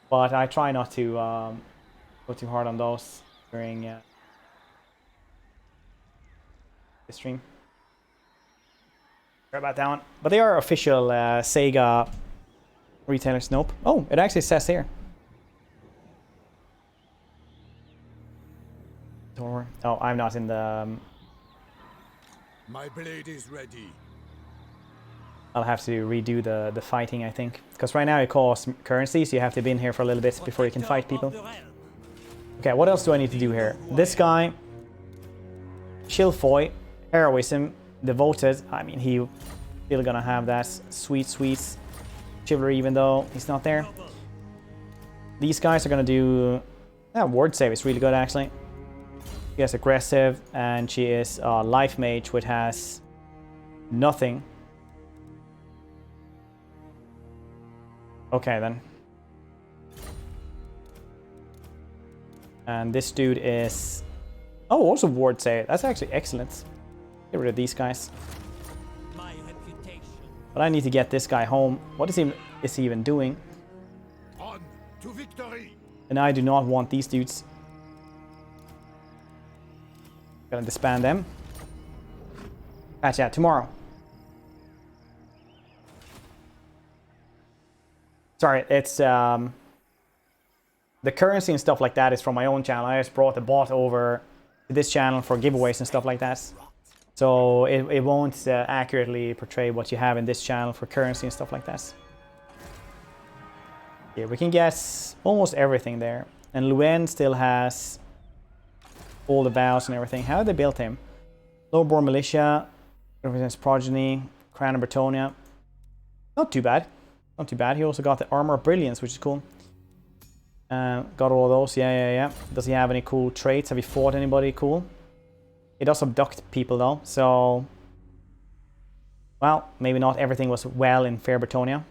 S1: But I try not to go too hard on those during the stream. Sorry about that one. But they are official Sega retailers. Nope. Oh, it actually says here. Door. Oh, I'm not in the...
S6: My blade is ready.
S1: I'll have to redo the fighting, I think. Because right now it costs currency, so you have to be in here for a little bit before you can fight people. Okay, what else do I need to do here? This guy, Chilfoy, heroism, devoted. I mean, he's still gonna have that sweet chivalry, even though he's not there. These guys are gonna do That ward save is really good, actually. She is aggressive, and she is life mage, which has nothing. Okay, then. And this dude is... Oh, also ward save. That's actually excellent. Get rid of these guys. But I need to get this guy home. What is he even doing?
S2: On to victory.
S1: And I do not want these dudes. Gonna disband them. Catch ya tomorrow. Sorry, it's the currency and stuff like that is from my own channel. I just brought the bot over to this channel for giveaways and stuff like that. So it won't accurately portray what you have in this channel for currency and stuff like that. Yeah, we can guess almost everything there. And Luen still has all the vows and everything. How did they build him? Lowborn Militia, represents Progeny, Crown of Bretonia. Not too bad. Not too bad. He also got the Armor of Brilliance, which is cool. Got all of those. Yeah. Does he have any cool traits? Have he fought anybody cool? He does abduct people though, so... Well, maybe not everything was well in Fair Bretonia.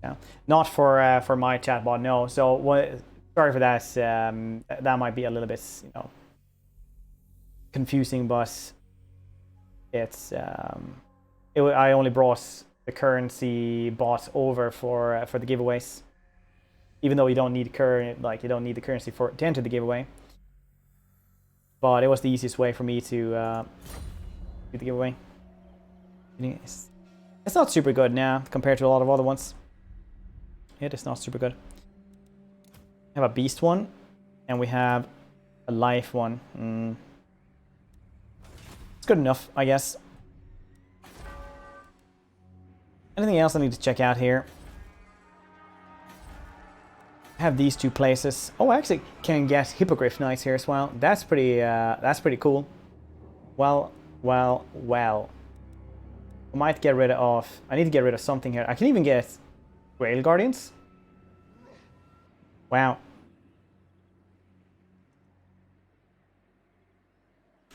S1: Yeah. Not for my chatbot, no. So, sorry for that. That might be a little bit, you know, confusing, but it's... I only brought the currency bot over for the giveaways. Even though you don't need you don't need the currency to enter the giveaway. But it was the easiest way for me to do the giveaway. It's not super good now compared to a lot of other ones. It is not super good. We have a beast one, and we have a life one. It's good enough, I guess. Anything else I need to check out here? I have these two places. Oh, I actually can get Hippogriff Knights here as well. That's pretty cool. Well. I might get rid of... I need to get rid of something here. I can even get Grail Guardians. Wow.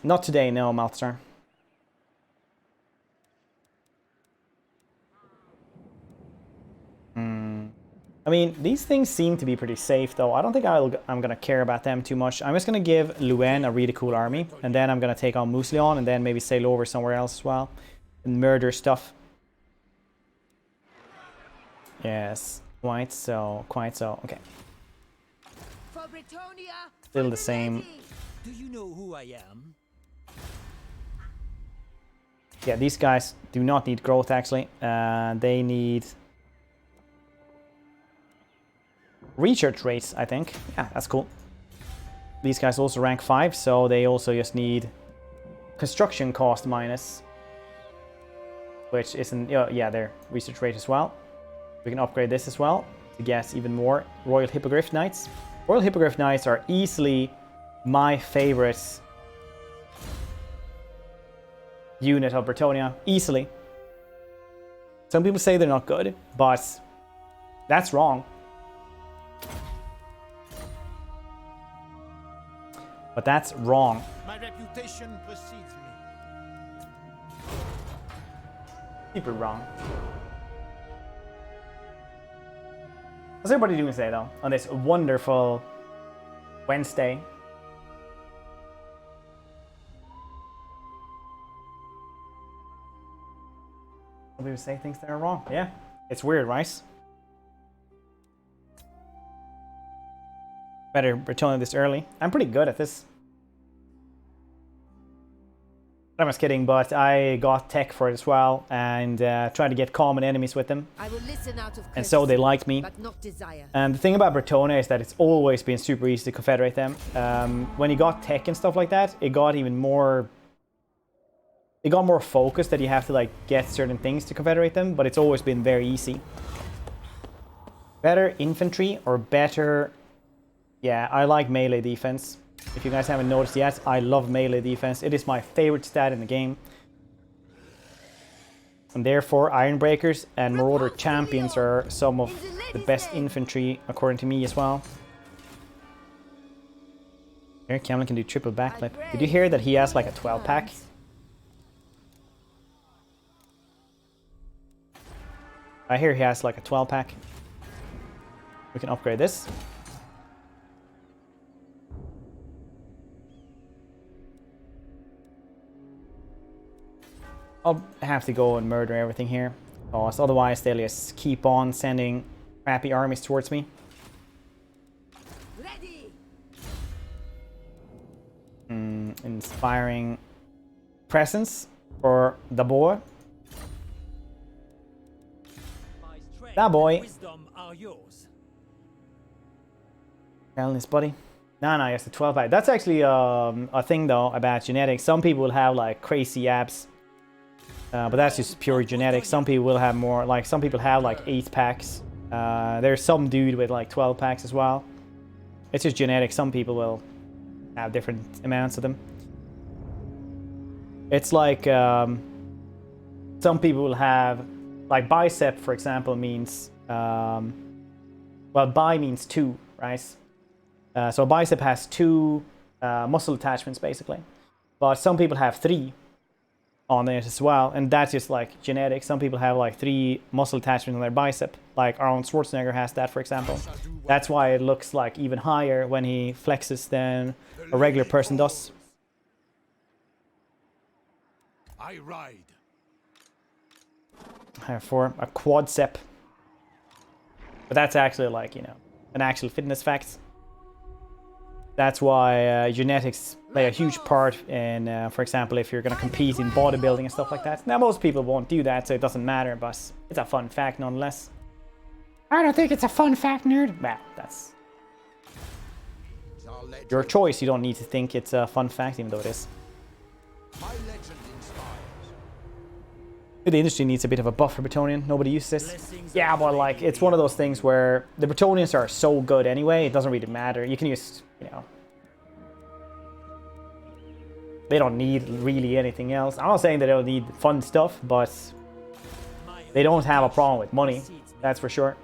S1: Not today, no, Malthsar. I mean, these things seem to be pretty safe, though. I don't think I'm going to care about them too much. I'm just going to give Luen a really cool army, and then I'm going to take on Mousleon, and then maybe sail over somewhere else as well, and murder stuff. Yes, quite so, okay.
S3: For Bretonia,
S1: Still the same.
S4: Do you know who I am?
S1: Yeah, these guys do not need growth, actually. They need... research rates, I think. Yeah, that's cool. These guys also rank 5, so they also just need construction cost minus, which isn't... yeah, their research rate as well. We can upgrade this as well to get even more Royal Hippogriff Knights. Royal Hippogriff Knights are easily my favorite unit of Bretonia. Easily. Some people say they're not good, but that's wrong. But that's wrong.
S5: My reputation precedes me.
S1: Super wrong. How's everybody doing today, though, on this wonderful Wednesday? Some people say things that are wrong. Yeah, it's weird, right? Better Bretonia this early. I'm pretty good at this. I'm just kidding, but I got tech for it as well, and tried to get common enemies with them.
S3: I will listen out of
S1: and so they like me.
S3: but not desire.
S1: And the thing about Bretonia is that it's always been super easy to confederate them. When you got tech and stuff like that, it got even more... It got more focused that you have to like get certain things to confederate them, but it's always been very easy. Better infantry or better... Yeah, I like melee defense. If you guys haven't noticed yet, I love melee defense. It is my favorite stat in the game. And therefore, Ironbreakers and Marauder Champions are some of the best infantry, according to me as well. Here, Camlin can do triple backflip. Did you hear that he has like a 12 pack? I hear he has like a 12 pack. We can upgrade this. I'll have to go and murder everything here. Because otherwise they'll just keep on sending crappy armies towards me.
S3: Ready.
S1: Inspiring presence for the boy. That boy.
S4: Wisdom are yours.
S1: Telling his buddy. No, it's a 12 pack. That's actually a thing though about genetics. Some people will have like crazy abs. But that's just pure genetics. Some people will have more, like some people have like 8 packs. There's some dude with like 12 packs as well. It's just genetics. Some people will have different amounts of them. It's like some people will have, like bicep for example means, well bi means 2, right? So bicep has 2 muscle attachments basically. But some people have 3. On it as well, and that's just like genetic. Some people have like 3 muscle attachments on their bicep, like Arnold Schwarzenegger has that for example. That's why it looks like even higher when he flexes than a regular person does.
S2: I ride.
S1: For a quadcep, but that's actually like, you know, an actual fitness fact. That's why genetics play a huge part in, for example, if you're going to compete in bodybuilding and stuff like that. Now, most people won't do that, so it doesn't matter, but it's a fun fact nonetheless. I don't think it's a fun fact, nerd. Well, that's your choice. You don't need to think it's a fun fact, even though it is.
S2: My legend inspires.
S1: The industry needs a bit of a buff for Bretonnian. Nobody uses this. Yeah, but like, it's one of those things where the Bretonnians are so good anyway, it doesn't really matter. You can use, you know, they don't need really anything else. I'm not saying they don't need fun stuff, but they don't have a problem with money. That's for sure.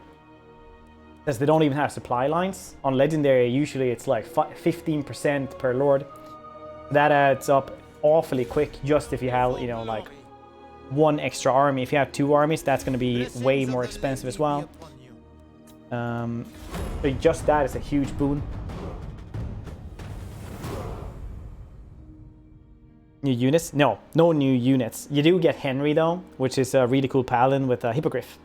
S1: Because they don't even have supply lines. On Legendary, usually it's like 15% per lord. That adds up awfully quick just if you have, you know, like 1 extra army. If you have 2 armies, that's going to be way more expensive as well. So just that is a huge boon. New units? No new units. You do get Henry though, which is a really cool paladin with a hippogriff.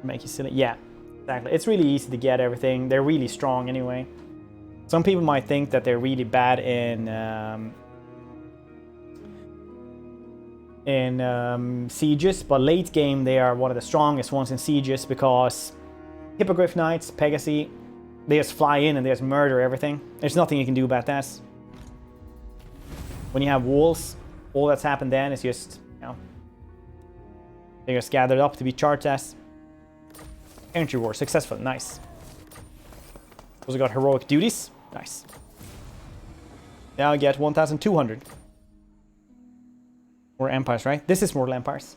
S1: Make you silly. Yeah, exactly. It's really easy to get everything. They're really strong anyway. Some people might think that they're really bad in sieges, but late game they are one of the strongest ones in sieges because Hippogriff Knights, Pegasi, they just fly in and they just murder everything. There's nothing you can do about that. When you have walls, all that's happened then is just, you know, they just gathered up to be charged as. Energy war successful, nice. Also got heroic duties, nice. Now I get 1,200. More empires, right? This is more empires.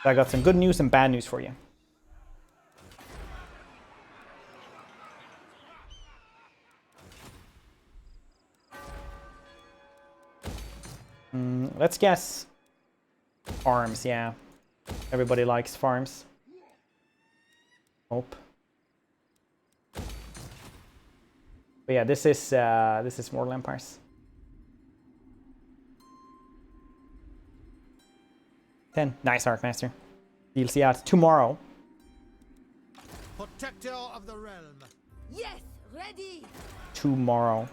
S1: So I got some good news and bad news for you. Let's guess farms, yeah. Everybody likes farms. Hope. But yeah, this is more empires. 10. Nice, Archmaster. DLC out tomorrow.
S5: Protector of the realm.
S3: Yes, ready.
S1: Tomorrow.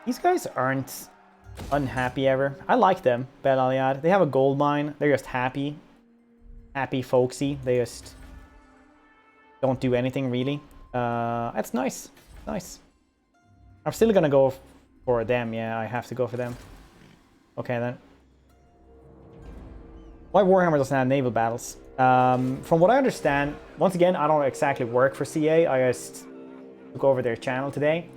S1: These guys aren't unhappy ever. I like them, Bet Aliad. They have a gold mine. They're just happy. Happy folksy. They just don't do anything really. That's nice. Nice. I'm still gonna go for them. Yeah, I have to go for them. Okay then. Why Warhammer doesn't have naval battles? From what I understand, once again, I don't exactly work for CA. I just took over their channel today.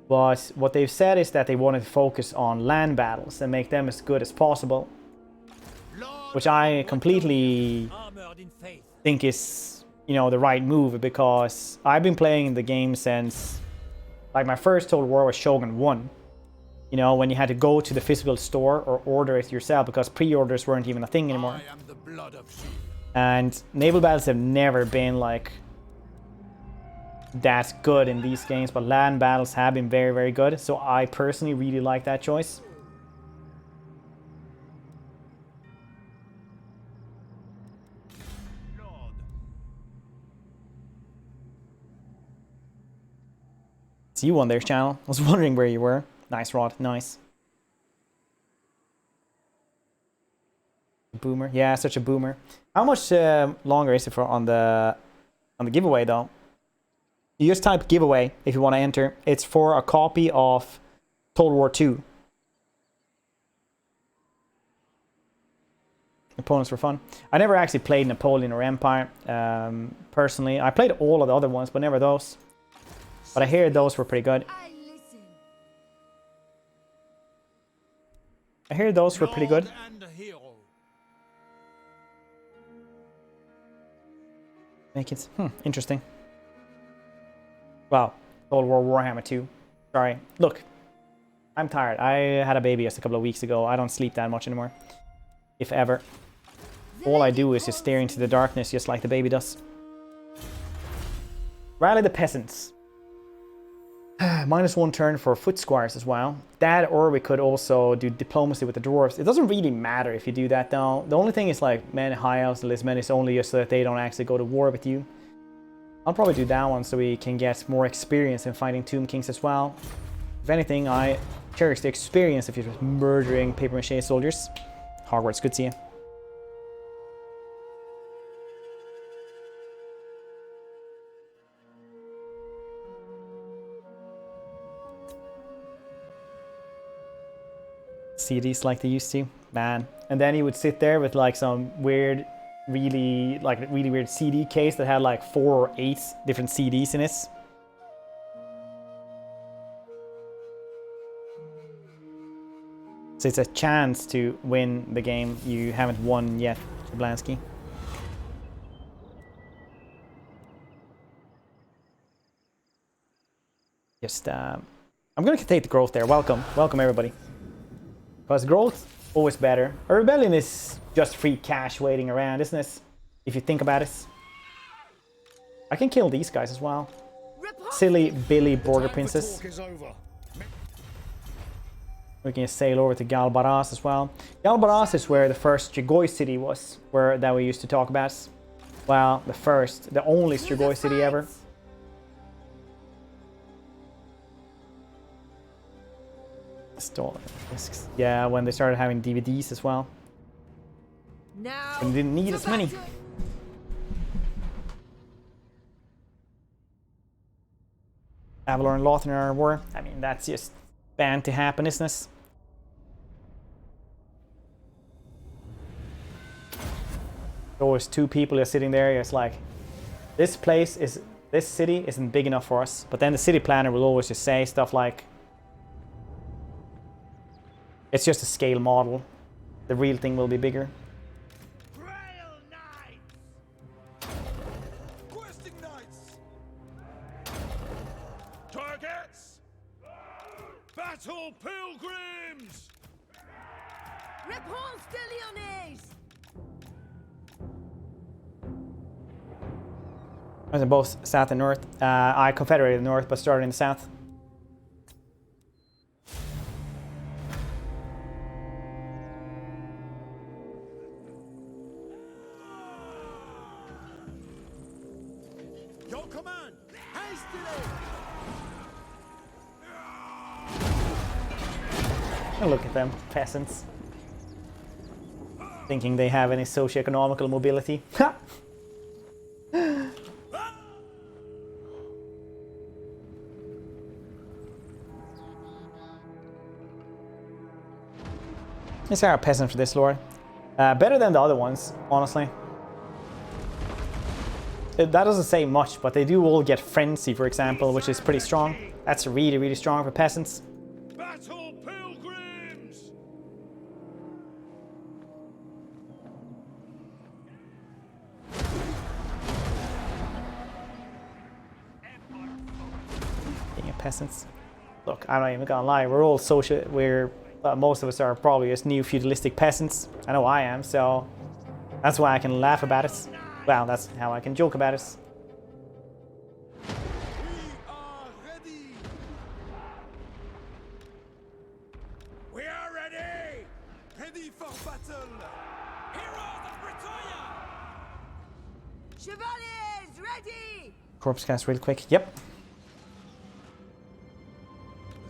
S1: But what they've said is that they wanted to focus on land battles and make them as good as possible.
S5: Lord
S1: which I completely
S4: Armored in faith.
S1: think is, you know, the right move, because I've been playing the game since, like, my first Total War was Shogun 1. You know, when you had to go to the physical store or order it yourself, because pre-orders weren't even a thing anymore.
S6: I am the blood of sheep.
S1: And naval battles have never been, like, that good in these games, but land battles have been very, very good. So I personally really like that choice. It's you on their channel. I was wondering where you were. Nice, Rod. Nice. Boomer. Yeah, such a boomer. How much longer is it for on the giveaway though? You just type giveaway if you want to enter. It's for a copy of Total War 2. Opponents were fun. I never actually played Napoleon or Empire. Personally, I played all of the other ones, but never those. But I hear those were pretty good.
S3: I listen.
S1: I hear those were pretty good.
S5: Lord and hero.
S1: Make it interesting. Wow, Total War Warhammer 2. Sorry. Look, I'm tired. I had a baby just a couple of weeks ago. I don't sleep that much anymore, if ever. All I do is just stare into the darkness, just like the baby does. Rally the peasants. -1 turn for foot squires as well. That, or we could also do diplomacy with the dwarves. It doesn't really matter if you do that though. The only thing is, like, men, high elves, and lizmen is only just so that they don't actually go to war with you. I'll probably do that one so we can get more experience in fighting Tomb Kings as well. If anything, I cherish the experience of you just murdering paper mache soldiers. Hogwarts, good to see you. CDs like they used to, man. And then he would sit there with like some weird, really weird CD case that had like 4 or 8 different CDs in it. So it's a chance to win the game you haven't won yet, Jablansky. Just, I'm gonna take the growth there. Welcome everybody. Because growth, always better. A rebellion is just free cash waiting around, isn't it? If you think about it. I can kill these guys as well. Silly Billy Border Princess. We can sail over to Galbaras as well. Galbaras is where the first Strigoi city was, that we used to talk about. Well, the only Strigoi city ever. Yeah, when they started having DVDs as well.
S3: Now,
S1: And didn't need as many. Avalor and Lothar are war. I mean, that's just bound to happen, isn't it? Always 2 people just sitting there. It's like, this city isn't big enough for us. But then the city planner will always just say stuff like, it's just a scale model. The real thing will be bigger.
S2: Grail Knights!
S4: Questing knights.
S2: Targets! Battle Pilgrims!
S3: Repanse de Lyonesse!
S1: I was in both south and north. I confederated north, but started in the south.
S2: Your command! Hastily!
S1: And look at them, peasants. Thinking they have any socio-economical mobility. Ha! These are a peasant for this lord. Better than the other ones, honestly. That doesn't say much, but they do all get frenzy, for example, which is pretty strong. That's really, really strong for peasants.
S2: Battle Pilgrims!
S1: peasants. Look, I'm not even gonna lie, we're all social, most of us are probably just new feudalistic peasants. I know I am, so that's why I can laugh about it. Well, that's how I can joke about it.
S4: We are ready!
S2: We are ready!
S4: Ready for battle! Heroes of Britannia!
S3: Chevaliers, ready!
S1: Corpse cast real quick. Yep.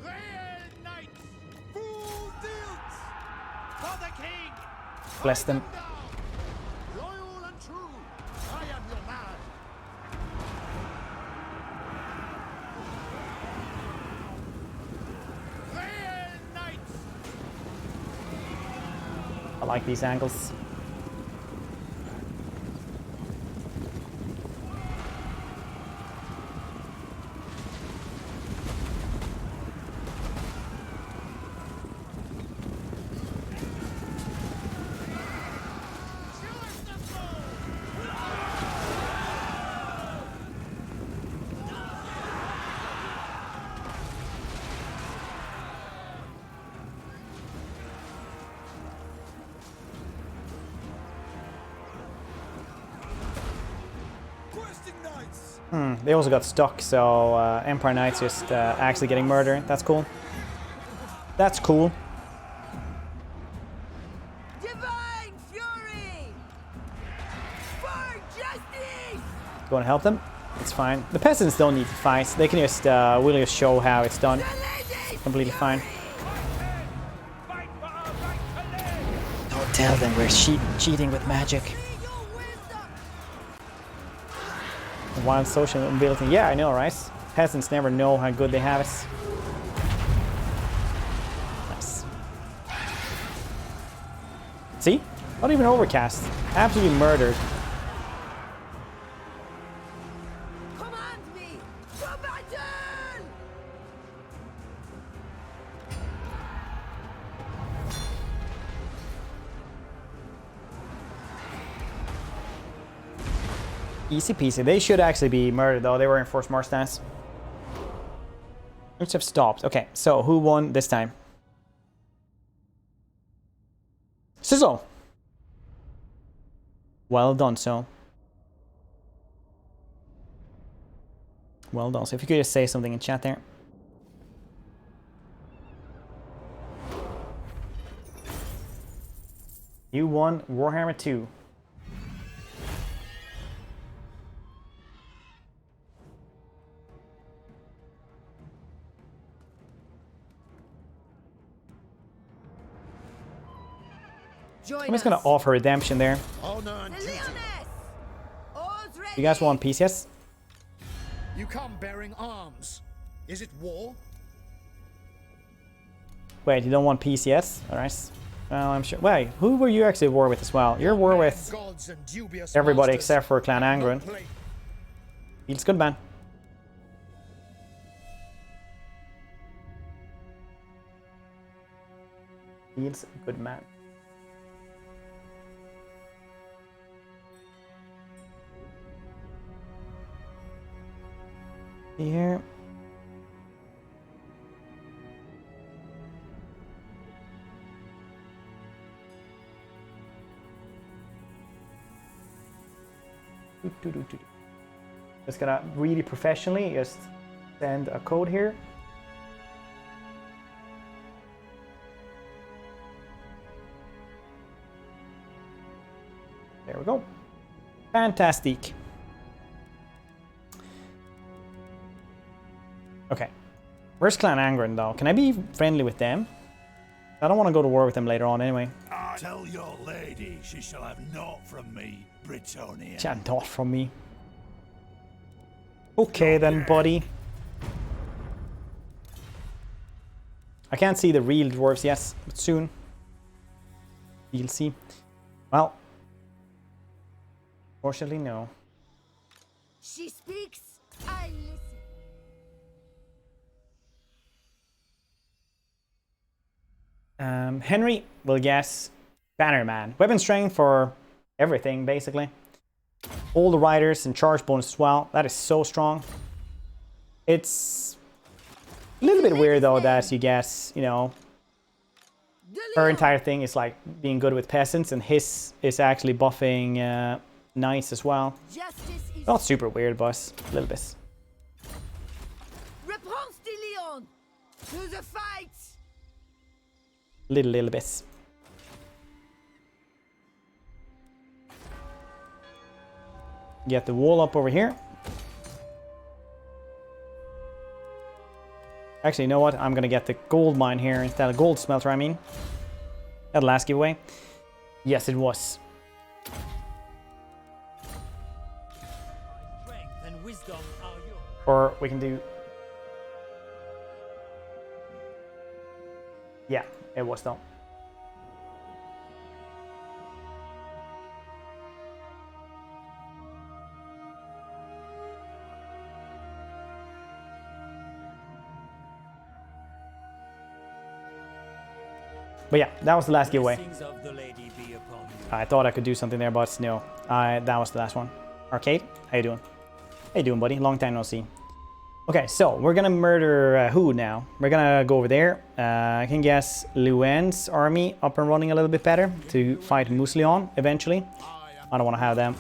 S2: Real knights! Full tilt! For the king!
S1: Bless them.
S2: Loyal and true! I am your man! Real knights!
S1: I like these angles. They also got stuck, so Empire Knights just actually getting murdered. That's cool. That's cool.
S3: Divine fury! For justice!
S1: Go and help them. It's fine. The peasants don't need to fight. They can just we'll just show how it's done.
S3: The lady's
S1: Completely fine.
S2: Fight for our right to live!
S1: Don't tell them we're cheating with magic.
S3: your wisdom!
S1: Wild social mobility. Yeah, I know, right? Peasants never know how good they have it. Nice. See? Not even overcast. Absolutely murdered.
S3: Command me! To battle!
S1: Easy peasy. They should actually be murdered though. They were in forced march stance. Which have stopped. Okay, so who won this time? Sizzle! Well done, so. Well done. So if you could just say something in chat there. You won Warhammer 2. I'm just gonna offer redemption there.
S2: Honor and
S3: The
S2: duty.
S3: Lyonesse! All's ready!
S1: You guys want peace, yes?
S2: You come bearing arms. Is it war?
S1: Wait, you don't want peace, yes? Alright. Well, I'm sure. Wait, who were you actually at war with as well? You're at war with
S2: Gods and dubious
S1: everybody
S2: masters.
S1: except for Clan Angron.
S2: Not play-
S1: Feels good, man. Feels good, man. Here. Just gonna really professionally just send a code here. There we go. Fantastic. Okay. Where's Clan Angron though? Can I be friendly with them? I don't want to go to war with them later on anyway.
S2: Tell your lady she shall have naught from me, Britannia.
S1: Chat not from me. Okay then, buddy. I can't see the real dwarves yet, but soon. You'll see. Well. Fortunately, no.
S3: She speaks, I listen.
S1: Henry will guess Bannerman. Weapon strength for everything, basically. All the riders and charge bonus as well. That is so strong. It's A little bit weird though that you get, you know, her entire thing is like being good with peasants, and his is actually buffing knights as well.
S3: Justice is
S1: Not super weird, but a little bit.
S3: Repanse de Lyon! To the fight!
S1: Little bit. Get the wall up over here. Actually, you know what? I'm gonna get the gold mine here instead of gold smelter, I mean. That last giveaway. Yes, it was.
S4: Strength and wisdom are yours.
S1: Or we can do... Yeah, it was though. But yeah, that was the last giveaway.
S4: Blessings of the lady be upon you.
S1: I thought I could do something there, but no. That was the last one. Arcade, how you doing? How you doing, buddy? Long time no see. Okay, so we're gonna murder who now? We're gonna go over there. I can guess Lyonesse army up and running a little bit better to fight Mousillon eventually. I don't want to have them.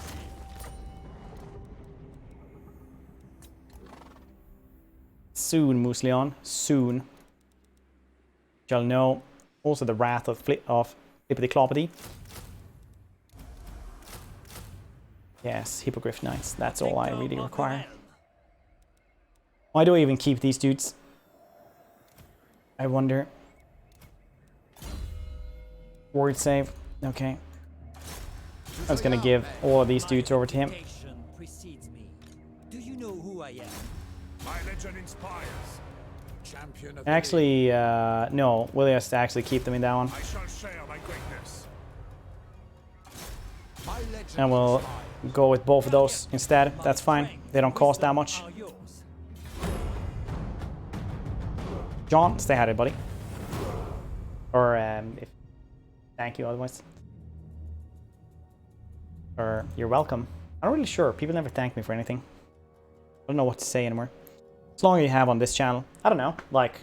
S1: Soon, Mousillon. Soon. Shall know. Also the wrath of Flippity Cloppity. Yes, Hippogriff Knights. That's all I really require. Why do I even keep these dudes? I wonder. Word save. Okay. I was gonna give all of these dudes over to him.
S4: Education precedes me. Do you know who I am?
S2: My legend inspires.
S6: Champion of the
S1: Actually, no. We'll just actually keep them in that one.
S2: I shall share my greatness.
S6: My legend
S1: And we'll go with both of those instead. That's fine. They don't cost that much.
S4: Are yours.
S1: John, stay hydrated, buddy. Or, thank you otherwise. Or, you're welcome. I'm not really sure. People never thank me for anything. I don't know what to say anymore. As long as you have on this channel, I don't know, like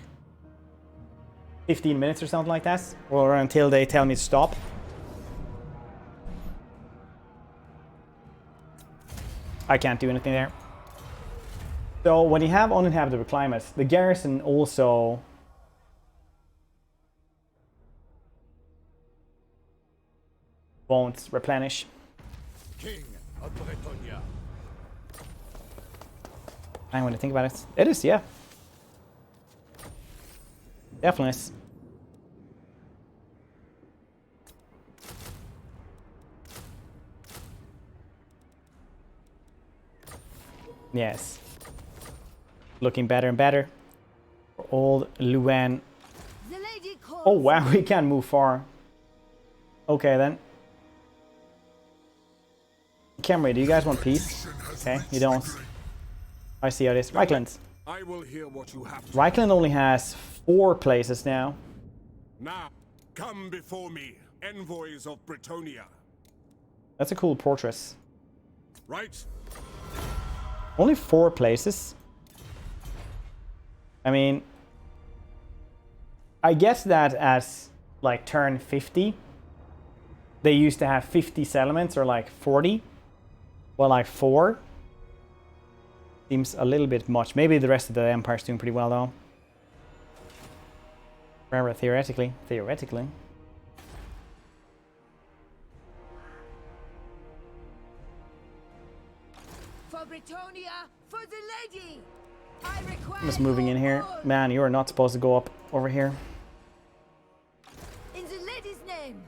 S1: 15 minutes or something like that, or until they tell me to stop. I can't do anything there. So when you have uninhabitable climates, the garrison also won't replenish.
S6: King of Bretonia.
S1: I'm going to think about it. It is, yeah. Definitely is. Yes. Looking better and better. For old Luan.
S3: The lady calls.
S1: Oh wow, we can move far. Okay then. Camry, do you guys want peace? Okay, you don't. I see how it is. Reichland.
S2: I will hear what you have to.
S1: Reichland only has 4 places now.
S2: Now, come before me, envoys of Bretonia.
S1: That's a cool fortress.
S2: Right?
S1: Only 4 places. I mean, I guess that as like turn 50, they used to have 50 settlements or like 40. Well, like 4 seems a little bit much. Maybe the rest of the empire's doing pretty well though. Remember, theoretically.
S3: For Bretonia, for the lady! I require
S1: I'm just moving in here.
S3: all.
S1: Man, you are not supposed to go up over here.
S3: In the lady's name!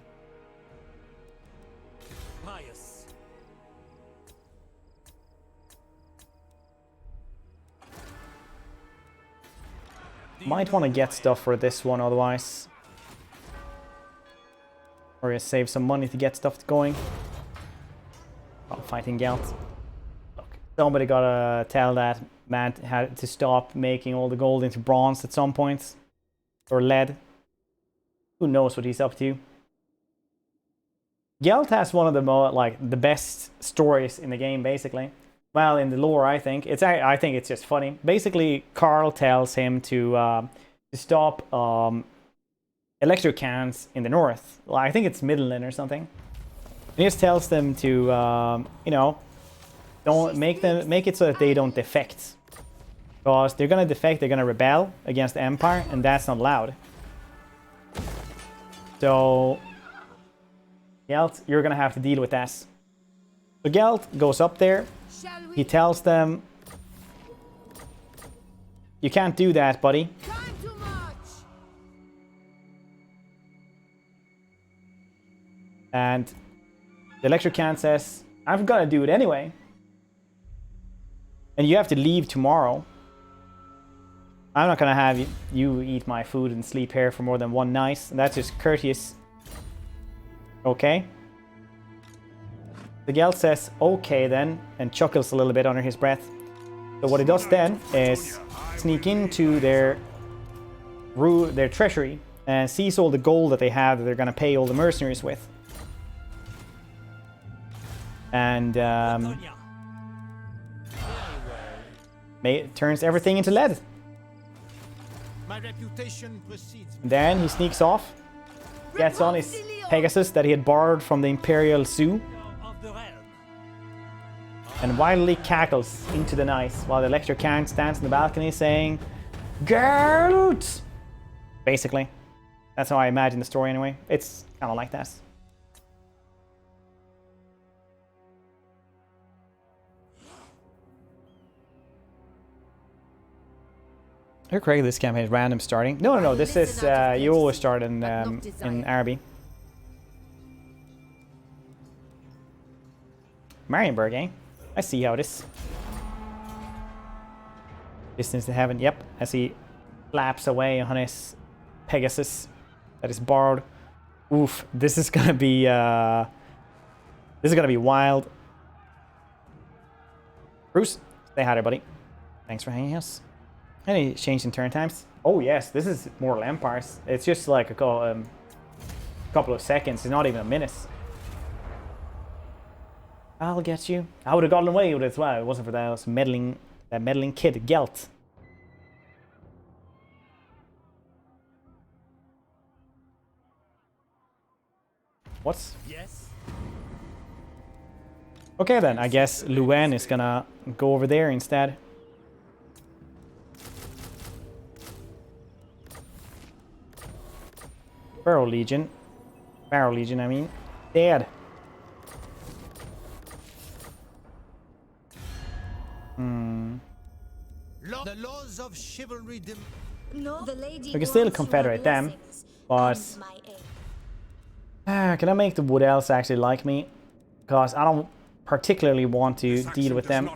S4: Pious.
S1: Might want to get stuff for this one otherwise. Or just save some money to get stuff going. Oh, fighting Gelt. Look, somebody gotta tell that man had to stop making all the gold into bronze at some point. Or lead. Who knows what he's up to. Gelt has one of the the best stories in the game, basically. well, in the lore, I think it's just funny. Basically, Carl tells him to stop electro cans in the north. Well, I think it's Midland or something. He just tells them to you know, don't make it so that they don't defect, because they're gonna defect, they're gonna rebel against the Empire, and that's not allowed. So Gelt, you're gonna have to deal with that. So Gelt goes up there. He tells them, you can't do that, buddy.
S3: Time to march.
S1: And the electric can says, I've got to do it anyway. And you have to leave tomorrow. I'm not going to have you eat my food and sleep here for more than one night. And that's just courteous. Okay. The Gelt says, okay then, and chuckles a little bit under his breath. So what he does then is sneak into their treasury and sees all the gold that they have that they're going to pay all the mercenaries with. And turns everything into lead.
S5: My reputation precedes me.
S1: Then he sneaks off, gets on his Pegasus that he had borrowed from the Imperial Zoo, and wildly cackles into the night while the electric can stands in the balcony saying, Gelt! Basically. That's how I imagine the story anyway. It's kind of like that. You're correct, this campaign is random starting. No, this is, you always start in Araby. Marienburg, eh? I see how it is. Distance to heaven, yep. As he flaps away on his Pegasus that is borrowed. Oof, this is gonna be wild. Bruce, say hi, everybody. Thanks for hanging us. Any change in turn times? Oh yes, this is Mortal Empires. It's just like a couple of seconds. It's not even a minute. I'll get you. I would have gotten away with it as well. It wasn't for that meddling kid, Gelt. What?
S2: Yes.
S1: Okay then, I guess Lyonesse is gonna go over there instead. Barrow Legion, I mean, dead.
S5: The laws of chivalry.
S7: No, the lady
S1: We can still
S7: wants
S1: confederate
S7: your
S1: them,
S7: blessings
S1: but
S7: and my aid.
S1: can I make the Wood Elves actually like me? Because I don't particularly want to deal with them.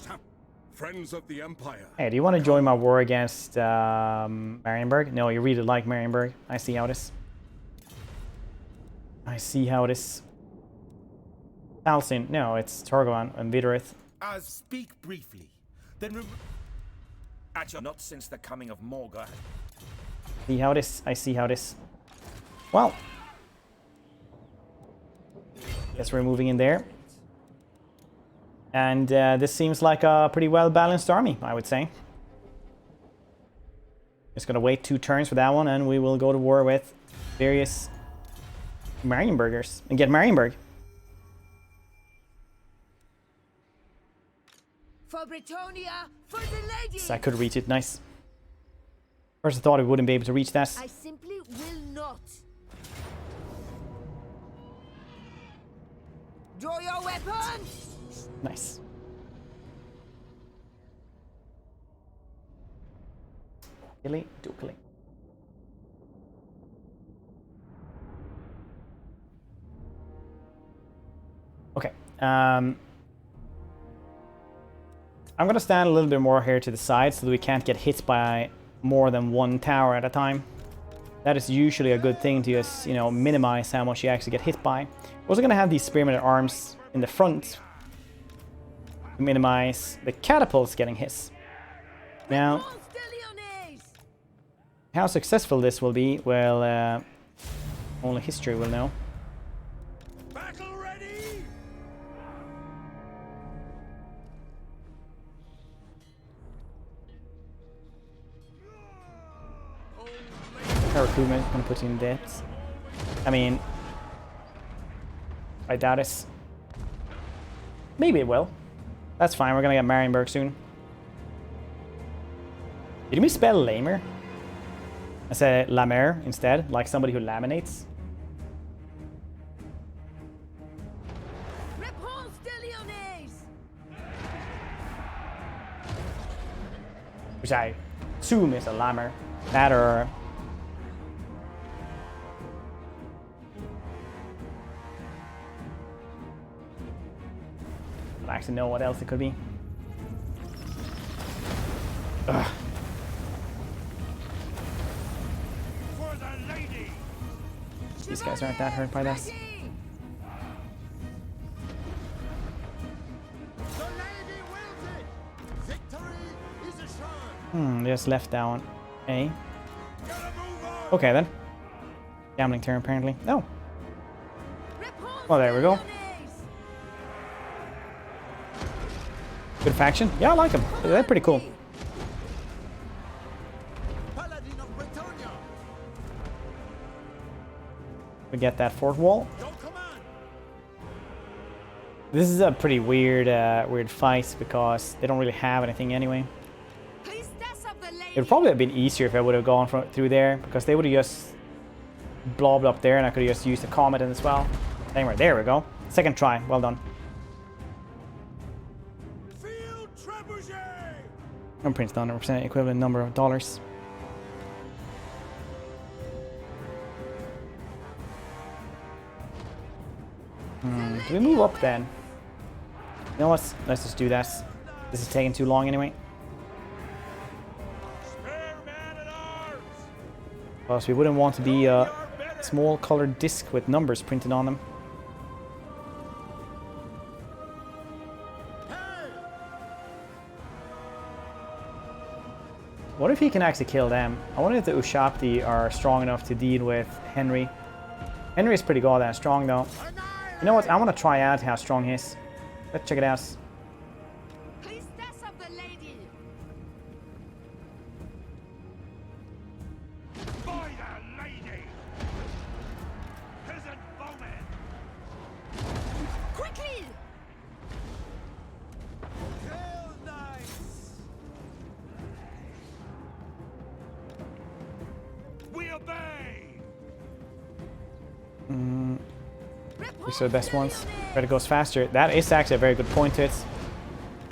S6: Friends of the Empire.
S1: Hey, do you want to join my war against Marienburg? No, you really like Marienburg. I see how it is. I see how it is. Talcin, no, it's Torgovan and Vidorith.
S2: As speak briefly, then not since the coming of Morga.
S1: See how it is. I see how it is. Well, guess we're moving in there. And this seems like a pretty well-balanced army, I would say. Just gonna wait 2 turns for that one, and we will go to war with various Marienburgers and get Marienburg.
S3: For Britonia, for the lady.
S1: So I could reach it, nice. First I thought I wouldn't be able to reach that.
S3: I simply will not. Draw your weapon.
S1: Nice. Really? Dookly. Okay. I'm going to stand a little bit more here to the side so that we can't get hit by more than one tower at a time. That is usually a good thing to just, you know, minimize how much you actually get hit by. We're also going to have these spearmen at arms in the front to minimize the catapults getting hit. Now, how successful this will be, well, only history will know.
S2: Battle ready.
S1: improvement when putting in depth. I mean, I doubt it. Maybe it will. That's fine. We're gonna get Marienburg soon. Did we spell lamer? I said lamer instead, like somebody who laminates.
S3: Repanse de Lyonesse!
S1: Which I assume is a lamer. That or... I don't actually know what else it could be. Ugh.
S2: For the lady!
S1: These guys aren't that hurt by this.
S3: Ready!
S2: The lady wills it! Victory is assured!
S1: Just left down. A.
S2: Gotta move on!
S1: Okay then. Gambling turn apparently. No.
S3: Repanse
S1: Well, there we go.
S3: de Lyonesse!
S1: Good faction. Yeah, I like them. They're pretty cool.
S2: Paladin of Bretonia!
S1: We get that fort wall.
S2: Your command!
S1: This is a pretty weird, weird fight because they don't really have anything anyway.
S3: Priestess of the
S1: It
S3: lady!
S1: would probably have been easier if I would have gone through there because they would have just blobbed up there and I could have just used the comet in as well. Anyway, there we go. Second try. Well done.
S2: Field trebuchet!
S1: And Prince Donner represent equivalent number of dollars. Do we move up then? You know what? Let's just do that. This is taking too long anyway.
S2: Spare man at arms!
S1: Because we wouldn't want to be a small colored disc with numbers printed on them. What if he can actually kill them? I wonder if the Ushabti are strong enough to deal with Henry. Henry is pretty goddamn strong though. You know what? I want to try out how strong he is. Let's check it out.
S3: Priestess of the lady!
S2: By the lady! Peasant bowman!
S3: Quickly!
S2: Kill knights! We obey!
S1: These are the best ones. But it goes faster. That is actually a very good point to it.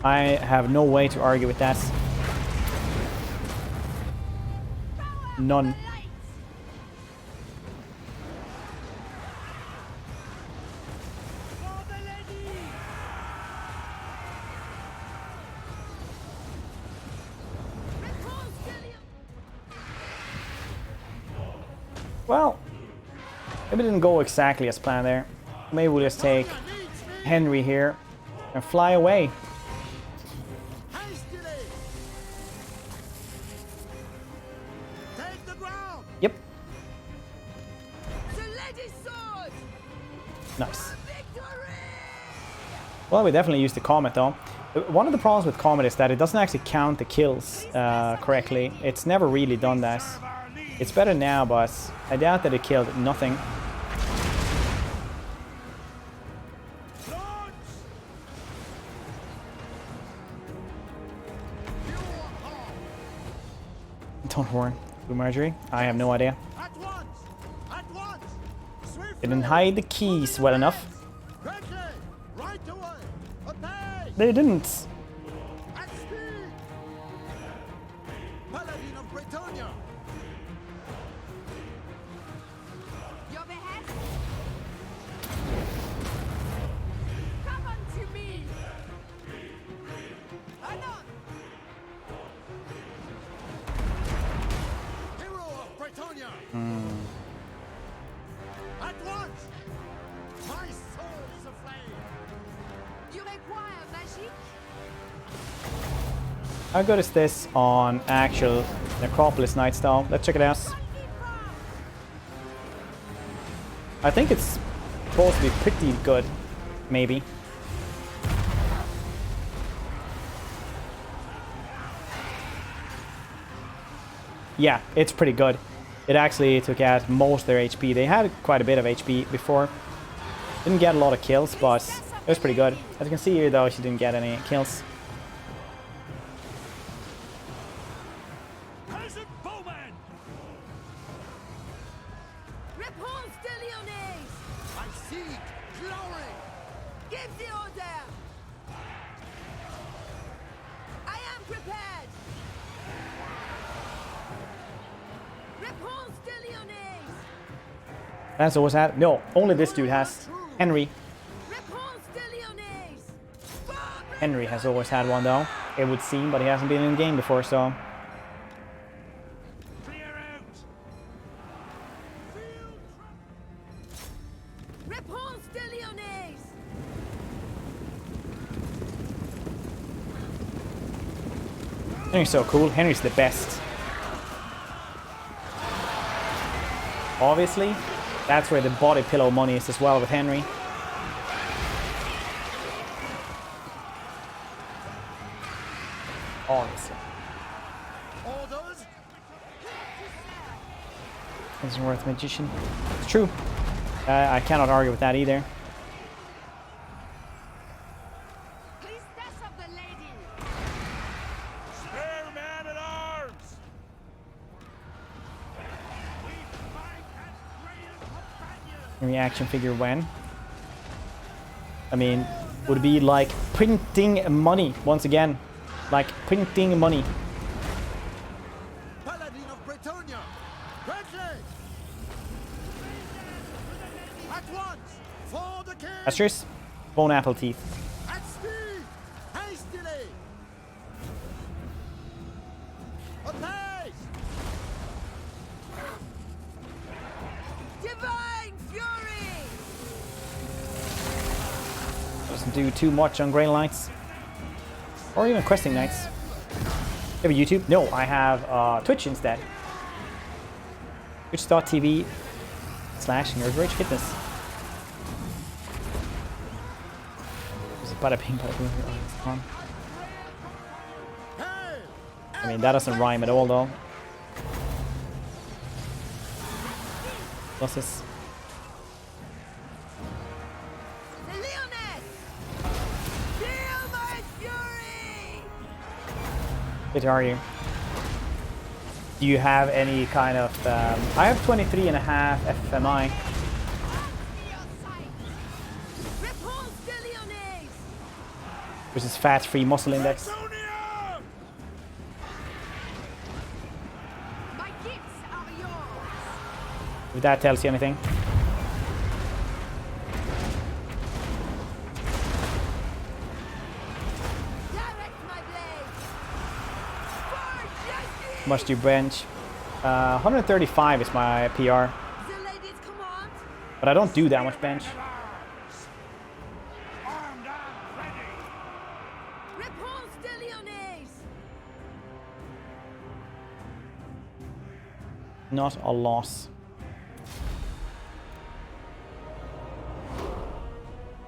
S1: I have no way to argue with that. None.
S2: For the lady!
S3: Repanse de Lyonesse!
S1: Well, maybe it didn't go exactly as planned there. Maybe we'll just take Henry here and fly away.
S2: Hastily! Take the ground!
S1: Yep.
S3: The lady's sword!
S1: Nice.
S3: Victory!
S1: Well, we definitely used the Comet though. One of the problems with Comet is that it doesn't actually count the kills correctly. It's never really done that. It's better now, but I doubt that it killed nothing.
S2: Launch!
S1: Don't worry. Blue Marjorie? I have no idea.
S2: At once! At once! Swiftly!
S1: They didn't hide the keys well enough.
S2: Quickly! Right away! Obey!
S1: They didn't.
S2: At speed! Paladin of Bretonia!
S3: Your behest? Come unto me! Anon!
S2: Hero of Bretonia! At once! My soul is aflame!
S3: You require magic?
S1: How good is this on actual Necropolis Night style? Let's check it out. I think it's supposed to be pretty good, maybe. Yeah, it's pretty good. it actually took out most of their HP. They had quite a bit of HP before. Didn't get a lot of kills, but it was pretty good. As you can see here, though, she didn't get any kills.
S2: Peasant bowman!
S3: Repanse de Lyonesse!
S2: I seek glory!
S3: Give the order! I am prepared! Repanse de Lyonesse!
S1: That's always had. No, only this dude has. Henry.
S3: Repanse de Lyonesse!
S1: Henry has always had one, though. It would seem, but he hasn't been in the game before, so.
S2: Clear out!
S3: Repanse de Lyonesse!
S1: Henry's so cool. Henry's the best. Obviously, that's where the body pillow money is as well with Henry. Obviously.
S2: Orders?
S1: Isn't worth magician. It's true. I cannot argue with that either.
S3: Priestess of the Lady!
S2: Spare man at arms! We fight as great companions!
S1: Henry action figure when? I mean, would it be like printing money once again? Like printing money.
S2: Paladin of Bretonia! Quickly! At once! For the king!
S1: That's yours. Bone apple teeth.
S2: At speed! Hastily! Apace!
S3: Divine Fury!
S1: Doesn't do too much on Grey Lights. Or even Questing Knights. You have a YouTube? No, I have Twitch instead. Twitch.tv/NerdRageFitness. Bada bing, bada boom. Oh, I mean, that doesn't rhyme at all, though. What's this?
S3: The Lyonesse! Feel my fury!
S1: Which are you? Do you have any kind of... I have 23.5 FMI.
S3: Repanse de Lyonesse!
S1: Which is fat-free muscle index.
S2: Bretonia!
S3: My gifts are yours!
S1: If that tells you anything.
S3: Direct my blade! For justice!
S1: Much do you bench? 135 is my PR.
S3: The lady's command!
S1: But I don't do that much bench.
S2: Armed and ready!
S3: Repanse de Lyonesse!
S1: Not a loss.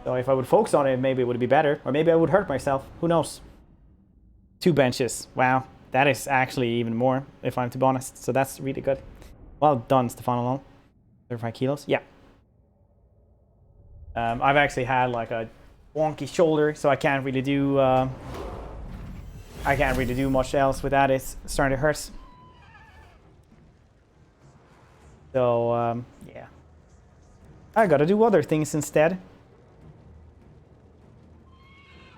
S1: So if I would focus on it, maybe it would be better. Or maybe I would hurt myself. Who knows? 2 benches. Wow. That is actually even more, if I'm to be honest. So that's really good. Well done, Stefano. 35 kilos. Yeah. I've actually had like a wonky shoulder, so I can't really do much else with that. It's starting to hurt. So yeah, I gotta do other things instead.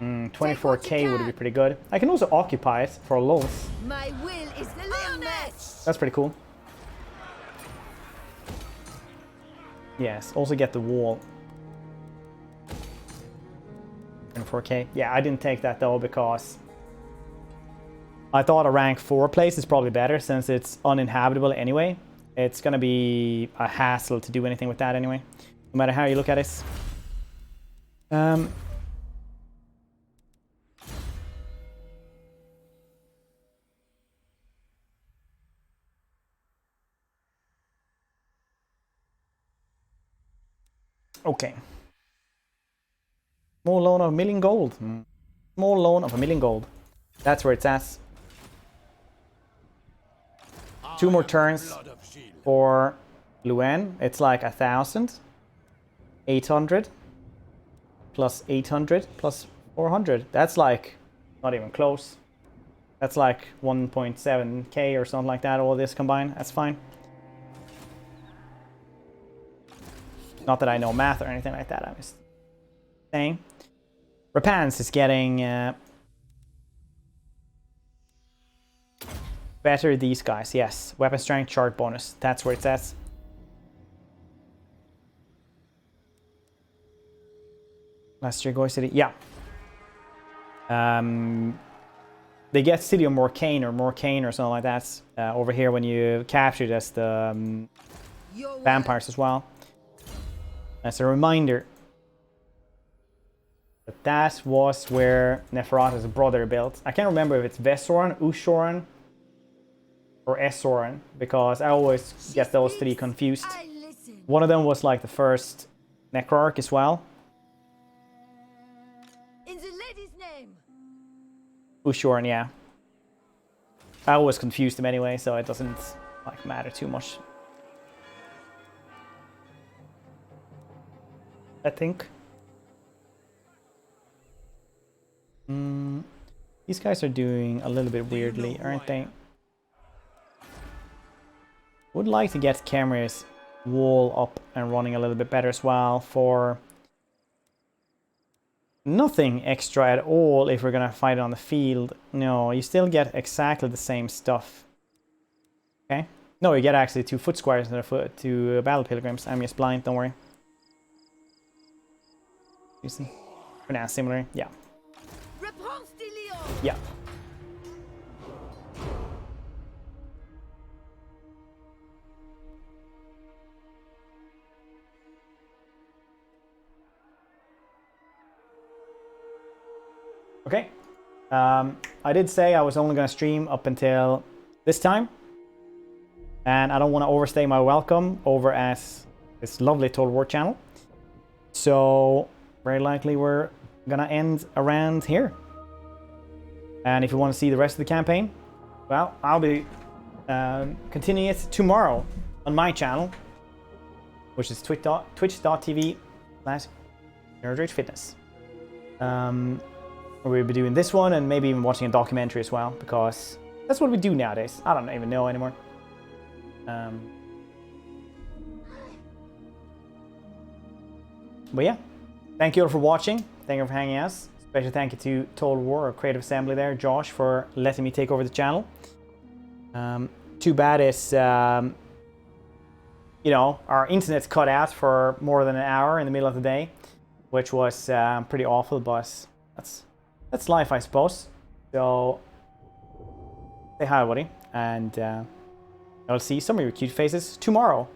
S1: 24k would be pretty good. I can also occupy it for lows.
S3: My will is the Lyonesse!
S1: That's pretty cool. Yes, also get the wall. 24k. Yeah, I didn't take that though because I thought a rank 4 place is probably better since it's uninhabitable anyway. It's gonna be a hassle to do anything with that anyway, no matter how you look at it. Okay. Small loan of 1 million gold. Small loan of 1 million gold. That's where it's at. 2 more turns.
S2: Blood of shield.
S1: For Lyonesse, it's like 1,000. 800 plus 800 plus 400. That's like not even close. That's like 1.7k or something like that, all this combined. That's fine. Not that I know math or anything like that, I'm just saying. Repanse is getting better these guys, yes. Weapon strength, chart bonus. That's where it's at. Last year, Goy City, yeah. They get City of Morcane or something like that over here when you capture as the vampires as well. As a reminder, that was where Neferata's brother built. I can't remember if it's Vesoran, Ushoran, or Esoran, because I always get those three confused. One of them was like the first Necrarch as well.
S3: In the lady's name.
S1: Ushoran, yeah. I always confused them anyway, so it doesn't like matter too much. I think. These guys are doing a little bit weirdly, aren't they? Would like to get Cameron's wall up and running a little bit better as well for nothing extra at all if we're gonna fight it on the field. No, you still get exactly the same stuff. Okay? No, you get actually 2 foot squares instead of 2 battle pilgrims. I'm just blind, don't worry. You see? For now, similar, yeah.
S3: Repanse de Lyon.
S1: Yeah. Okay. I did say I was only going to stream up until this time. And I don't want to overstay my welcome over at this lovely Total War channel. So, very likely we're going to end around here. And if you want to see the rest of the campaign, well, I'll be continuing it tomorrow on my channel, which is twitch.tv/NerdRageFitness. We'll be doing this one and maybe even watching a documentary as well, because that's what we do nowadays. I don't even know anymore. But yeah, thank you all for watching. Thank you for hanging out. Special thank you to Total War or Creative Assembly there, Josh, for letting me take over the channel. Too bad is, you know, our internet's cut out for more than an hour in the middle of the day, which was pretty awful, but that's life, I suppose. So, say hi, everybody, and I'll see some of your cute faces tomorrow.